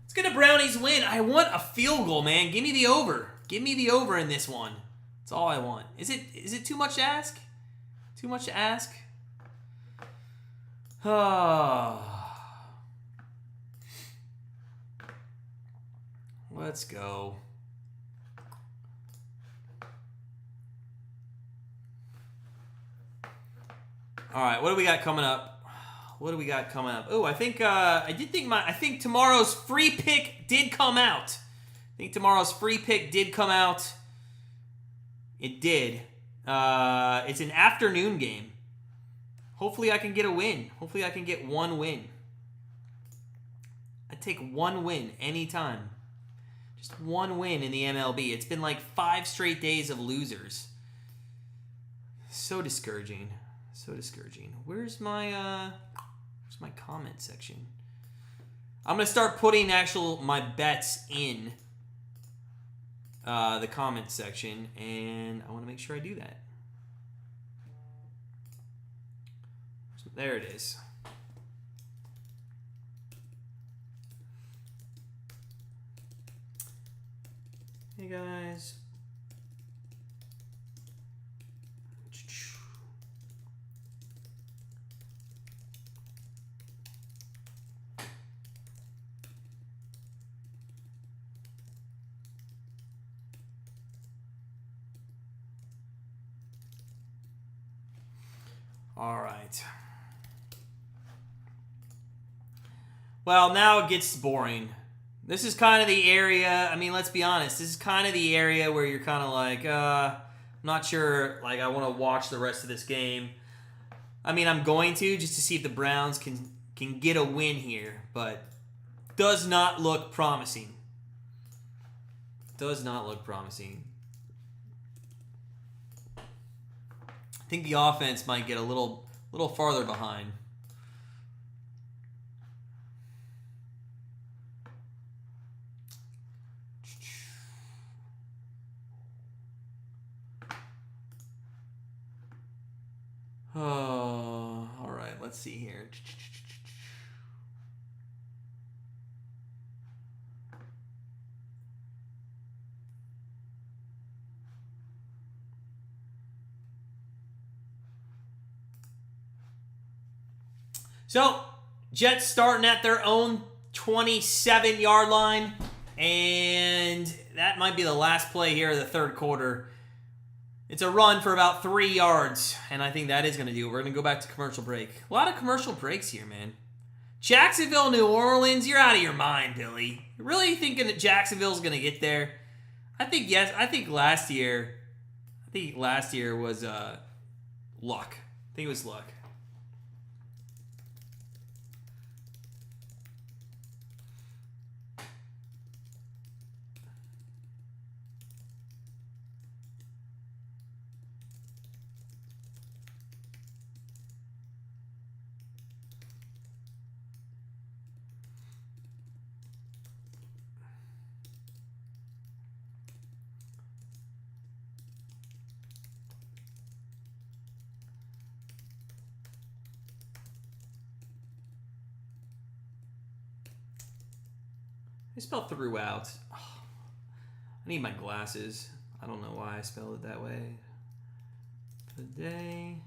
Let's get a Brownies win. I want a field goal, man. Give me the over. Give me the over in this one. That's all I want. Is it too much to ask? Too much to ask? Let's go. All right, what do we got coming up? What do we got coming up? Oh, I think tomorrow's free pick did come out. It did. It's an afternoon game. Hopefully I can get a win. Hopefully I can get one win. I take one win anytime. Just one win in the MLB. It's been like 5 straight days of losers. So discouraging. So discouraging. Where's my comment section? I'm gonna start putting my bets in the comment section, and I want to make sure I do that. There it is. Hey guys. All right. Well, now it gets boring. This is kind of the area, I mean, let's be honest. This is kind of the area where you're kind of like, I'm not sure, like, I want to watch the rest of this game. I mean, I'm going to, just to see if the Browns can get a win here, but does not look promising. Does not look promising. I think the offense might get a little farther behind. Oh, all right. Let's see here. So, Jets starting at their own 27-yard line, and that might be the last play here of the third quarter. It's a run for about 3 yards, and I think that is going to do it. We're going to go back to commercial break. A lot of commercial breaks here, man. Jacksonville, New Orleans, you're out of your mind, Billy. You really thinking that Jacksonville's going to get there? I think yes. I think last year was luck. I think it was luck. I spelled throughout. Oh, I need my glasses. I don't know why I spelled it that way. Today.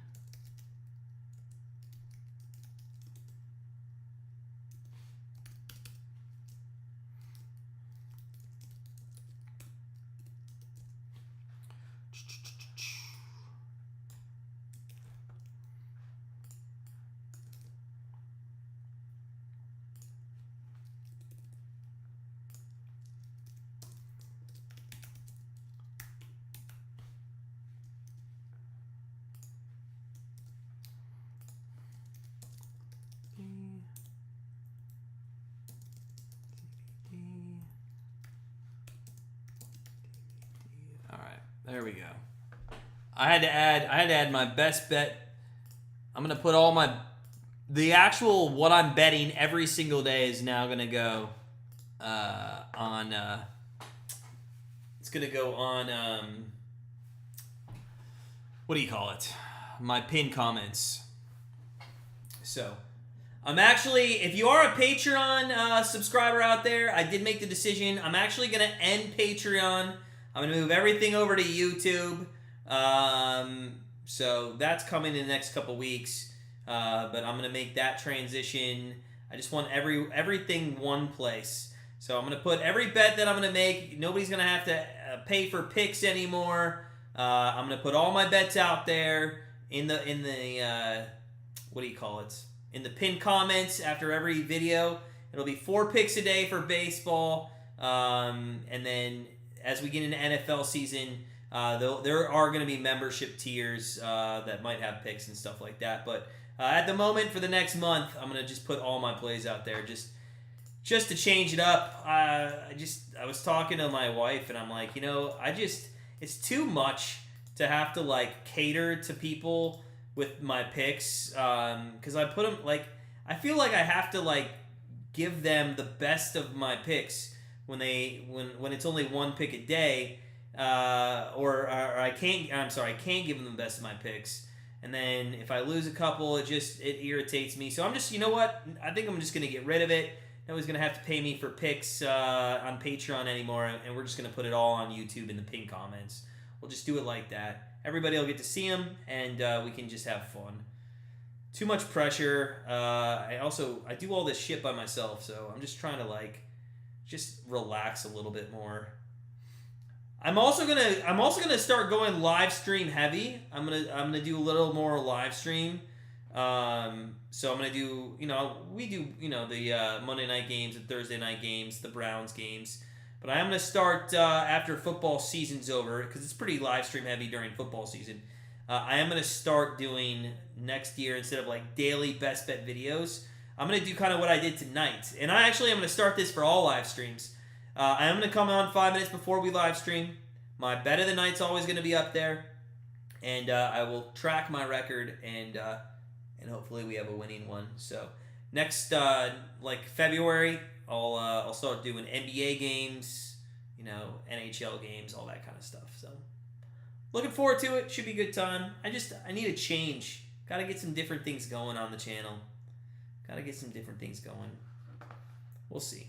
There we go. I had to add my best bet. I'm gonna put all the actual what I'm betting every single day is now gonna go on. It's gonna go on. What do you call it? My pinned comments. So, I'm actually, if you are a Patreon subscriber out there, I did make the decision. I'm actually gonna end Patreon. I'm going to move everything over to YouTube. So that's coming in the next couple weeks. But I'm going to make that transition. I just want everything one place. So I'm going to put every bet that I'm going to make. Nobody's going to have to pay for picks anymore. I'm going to put all my bets out there in the what do you call it? In the pinned comments after every video. It'll be 4 picks a day for baseball. And then as we get into NFL season, there are going to be membership tiers that might have picks and stuff like that. But at the moment, for the next month, I'm going to just put all my plays out there just to change it up. I was talking to my wife, and I'm like, it's too much to have to, like, cater to people with my picks. Because I put them, like, I feel like I have to, like, give them the best of my picks when it's only 1 pick a day, or I can't give them the best of my picks, and then if I lose a couple, it irritates me. So I'm just, I think I'm just gonna get rid of it. Nobody's gonna have to pay me for picks on Patreon anymore, and we're just gonna put it all on YouTube in the pinned comments. We'll just do it like that. Everybody will get to see them, and we can just have fun. Too much pressure. I do all this shit by myself, so I'm just trying to just relax a little bit more. I'm also gonna start going live stream heavy. I'm gonna do a little more live stream. So I'm gonna do we do the Monday night games and Thursday night games, the Browns games. But I am gonna start after football season's over, because it's pretty live stream heavy during football season. I am gonna start doing next year, instead of like daily best bet videos, I'm going to do kind of what I did tonight. And I'm going to start this for all live streams. I am going to come on 5 minutes before we live stream. My bet of the night's always going to be up there. And I will track my record, and hopefully we have a winning one. So next, February, I'll start doing NBA games, NHL games, all that kind of stuff. So looking forward to it. Should be a good time. I need a change. Got to get some different things going on the channel. Gotta get some different things going. We'll see.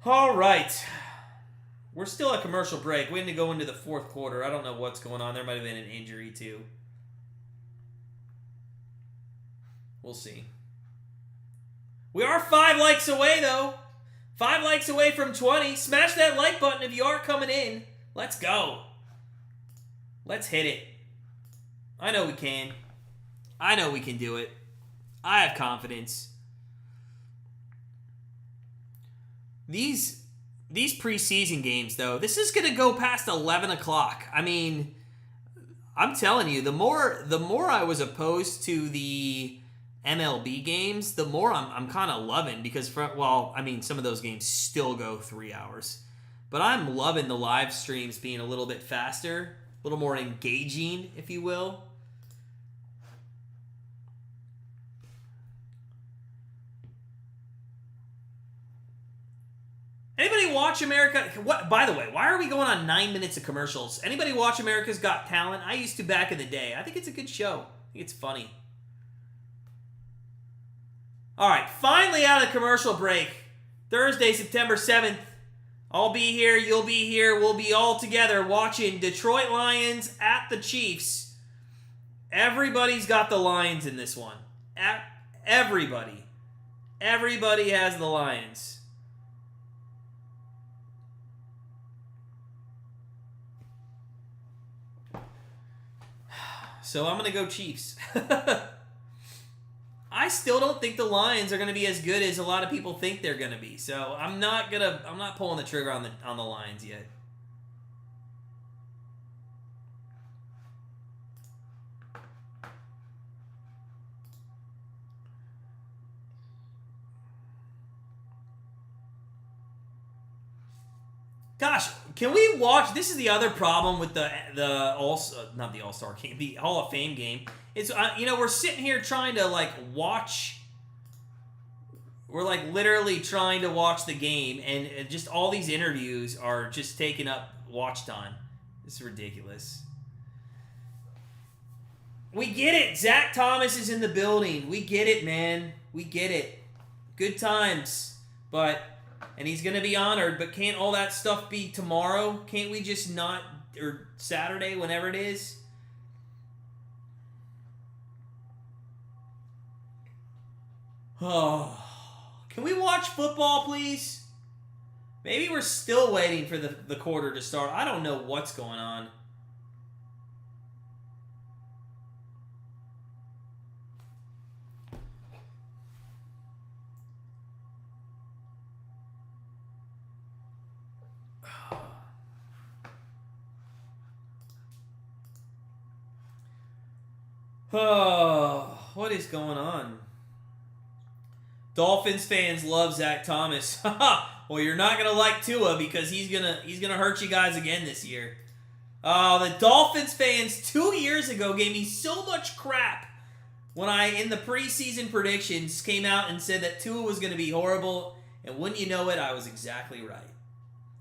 All right. We're still at commercial break. Waiting to go into the 4th quarter. I don't know what's going on. There might have been an injury, too. We'll see. We are 5 likes away, though. 5 likes away from 20. Smash that like button if you are coming in. Let's go. Let's hit it. I know we can. I know we can do it. I have confidence. These preseason games, though, this is going to go past 11 o'clock. I mean, I'm telling you, the more I was opposed to the MLB games, the more I'm kind of loving, because some of those games still go 3 hours. But I'm loving the live streams being a little bit faster, a little more engaging, if you will. Anybody watch America? What? By the way, why are we going on 9 minutes of commercials? Anybody watch America's Got Talent? I used to back in the day. I think it's a good show. I think it's funny. All right, finally out of commercial break. Thursday, September 7th. I'll be here. You'll be here. We'll be all together watching Detroit Lions at the Chiefs. Everybody's got the Lions in this one. Everybody. Everybody has the Lions. so I'm going to go Chiefs. I still don't think the Lions are going to be as good as a lot of people think they're going to be. So I'm not pulling the trigger on the Lions yet. Gosh, can we watch? This is the other problem with the not the All-Star game, the Hall of Fame game. It's we're sitting here trying to watch. We're literally trying to watch the game, and just all these interviews are just taking up watch time. It's ridiculous. We get it. Zach Thomas is in the building. We get it, man. We get it. Good times, and he's going to be honored, but can't all that stuff be tomorrow? Can't we just not, or Saturday, whenever it is? Oh, can we watch football, please? Maybe we're still waiting for the quarter to start. I don't know what's going on. Oh, what is going on? Dolphins fans love Zach Thomas. Well, you're not gonna like Tua because he's gonna hurt you guys again this year. Oh, the Dolphins fans 2 years ago gave me so much crap when I, in the preseason predictions, came out and said that Tua was gonna be horrible, and wouldn't you know it, I was exactly right.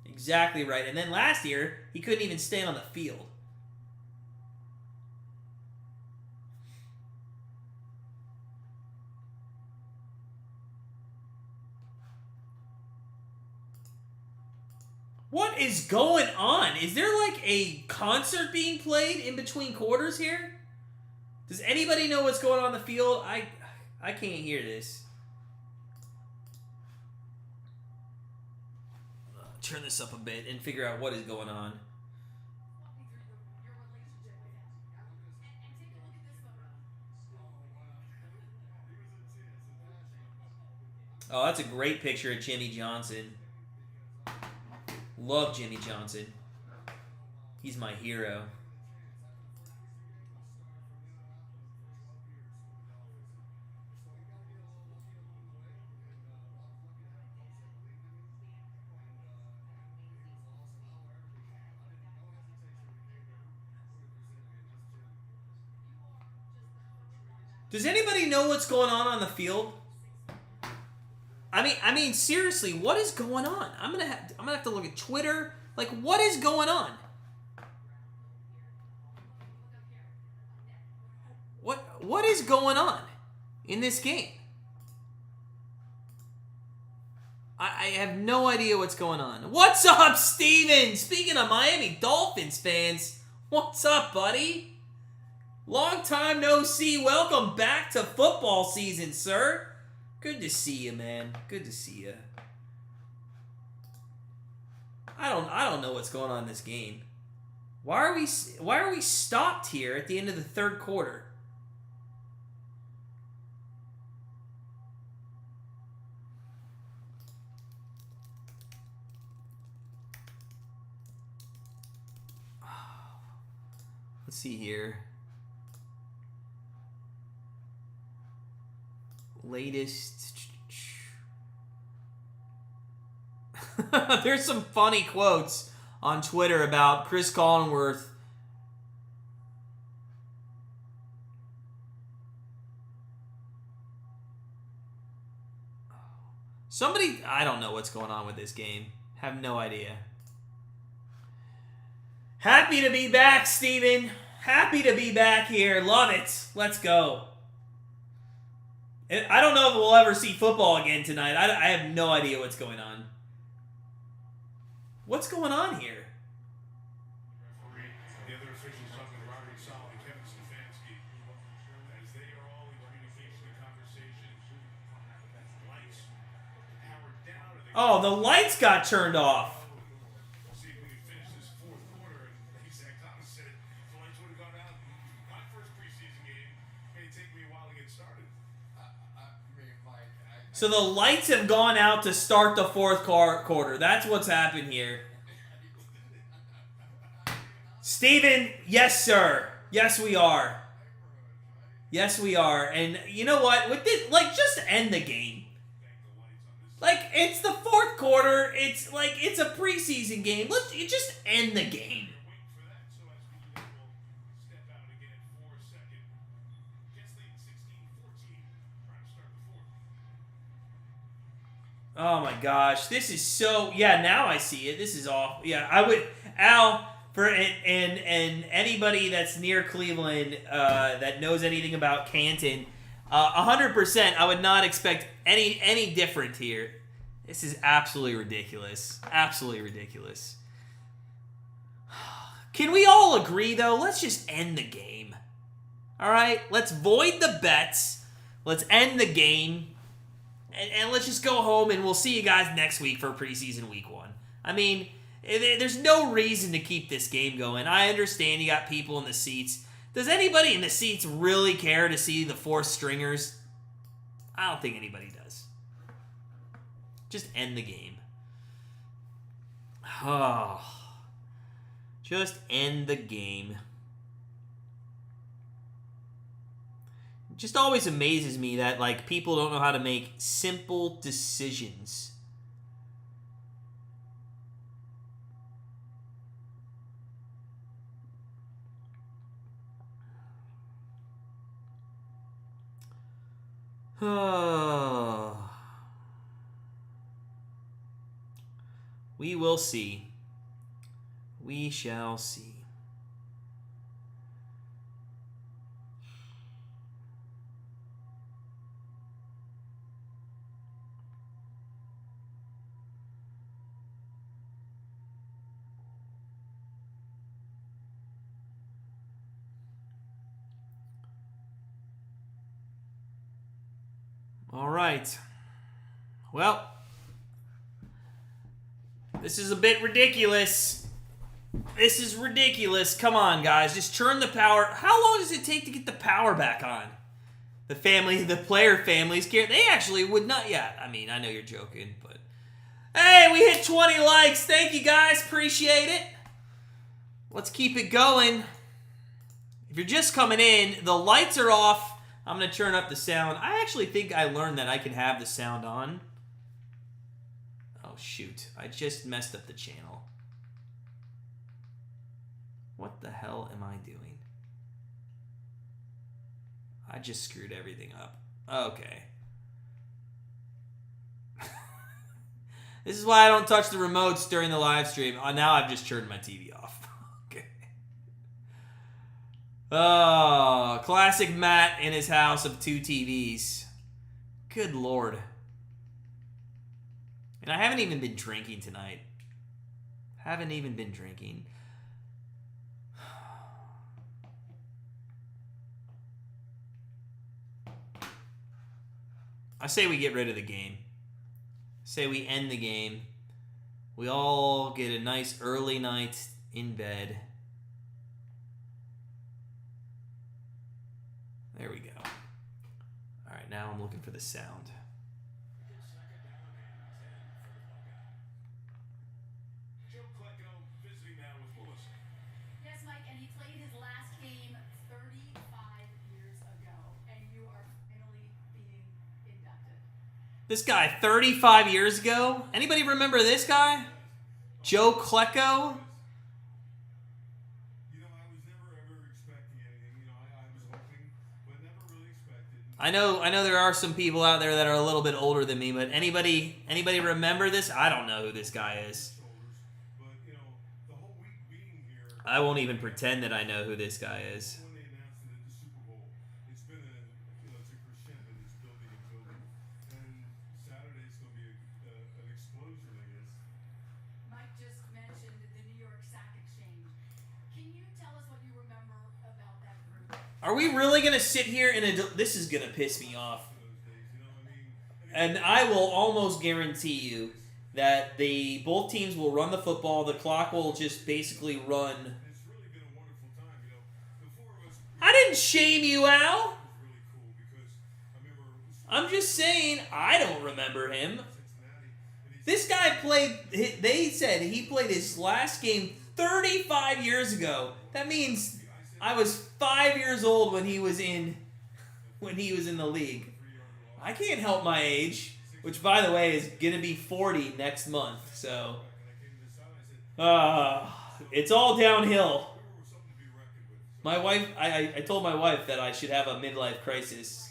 Exactly right. And then last year, he couldn't even stay on the field. What is going on? Is there a concert being played in between quarters here? Does anybody know what's going on in the field? I can't hear this. Turn this up a bit and figure out what is going on. Oh, that's a great picture of Jimmy Johnson. Love Jimmy Johnson. He's my hero. Does anybody know what's going on the field? I mean, seriously, what is going on? I'm gonna have to look at Twitter. What is going on? What is going on in this game? I have no idea what's going on. What's up, Steven? Speaking of Miami Dolphins fans, what's up, buddy? Long time no see. Welcome back to football season, sir. Good to see you, man. Good to see you. I don't know what's going on in this game. Why are we stopped here at the end of the third quarter? Let's see here. Latest. There's some funny quotes on Twitter about Chris Collinsworth. Somebody, I don't know what's going on with this game. Have no idea. Happy to be back, Steven. Happy to be back here. Love it. Let's go. I don't know if we'll ever see football again tonight. I have no idea what's going on. What's going on here? The other officials talking to Robert Sala and Kevin Stefanski as they are all in communication and conversation. Lights powered down. Oh, the lights got turned off. See if we can finish this fourth quarter. And Zach Thomas said if the lights would have gone out, not first So the lights have gone out to start the fourth quarter. That's what's happened here. Steven, yes, sir. Yes, we are. Yes, we are. And you know what? With this, just end the game. It's the fourth quarter. It's it's a preseason game. Let's just end the game. Oh my gosh, this is so. Yeah, now I see it. This is awful. Yeah, I would Al for and anybody that's near Cleveland that knows anything about Canton, 100%. I would not expect any different here. This is absolutely ridiculous. Absolutely ridiculous. Can we all agree though? Let's just end the game. All right, let's void the bets. Let's end the game. And let's just go home, and we'll see you guys next week for preseason week 1. I mean, there's no reason to keep this game going. I understand you got people in the seats. Does anybody in the seats really care to see the 4 stringers? I don't think anybody does. Just end the game. Oh. Just end the game. It just always amazes me that people don't know how to make simple decisions. We will see. We shall see. All right. Well, this is a bit ridiculous. This is ridiculous. Come on, guys. Just turn the power. How long does it take to get the power back on? The player families care. They actually would not. Yeah, I mean, I know you're joking, but hey, we hit 20 likes. Thank you, guys. Appreciate it. Let's keep it going. If you're just coming in, the lights are off. I'm going to turn up the sound. I actually think I learned that I can have the sound on. Oh, shoot. I just messed up the channel. What the hell am I doing? I just screwed everything up. Okay. This is why I don't touch the remotes during the live stream. Now I've just turned my TV off. Okay. Oh, classic Matt in his house of 2 TVs. Good Lord. And I haven't even been drinking tonight. Haven't even been drinking. I say we get rid of the game. Say we end the game. We all get a nice early night in bed. There we go. All right, now I'm looking for the sound. Joe Klecko visiting now with Melissa. Yes, Mike, and he played his last game 35 years ago, and you are finally being inducted. This guy, 35 years ago? Anybody remember this guy? Joe Klecko? I was never ever expecting anything. I was hoping, but never really expected. I know there are some people out there that are a little bit older than me, but anybody remember this? I don't know who this guy is. But the whole week being here. I won't even pretend that I know who this guy is. When they announced it at the Super Bowl, it's been it's a crescendo. It's building and building, and Saturday's going to be an explosion, I guess. Mike just mentioned the New York Sack Exchange. Can you tell us what you remember about that group? Are we really going to sit here and this is going to piss me off. And I will almost guarantee you that both teams will run the football. The clock will just basically run. It's really been a wonderful time. The 4 of us. I didn't shame you, Al. It was really cool because I remember I'm just saying, I don't remember him. This guy played, they said he played his last game 35 years ago. That means I was 5 years old when he was in the league. I can't help my age, which by the way is gonna be 40 next month. So, it's all downhill. My wife, I told my wife that I should have a midlife crisis,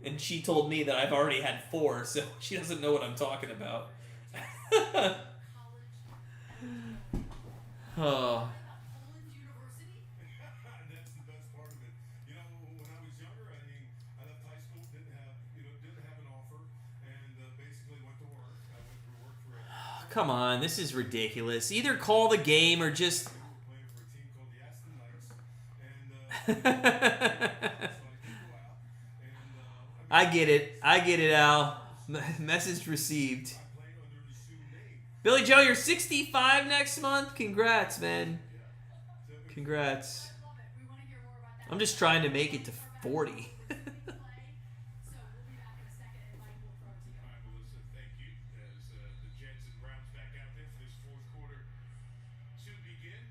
and she told me that I've already had 4, so she doesn't know what I'm talking about. Oh. That's the best part of it. You know, when I was younger, I mean, I left high school, didn't have an offer, and basically went to work. I went through work for Come on, this is ridiculous. Either call the game or just. playing for a team called the Aston Knights, and I get it, Al. Message received. playing under the assumed name. Billy Joe, you're 65 next month. Congrats, man. Congrats. I love it. We want to hear more about that. I'm just trying to make it to 40. So we'll be back in a second, and Mike will throw it to you. All right, Melissa, thank you. As the Jets and Browns back out there for this fourth quarter to begin.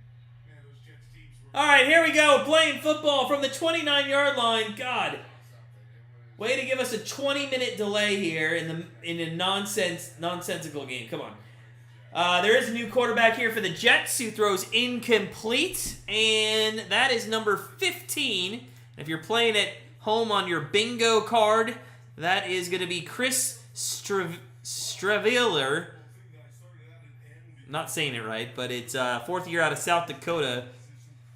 Man, those Jets teams were All right, here we go. Playing football from the 29-yard line. God. Way to give us a 20-minute delay here in a nonsensical game. Come on. There is a new quarterback here for the Jets who throws incomplete, and that is number 15. If you're playing at home on your bingo card, that is going to be Chris Streveler. I'm not saying it right, but it's 4th year out of South Dakota.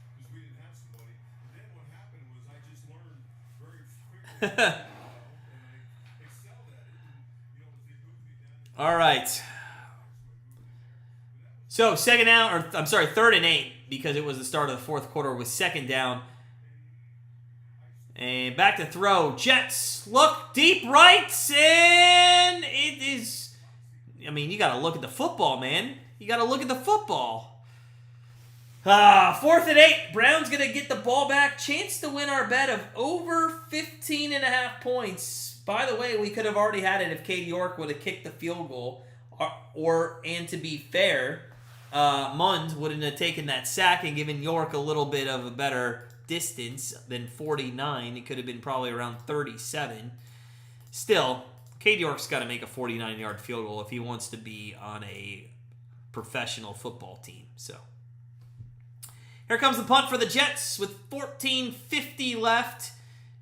because we didn't have somebody. And then what happened was I just learned very quickly, and I excelled at it. And, you know, as they moved me down, All right. So, 3rd and 8, because it was the start of the fourth quarter, with 2nd down. And back to throw. Jets look deep right, and it is. I mean, you got to look at the football, man. You got to look at the football. 4th and 8. Browns going to get the ball back. Chance to win our bet of over 15.5 points. By the way, we could have already had it if Cade York would have kicked the field goal. And to be fair, Mund wouldn't have taken that sack and given York a little bit of a better distance than 49. It could have been probably around 37. Still, Cade York's got to make a 49-yard field goal if he wants to be on a professional football team. So here comes the punt for the Jets with 14:50 left.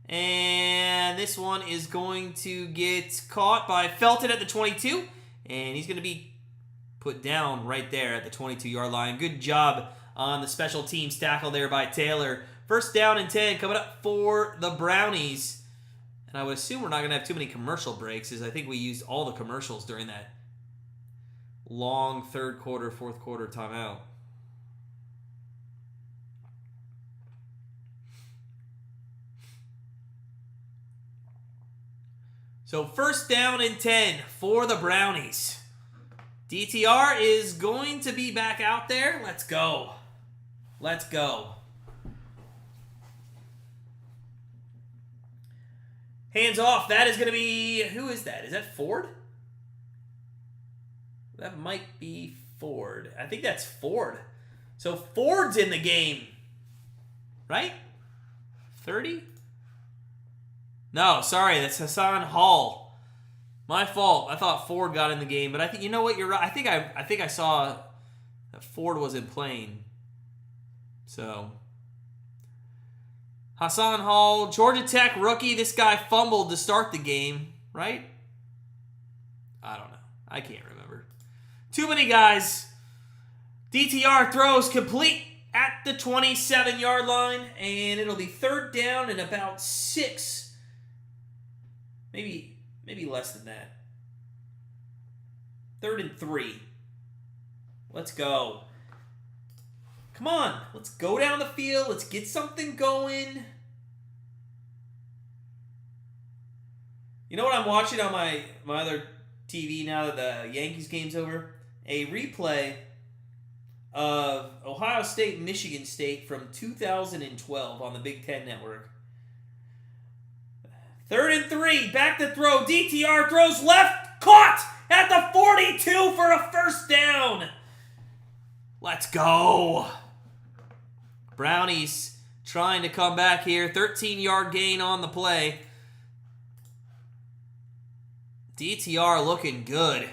And this one is going to get caught by Felton at the 22. And he's going to be put down right there at the 22-yard line. Good job on the special teams tackle there by Taylor. 1st down and 10 coming up for the Brownies. And I would assume we're not going to have too many commercial breaks, as I think we used all the commercials during that long 3rd quarter, 4th quarter timeout. So 1st down and 10 for the Brownies. DTR is going to be back out there. Let's go. Let's go. Hands off. That is going to be... Who is that? Is that Ford? That might be Ford. I think that's Ford. So Ford's in the game. Right? 30? No, sorry. That's Hassan Hall. My fault. I thought Ford got in the game, but I think, you know what, you're right. I think I saw that Ford wasn't playing. So Hassan Hall, Georgia Tech rookie. This guy fumbled to start the game, right? I don't know. I can't remember. Too many guys. DTR throws complete at the 27-yard line, and it'll be 3rd down and about 6. Maybe less than that. 3rd and 3. Let's go. Come on. Let's go down the field. Let's get something going. You know what I'm watching on my other TV now that the Yankees game's over? A replay of Ohio State, Michigan State from 2012 on the Big Ten Network. 3rd and 3. Back to throw. DTR throws left. Caught at the 42 for a first down. Let's go. Brownies trying to come back here. 13-yard gain on the play. DTR looking good.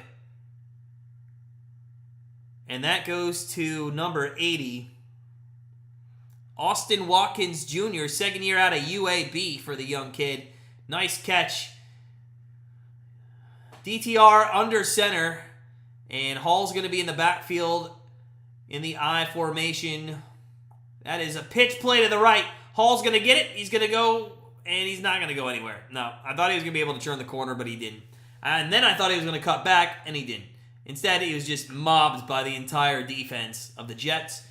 And that goes to number 80. Austin Watkins Jr., second year out of UAB for the young kid. Nice catch. DTR under center. And Hall's going to be in the backfield in the I formation. That is a pitch play to the right. Hall's going to get it. He's going to go, and he's not going to go anywhere. No, I thought he was going to be able to turn the corner, but he didn't. And then I thought he was going to cut back, and he didn't. Instead, he was just mobbed by the entire defense of the Jets,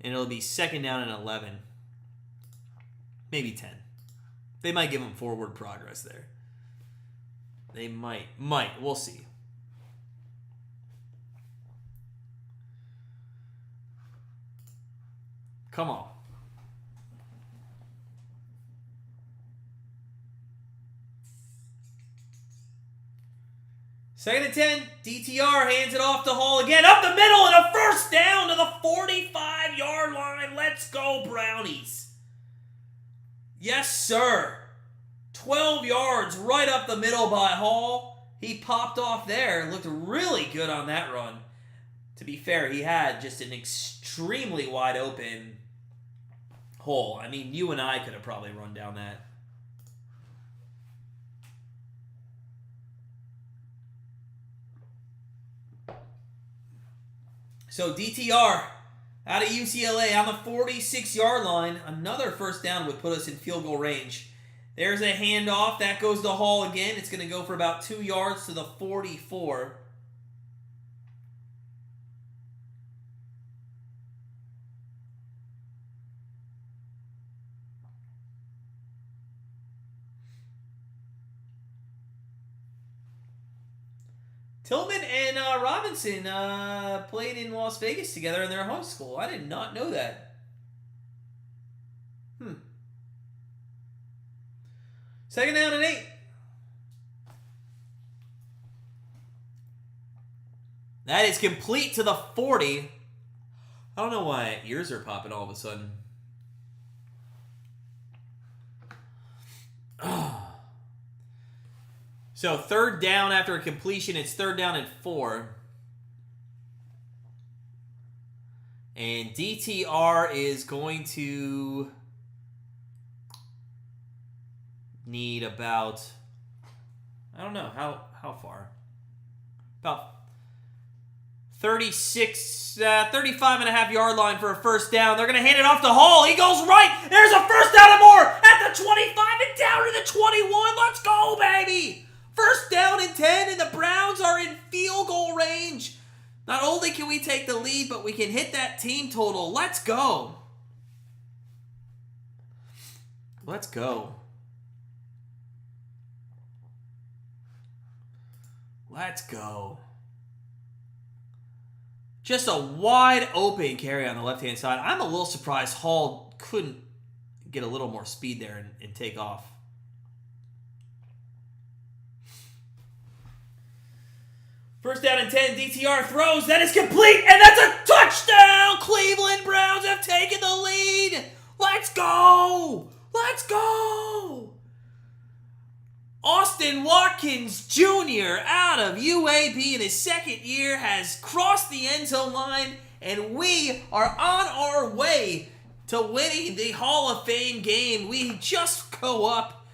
and it'll be 2nd down and 11. Maybe 10. They might give him forward progress there. They might. We'll see. Come on. Second and 10. DTR hands it off to Hall again. Up the middle and a first down to the 45-yard line. Let's go, Brownies. Yes, sir. 12 yards right up the middle by Hall. He popped off there. Looked really good on that run. To be fair, he had just an extremely wide open hole. I mean, you and I could have probably run down that. So DTR out of UCLA on the 46-yard line. Another first down would put us in field goal range. There's a handoff. That goes to Hall again. It's going to go for about 2 yards to the 44. Tillman and Robinson played in Las Vegas together in their high school. I did not know that. 2nd down and 8. That is complete to the 40. I don't know why ears are popping all of a sudden. So 3rd down after a completion, it's 3rd down and 4. And DTR is going to need about, I don't know, how far? About 35 and a half yard line for a first down. They're going to hand it off to Hall. He goes right. There's a first down and more at the 25 and down to the 21. Let's go, baby. First down and 10, and the Browns are in field goal range. Not only can we take the lead, but we can hit that team total. Let's go. Let's go. Let's go. Just a wide open carry on the left-hand side. I'm a little surprised Hall couldn't get a little more speed there and take off. First down and 10, DTR throws. That is complete, and that's a touchdown! Cleveland Browns have taken the lead. Let's go! Let's go! Austin Watkins Jr. out of UAB in his 2nd year has crossed the end zone line, and we are on our way to winning the Hall of Fame game. We just go up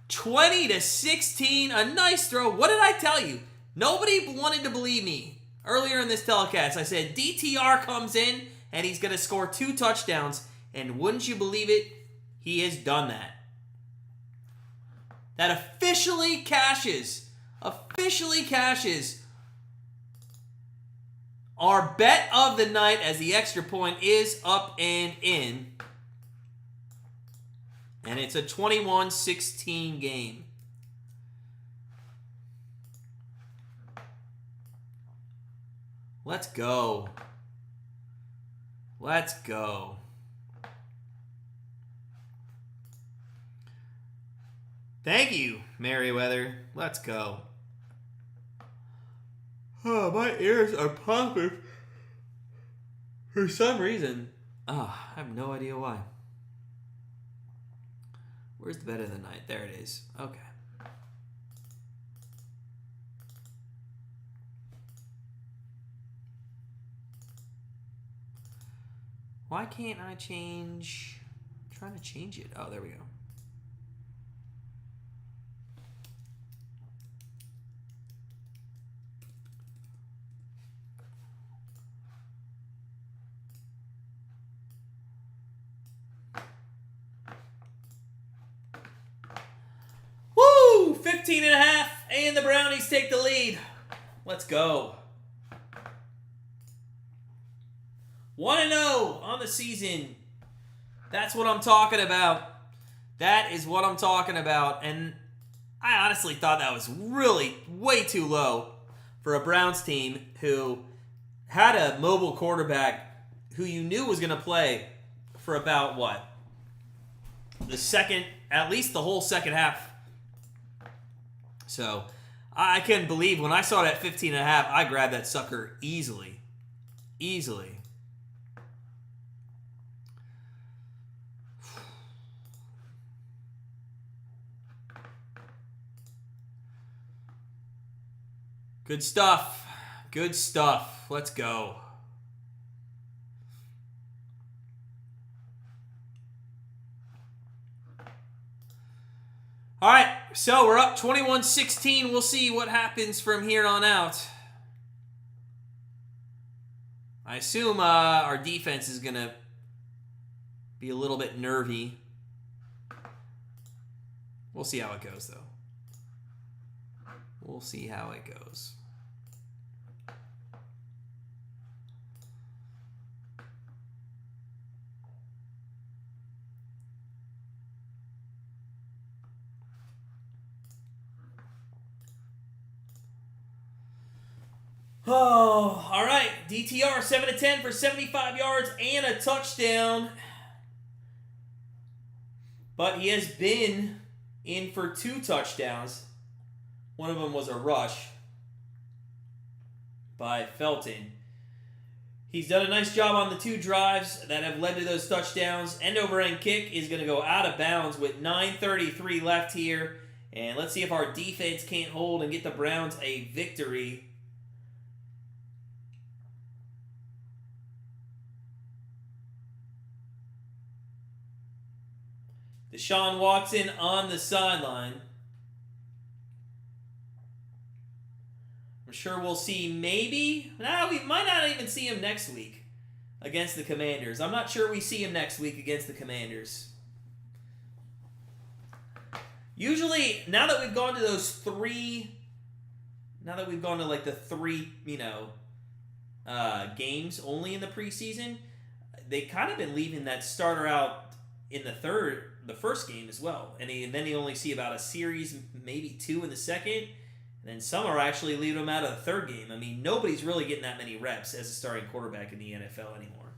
20-16. A nice throw. What did I tell you? Nobody wanted to believe me. Earlier in this telecast, I said DTR comes in and he's going to score 2 touchdowns. And wouldn't you believe it? He has done that. That officially cashes our bet of the night, as the extra point is up and in. And it's a 21-16 game. Let's go. Let's go. Thank you, Merriweather. Let's go. Oh, my ears are popping for some reason. Oh, I have no idea why. Where's the bet of the night? There it is. Okay. Why can't I change? I'm trying to change it. Oh, there we go. Woo! 15.5, and the Brownies take the lead. Let's go. 1-0 on the season. That's what I'm talking about. That is what I'm talking about. And I honestly thought that was really way too low for a Browns team who had a mobile quarterback who you knew was going to play for about what? At least the whole second half. So I couldn't believe when I saw that 15.5, I grabbed that sucker easily. Easily. Good stuff. Good stuff. Let's go. All right, so we're up 21-16. We'll see what happens from here on out. I assume our defense is going to be a little bit nervy. We'll see how it goes, though. We'll see how it goes. Oh, all right. DTR 7-10 for 75 yards and a touchdown. But he has been in for 2 touchdowns. One of them was a rush by Felton. He's done a nice job on the 2 drives that have led to those touchdowns. End over end kick is going to go out of bounds with 9:33 left here. And let's see if our defense can't hold and get the Browns a victory. Deshaun Watson on the sideline. I'm sure we'll see maybe... No, we might not even see him next week against the Commanders. I'm not sure we see him next week against the Commanders. Usually, now that we've gone to those 3... Now that we've gone to like the 3, games only in the preseason, they kind of been leaving that starter out in the first game as well. And then you only see about a series, maybe 2 in the second. And then some are actually leaving him out of the third game. I mean, nobody's really getting that many reps as a starting quarterback in the NFL anymore.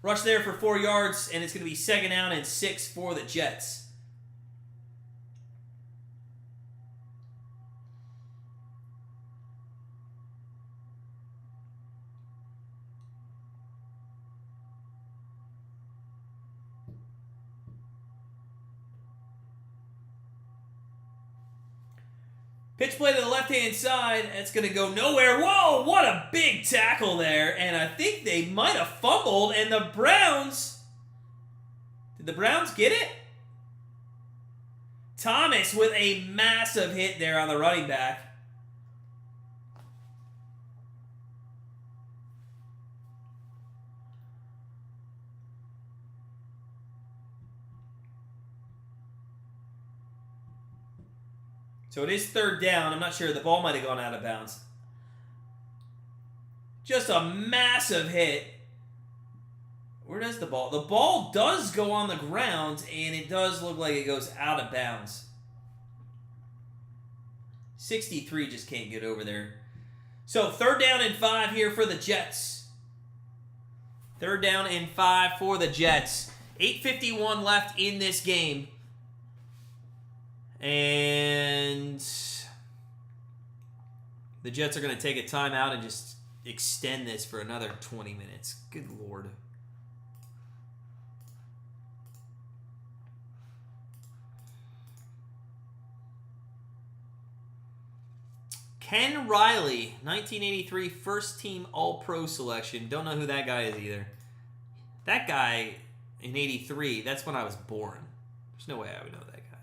Rush there for 4 yards, and it's going to be 2nd down and 6 for the Jets. Pitch play to the left-hand side. It's going to go nowhere. Whoa, what a big tackle there. And I think they might have fumbled. And the Browns... Did the Browns get it? Thomas with a massive hit there on the running back. So it is 3rd down. I'm not sure. The ball might have gone out of bounds. Just a massive hit. Where does the ball? The ball does go on the ground, and it does look like it goes out of bounds. 63 just can't get over there. So 3rd down and 5 here for the Jets. 3rd down and 5 for the Jets. 8:51 left in this game. And the Jets are going to take a timeout and just extend this for another 20 minutes. Good Lord. Ken Riley, 1983 first team All-Pro selection. Don't know who that guy is either. That guy in 83, that's when I was born. There's no way I would know that guy.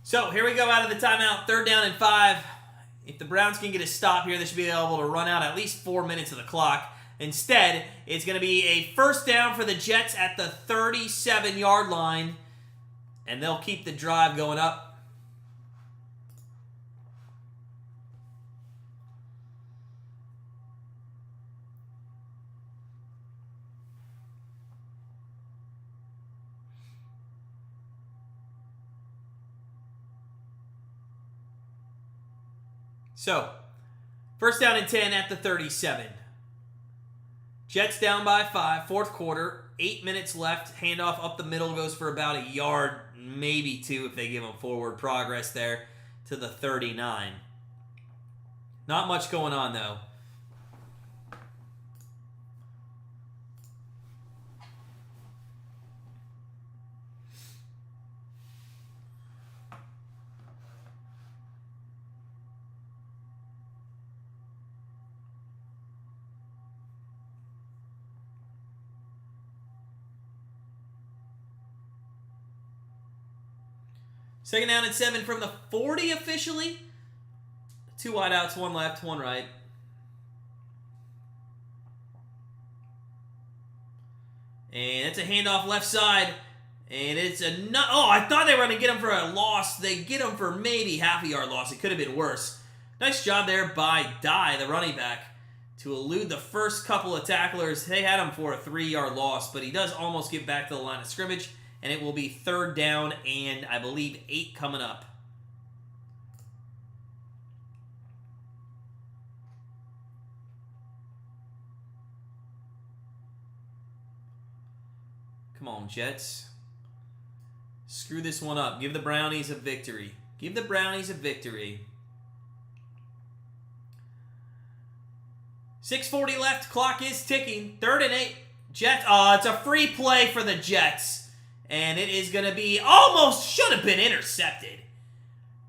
So here we go out of the timeout. 3rd down and 5. If the Browns can get a stop here, they should be able to run out at least 4 minutes of the clock. Instead, it's going to be a 1st down for the Jets at the 37-yard line. And they'll keep the drive going up. So, 1st down and 10 at the 37. Jets down by 5, 4th quarter, 8 minutes left. Handoff up the middle goes for about a yard, maybe 2 if they give them forward progress there to the 39. Not much going on though. Second down and 7 from the 40 officially. 2 wideouts, 1 left, 1 right. And it's a handoff left side. And it's a oh, I thought they were going to get him for a loss. They get him for maybe half a yard loss. It could have been worse. Nice job there by Dye, the running back, to elude the first couple of tacklers. They had him for a 3-yard loss, but he does almost get back to the line of scrimmage. And it will be 3rd down and, I believe, 8 coming up. Come on, Jets. Screw this one up. Give the Brownies a victory. Give the Brownies a victory. 6:40 left. Clock is ticking. 3rd and 8. Jets. Oh, it's a free play for the Jets. And it is going to be almost should have been intercepted.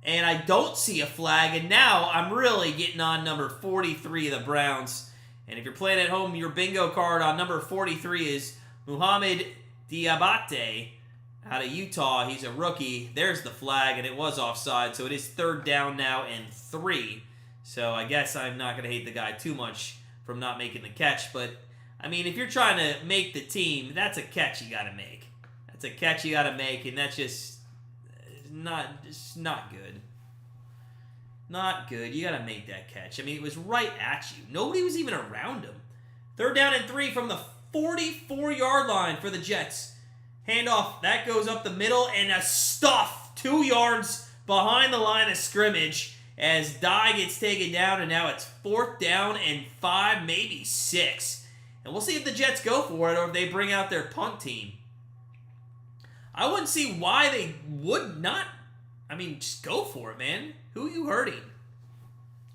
And I don't see a flag. And now I'm really getting on number 43 of the Browns. And if you're playing at home, your bingo card on number 43 is Muhammad Diabate out of Utah. He's a rookie. There's the flag, and it was offside. So it is 3rd down now and 3. So I guess I'm not going to hate the guy too much from not making the catch. But, I mean, if you're trying to make the team, that's a catch you got to make. It's a catch you got to make, and that's just not good. Not good. You got to make that catch. I mean, it was right at you. Nobody was even around him. 3rd down and 3 from the 44-yard line for the Jets. Handoff. That goes up the middle, and a stuff 2 yards behind the line of scrimmage as Dye gets taken down, and now it's 4th down and 5, maybe 6. And we'll see if the Jets go for it or if they bring out their punt team. I wouldn't see why they would not. I mean, just go for it, man. Who are you hurting?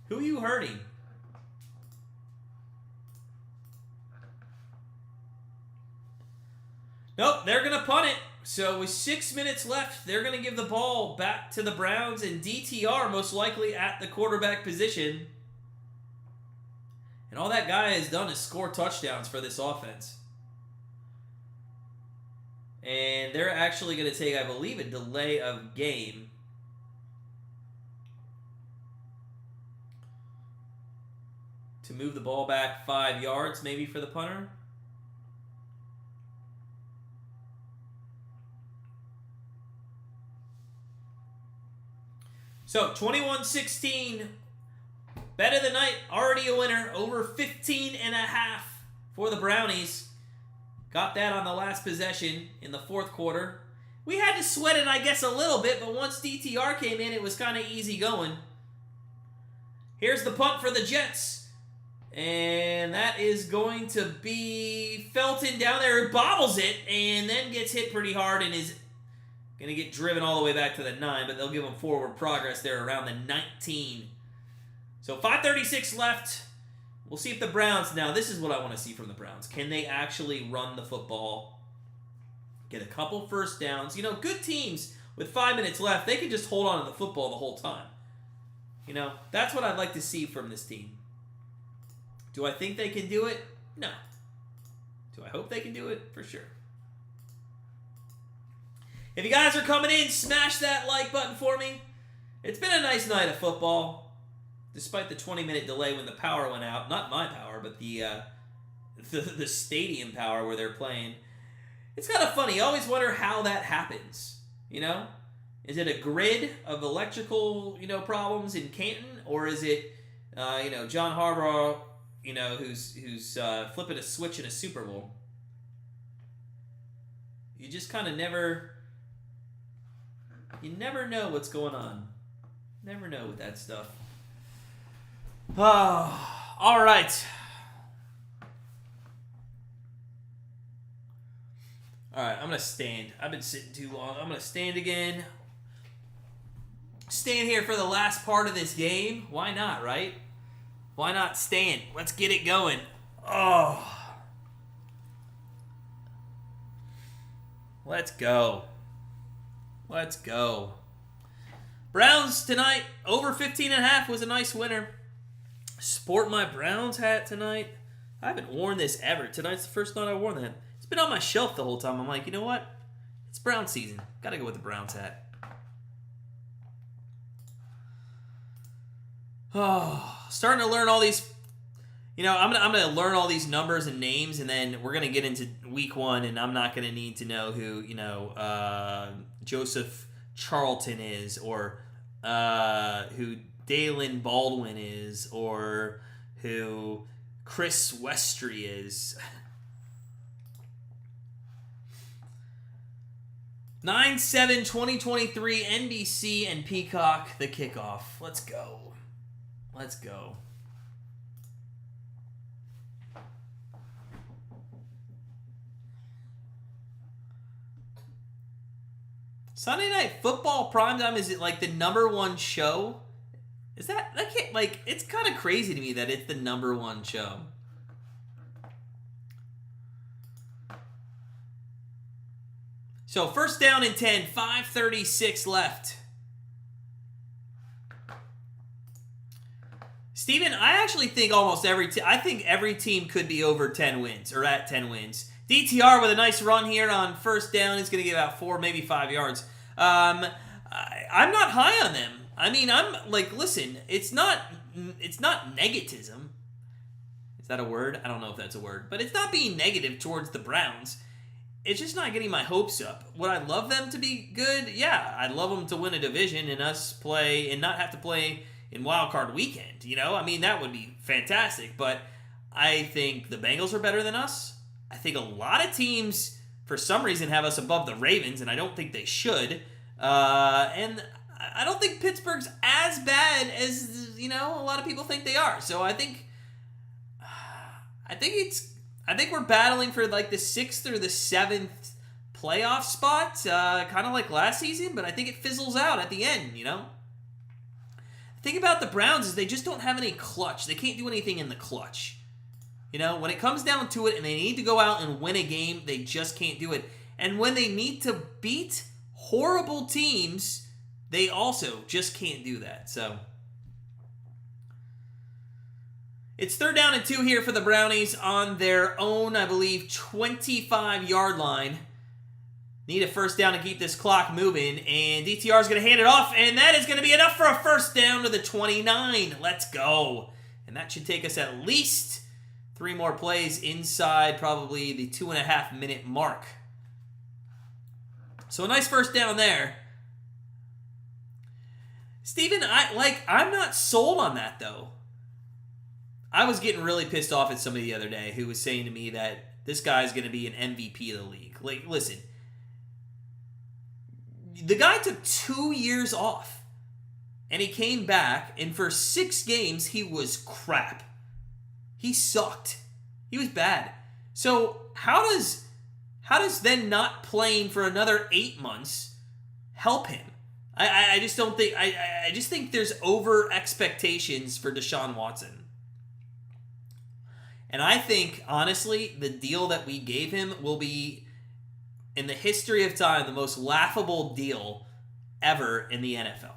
Who are you hurting? Nope, they're going to punt it. So with 6 minutes left, they're going to give the ball back to the Browns and DTR most likely at the quarterback position. And all that guy has done is score touchdowns for this offense. And they're actually going to take, I believe, a delay of game. To move the ball back 5 yards, maybe, for the punter. So, 21-16. Bet of the night, already a winner. Over 15.5 for the Brownies. Got that on the last possession in the 4th quarter. We had to sweat it, I guess, a little bit, but once DTR came in, it was kind of easy going. Here's the punt for the Jets. And that is going to be Felton down there who bobbles it and then gets hit pretty hard and is going to get driven all the way back to the 9, but they'll give him forward progress there around the 19. So 5:36 left. We'll see if the Browns, now this is what I want to see from the Browns. Can they actually run the football, get a couple first downs? You know, good teams with 5 minutes left, they can just hold on to the football the whole time. You know, that's what I'd like to see from this team. Do I think they can do it? No. Do I hope they can do it? For sure. If you guys are coming in, smash that like button for me. It's been a nice night of football, despite the 20-minute delay when the power went out. Not my power, but the stadium power where they're playing. It's kind of funny. You always wonder how that happens. You know, is it a grid of electrical problems in Canton, or is it John Harbaugh who's flipping a switch in a Super Bowl? You just kind of never know what's going on. Never know with that stuff. Oh, all right. All right, I'm going to stand. I've been sitting too long. I'm going to stand again. Stand here for the last part of this game. Why not, right? Why not stand? Let's get it going. Oh. Let's go. Let's go. Browns tonight, over 15.5 was a nice winner. Sport my Browns hat tonight. I haven't worn this ever. Tonight's the first night I wore that. It's been on my shelf the whole time. I'm like, you know what? It's Brown season. Gotta go with the Browns hat. Oh, starting to learn all these. I'm gonna learn all these numbers and names, and then we're gonna get into week 1, and I'm not gonna need to know who Joseph Charlton is, or who Dalen Baldwin is, or who Chris Westry is. 9/7/2023, NBC and Peacock, the kickoff. Let's go. Let's go. Sunday Night Football primetime, is it like the number 1 show? Is that can't, like, it's kind of crazy to me that it's the number 1 show. So, first down and 10, 5:36 left. Steven, I actually think almost I think every team could be over 10 wins, or at 10 wins. DTR with a nice run here on first down. He's going to get about 4, maybe 5 yards. I'm not high on them. I mean, I'm like, listen, it's not negativism. Is that a word? I don't know if that's a word. But it's not being negative towards the Browns. It's just not getting my hopes up. Would I love them to be good? Yeah, I'd love them to win a division and us play and not have to play in Wild Card Weekend. I mean, that would be fantastic. But I think the Bengals are better than us. I think a lot of teams, for some reason, have us above the Ravens, and I don't think they should. And I don't think Pittsburgh's as bad as a lot of people think they are. So I think we're battling for like the 6th or the 7th playoff spot, kind of like last season. But I think it fizzles out at the end. The thing about the Browns is they just don't have any clutch. They can't do anything in the clutch. When it comes down to it and they need to go out and win a game, they just can't do it. And when they need to beat horrible teams, they also just can't do that. So it's 3rd down and 2 here for the Brownies on their own, I believe, 25-yard line. Need a first down to keep this clock moving, and DTR is going to hand it off, and that is going to be enough for a first down to the 29. Let's go. And that should take us at least 3 more plays inside probably the 2.5-minute mark. So a nice first down there. Steven, I'm not sold on that, though. I was getting really pissed off at somebody the other day who was saying to me that this guy's going to be an MVP of the league. Like, listen. The guy took 2 years off, and he came back, and for 6 games, he was crap. He sucked. He was bad. So how does then not playing for another 8 months help him? I just don't think I just think there's over expectations for Deshaun Watson. And I think, honestly, the deal that we gave him will be, in the history of time, the most laughable deal ever in the NFL.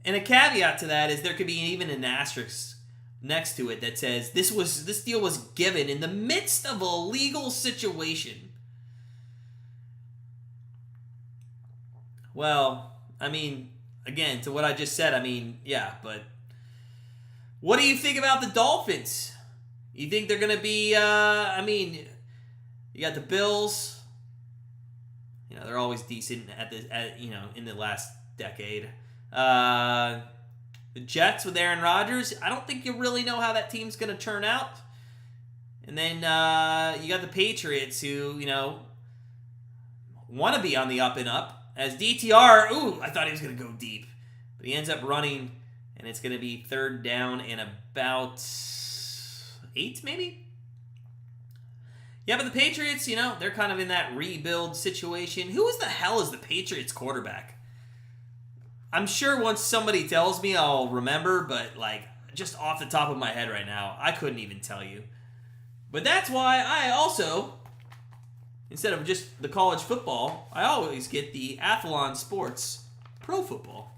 And a caveat to that is there could be even an asterisk next to it that says this deal was given in the midst of a legal situation. Well, I mean, again, to what I just said, I mean, yeah, but what do you think about the Dolphins? You think they're going to be, you got the Bills. You know, they're always decent in the last decade. The Jets with Aaron Rodgers, I don't think you really know how that team's going to turn out. And then you got the Patriots who, want to be on the up and up. As DTR, I thought he was going to go deep. But he ends up running, and it's going to be third down and about 8, maybe? Yeah, but the Patriots, they're kind of in that rebuild situation. Who the hell is the Patriots quarterback? I'm sure once somebody tells me, I'll remember, but just off the top of my head right now, I couldn't even tell you. But that's why I also, instead of just the college football, I always get the Athlon Sports Pro Football.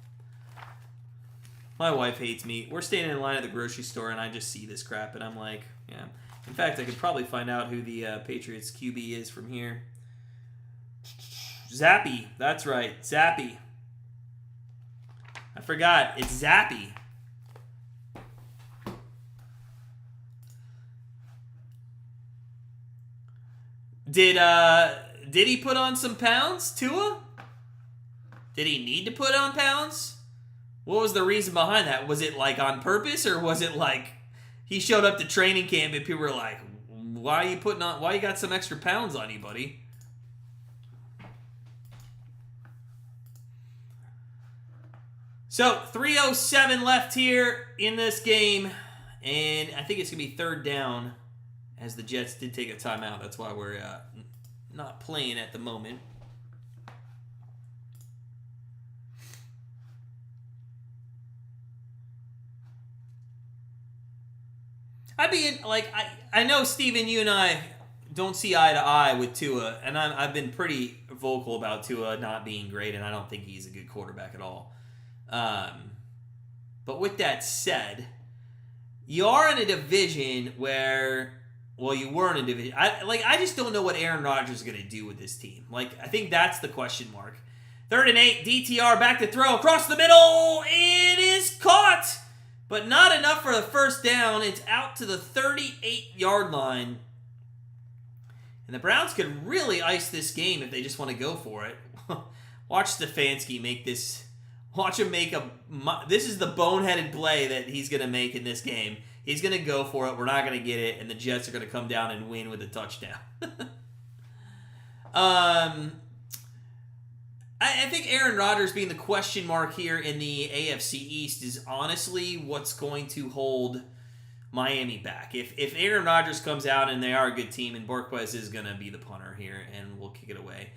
My wife hates me. We're standing in line at the grocery store, and I just see this crap, and I'm like, yeah. In fact, I could probably find out who the Patriots QB is from here. Zappy. That's right. Zappy. I forgot. It's Zappy. Did he put on some pounds, Tua? Did he need to put on pounds? What was the reason behind that? Was it on purpose, or was it he showed up to training camp and people were like, why you got some extra pounds on you, buddy? So, 3:07 left here in this game, and I think it's going to be third down, as the Jets did take a timeout. That's why we're not playing at the moment. I know, Steven, you and I don't see eye to eye with Tua, and I've been pretty vocal about Tua not being great, and I don't think he's a good quarterback at all. But with that said, you are in a division where, you were in a division. I just don't know what Aaron Rodgers is going to do with this team. I think that's the question mark. 3rd and 8, DTR back to throw across the middle. It is caught, but not enough for the first down. It's out to the 38-yard line. And the Browns could really ice this game if they just want to go for it. Watch Stefanski make this. Watch him make this is the boneheaded play that he's going to make in this game. He's going to go for it. We're not going to get it. And the Jets are going to come down and win with a touchdown. I think Aaron Rodgers being the question mark here in the AFC East is honestly what's going to hold Miami back. If Aaron Rodgers comes out and they are a good team, and Borquez is going to be the punter here and we'll kick it away.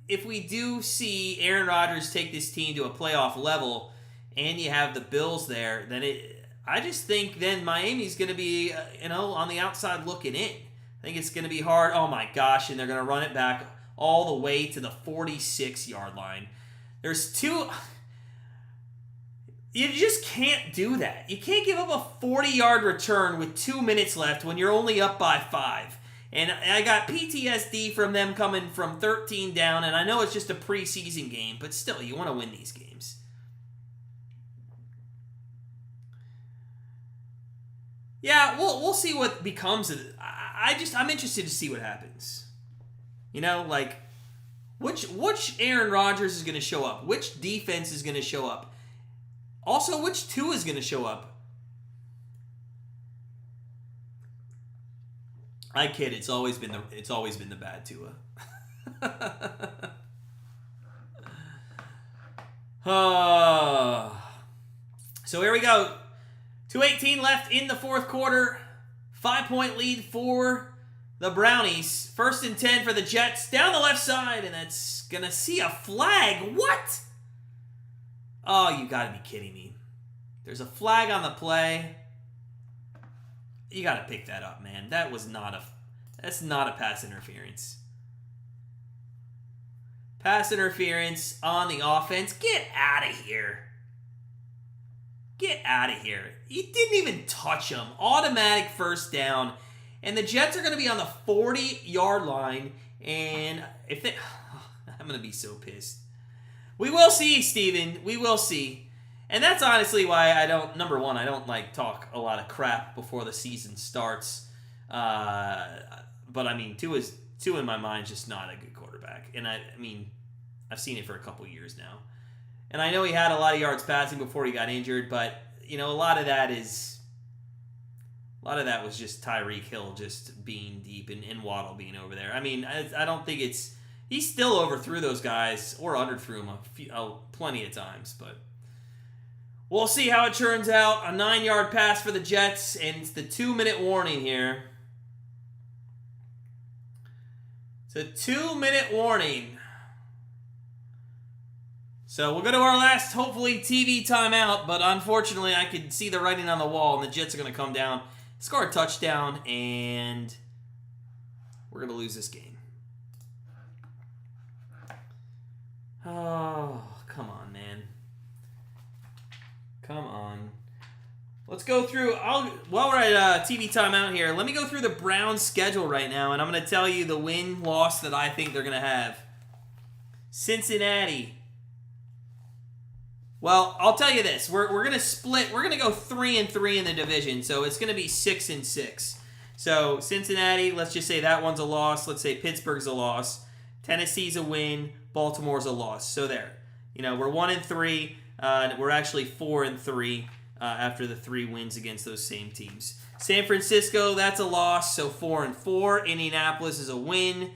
If we do see Aaron Rodgers take this team to a playoff level and you have the Bills there, then I just think then Miami's going to be on the outside looking in. I think it's going to be hard. Oh my gosh, and they're going to run it back all the way to the 46-yard line. There's two. You just can't do that. You can't give up a 40-yard return with 2 minutes left when you're only up by 5. And I got PTSD from them coming from 13 down, and I know it's just a preseason game, but still, you want to win these games. Yeah, we'll see what becomes of it. I'm interested to see what happens. Which Aaron Rodgers is going to show up? Which defense is going to show up? Also, which Tua is going to show up? I kid. It's always been the bad Tua. So here we go. 2:18 left in the fourth quarter. 5-point lead for the Brownies. 1st and 10 for the Jets. Down the left side, and that's going to see a flag. What? Oh, you got to be kidding me. There's a flag on the play. You got to pick that up, man. That's not a pass interference. Pass interference on the offense. Get out of here. Get out of here. You didn't even touch him. Automatic first down. And the Jets are going to be on the 40-yard line. And if they... I'm going to be so pissed. We will see, Steven. We will see. And that's honestly why I don't... Number one, I don't talk a lot of crap before the season starts. But I mean, Tua in my mind is just not a good quarterback. And I mean, I've seen it for a couple years now. And I know he had a lot of yards passing before he got injured, but a lot of that was just Tyreek Hill just being deep and Waddle being over there. I mean, I don't think he still overthrew those guys or underthrew them plenty of times, but we'll see how it turns out. A 9-yard pass for the Jets, and it's the 2-minute warning here. It's a 2-minute warning. So we'll go to our last, hopefully, TV timeout, but unfortunately I could see the writing on the wall, and the Jets are going to come down, score a touchdown, and we're going to lose this game. Oh, come on, man. Come on. Let's go through, while we're at TV timeout here, let me go through the Browns' schedule right now, and I'm going to tell you the win-loss that I think they're going to have. Cincinnati. Well, I'll tell you this. We're going to split. We're going to go 3-3 in the division, so it's going to be 6-6. So Cincinnati, let's just say that one's a loss. Let's say Pittsburgh's a loss. Tennessee's a win. Baltimore's a loss. So there. We're 1-3. We're actually 4-3 after the 3 wins against those same teams. San Francisco, that's a loss, so 4-4. Indianapolis is a win.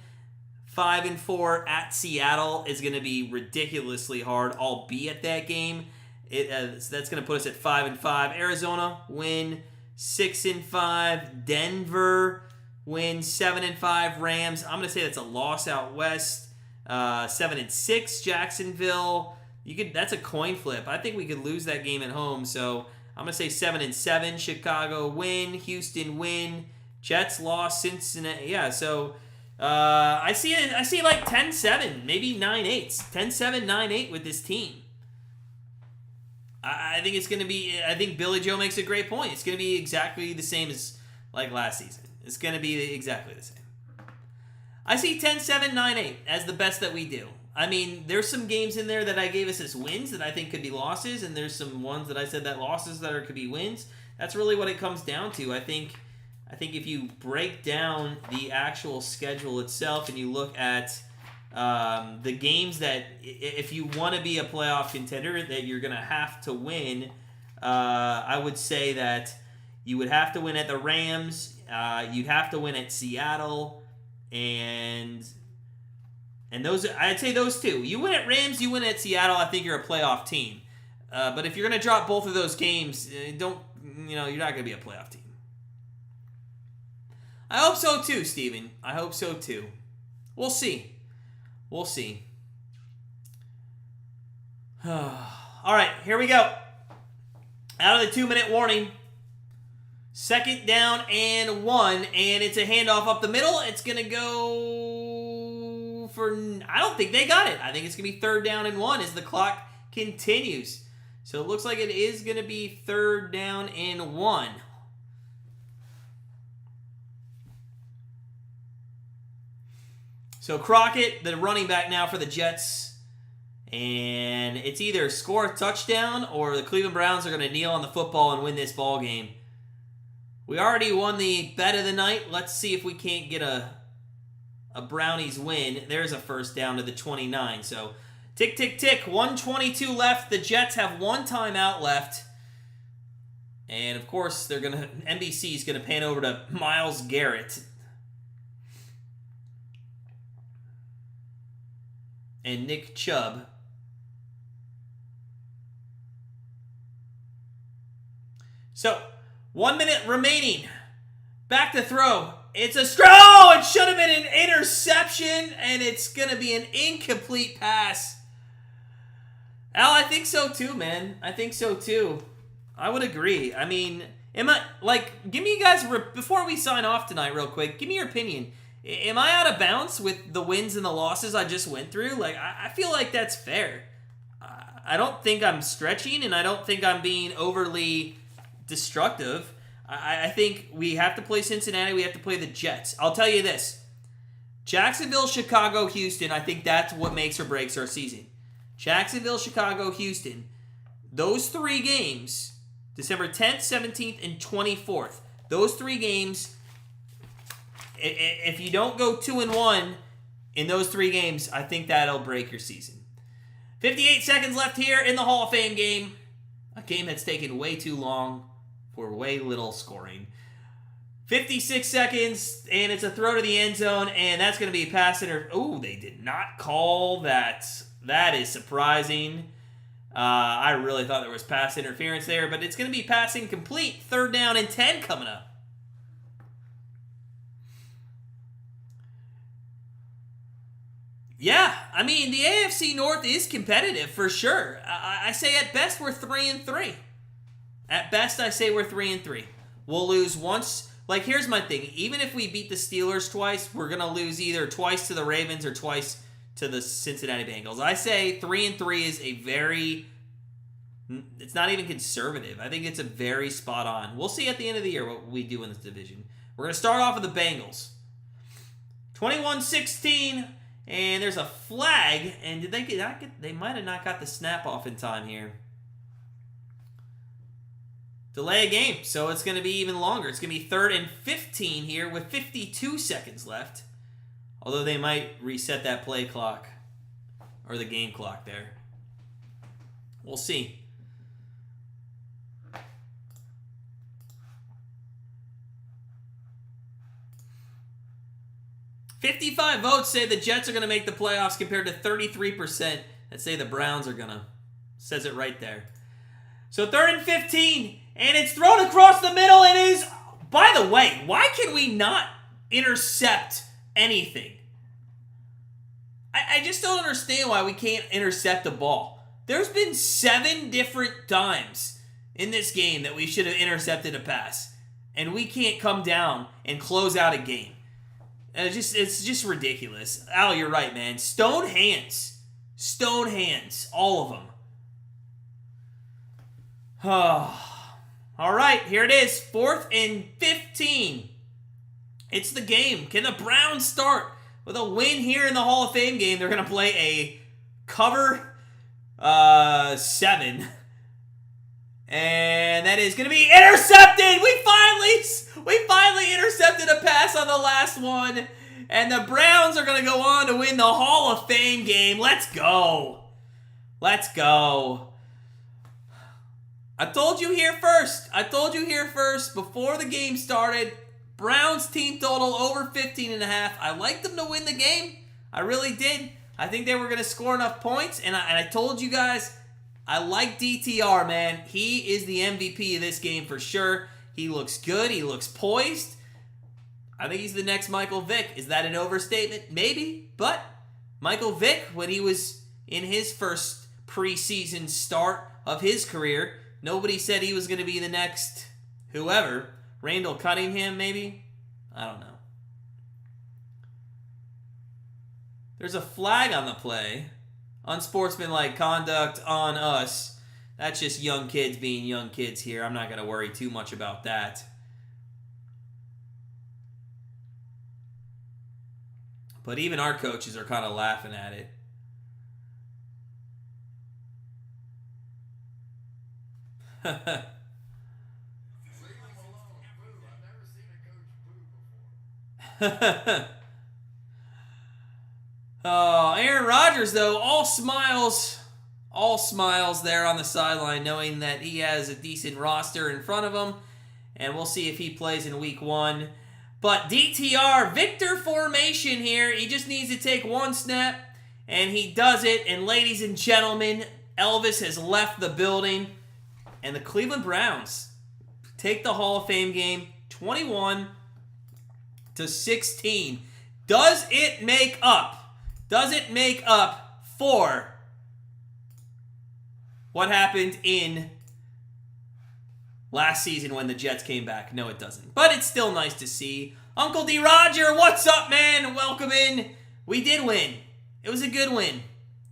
5-4 at Seattle is going to be ridiculously hard. I'll be at that game. So that's going to put us at 5-5. Arizona win. 6-5. Denver win. 7-5. Rams. I'm going to say that's a loss out west. 7-6. Jacksonville. That's a coin flip. I think we could lose that game at home. So I'm going to say 7-7. Chicago win. Houston win. Jets loss. Cincinnati. Yeah. So. I see like 10-7, maybe 9-8. 10-7, 9-8 with this team. I think it's going to be, I think Billy Joe makes a great point. It's going to be exactly the same as like last season. It's going to be exactly the same. I see 10-7, 9-8 as the best that we do. I mean, there's some games in there that I gave us as wins that I think could be losses, and there's some ones that I said that losses that could be wins. That's really what it comes down to. I think if you break down the actual schedule itself and you look at the games that, if you want to be a playoff contender, that you're going to have to win, I would say that you would have to win at the Rams, you'd have to win at Seattle, and those, I'd say those two. You win at Rams, you win at Seattle, I think you're a playoff team. But if you're going to drop both of those games, you're not going to be a playoff team. I hope so too, Steven. I hope so too. We'll see. We'll see. All right, here we go. Out of the 2-minute warning. 2nd down and 1, and it's a handoff up the middle. It's going to go for, I don't think they got it. I think it's going to be 3rd down and 1 as the clock continues. So it looks like it is going to be 3rd down and 1. So Crockett, the running back now for the Jets, and it's either score a touchdown or the Cleveland Browns are going to kneel on the football and win this ball game. We already won the bet of the night. Let's see if we can't get a Brownies win. There's a 1st down to the 29. So tick, tick, tick. 1:22 left. The Jets have 1 timeout left. And of course, NBC is going to pan over to Myles Garrett and Nick Chubb. So, 1 minute remaining. Back to throw. It's a throw. It should have been an interception, and it's going to be an incomplete pass. Al, I think so too, man. I think so too. I would agree. I mean, give me you guys, before we sign off tonight real quick, give me your opinion. Am I out of bounds with the wins and the losses I just went through? Like, I feel like that's fair. I don't think I'm stretching, and I don't think I'm being overly destructive. I think we have to play Cincinnati. We have to play the Jets. I'll tell you this. Jacksonville, Chicago, Houston, I think that's what makes or breaks our season. Jacksonville, Chicago, Houston. Those 3 games, December 10th, 17th, and 24th. Those 3 games, if you don't go 2-1 in those 3 games, I think that'll break your season. 58 seconds left here in the Hall of Fame game. A game that's taken way too long for way little scoring. 56 seconds, and it's a throw to the end zone, and that's going to be a pass Oh, they did not call that. That is surprising. I really thought there was pass interference there, but it's going to be passing complete. 3rd down and 10 coming up. Yeah, I mean, the AFC North is competitive for sure. I say at best we're 3-3. At best, I say we're 3-3. We'll lose once. Like, here's my thing. Even if we beat the Steelers twice, we're going to lose either twice to the Ravens or twice to the Cincinnati Bengals. I say 3-3 is a very... It's not even conservative. I think it's a very spot on. We'll see at the end of the year what we do in this division. We're going to start off with the Bengals. 21-16, and there's a flag. And did they might have not got the snap off in time here. Delay a game, so it's going to be even longer. It's going to be 3rd and 15 here with 52 seconds left. Although they might reset that play clock or the game clock there. We'll see. $55 votes say the Jets are going to make the playoffs compared to 33% that say the Browns are going to. Says it right there. So 3rd and 15, and it's thrown across the middle and is... By the way, why can we not intercept anything? I just don't understand why we can't intercept the ball. There's been 7 different times in this game that we should have intercepted a pass, and we can't come down and close out a game. It's just ridiculous. Al, you're right, man. Stone hands, all of them. All right, here it is. 4th and 15. It's the game. Can the Browns start with a win here in the Hall of Fame game? They're going to play a cover 7. And that is going to be intercepted. We finally intercepted a pass on the last one. And the Browns are going to go on to win the Hall of Fame game. Let's go. Let's go. I told you here first before the game started. Browns team total over 15.5. I liked them to win the game. I really did. I think they were going to score enough points. And I told you guys, I like DTR, man. He is the MVP of this game for sure. He looks good. He looks poised. I think he's the next Michael Vick. Is that an overstatement? Maybe. But Michael Vick, when he was in his first preseason start of his career, nobody said he was going to be the next whoever. Randall Cunningham, maybe? I don't know. There's a flag on the play. Unsportsmanlike conduct on us. That's just young kids being young kids here. I'm not going to worry too much about that. But even our coaches are kind of laughing at it. Oh, Aaron Rodgers, though, all smiles there on the sideline, knowing that he has a decent roster in front of him, and we'll see if he plays in week 1. But DTR, Victor formation here. He just needs to take one snap, and he does it. And ladies and gentlemen, Elvis has left the building, and the Cleveland Browns take the Hall of Fame game 21-16. Does it make up? Does it make up for what happened in last season when the Jets came back? No, it doesn't. But it's still nice to see. Uncle D. Roger, what's up, man? Welcome in. We did win. It was a good win.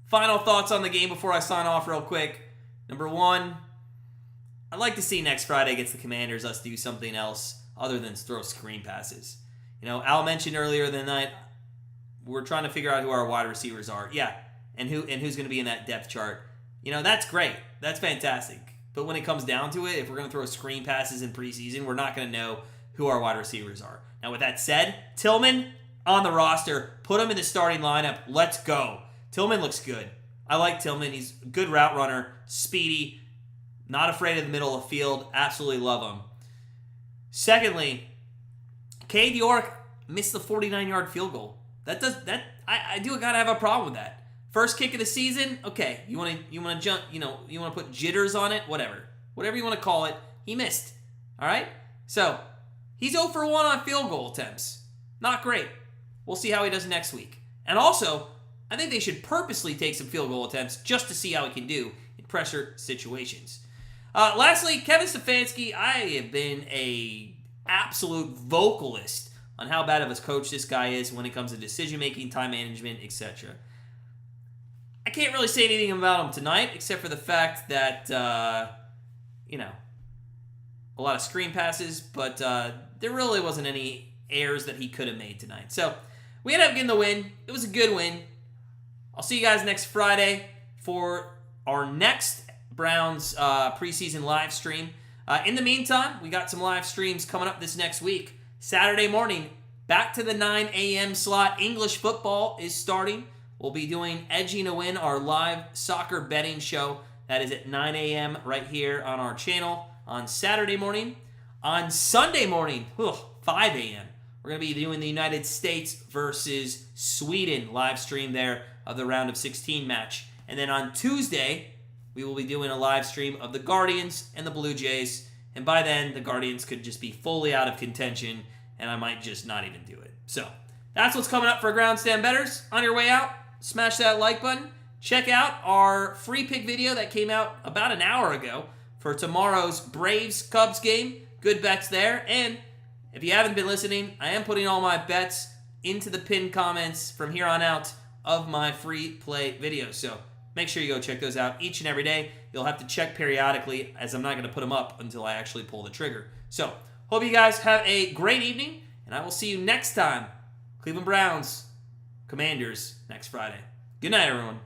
Final thoughts on the game before I sign off real quick. Number one, I'd like to see next Friday against the Commanders us do something else other than throw screen passes. You know, Al mentioned earlier in the night, we're trying to figure out who our wide receivers are. Yeah, and who's going to be in that depth chart. You know, that's great. That's fantastic. But when it comes down to it, if we're going to throw screen passes in preseason, we're not going to know who our wide receivers are. Now, with that said, Tillman on the roster. Put him in the starting lineup. Let's go. Tillman looks good. I like Tillman. He's a good route runner, speedy, not afraid of the middle of the field. Absolutely love him. Secondly, Cade York missed the 49-yard field goal. I do gotta have a problem with that. First kick of the season, okay. You want to jump, you want to put jitters on it, whatever you want to call it. He missed. All right. So he's 0 for 1 on field goal attempts. Not great. We'll see how he does next week. And also, I think they should purposely take some field goal attempts just to see how he can do in pressure situations. Lastly, Kevin Stefanski, I have been a absolute vocalist on how bad of a coach this guy is when it comes to decision-making, time management, etc. I can't really say anything about him tonight, except for the fact that, a lot of screen passes, but there really wasn't any errors that he could have made tonight. So, we ended up getting the win. It was a good win. I'll see you guys next Friday for our next Browns preseason live stream. In the meantime, we got some live streams coming up this next week. Saturday morning, back to the 9 a.m. slot. English football is starting. We'll be doing Edging to Win, our live soccer betting show. That is at 9 a.m. right here on our channel on Saturday morning. On Sunday morning, 5 a.m., we're going to be doing the United States versus Sweden live stream there of the round of 16 match. And then on Tuesday, we will be doing a live stream of the Guardians and the Blue Jays. And by then, the Guardians could just be fully out of contention, and I might just not even do it. So, that's what's coming up for Ground Stand Bettors. On your way out, smash that like button. Check out our free pick video that came out about an hour ago for tomorrow's Braves-Cubs game. Good bets there. And if you haven't been listening, I am putting all my bets into the pinned comments from here on out of my free play videos. So make sure you go check those out each and every day. You'll have to check periodically, as I'm not going to put them up until I actually pull the trigger. So hope you guys have a great evening, and I will see you next time. Cleveland Browns, Commanders, next Friday. Good night, everyone.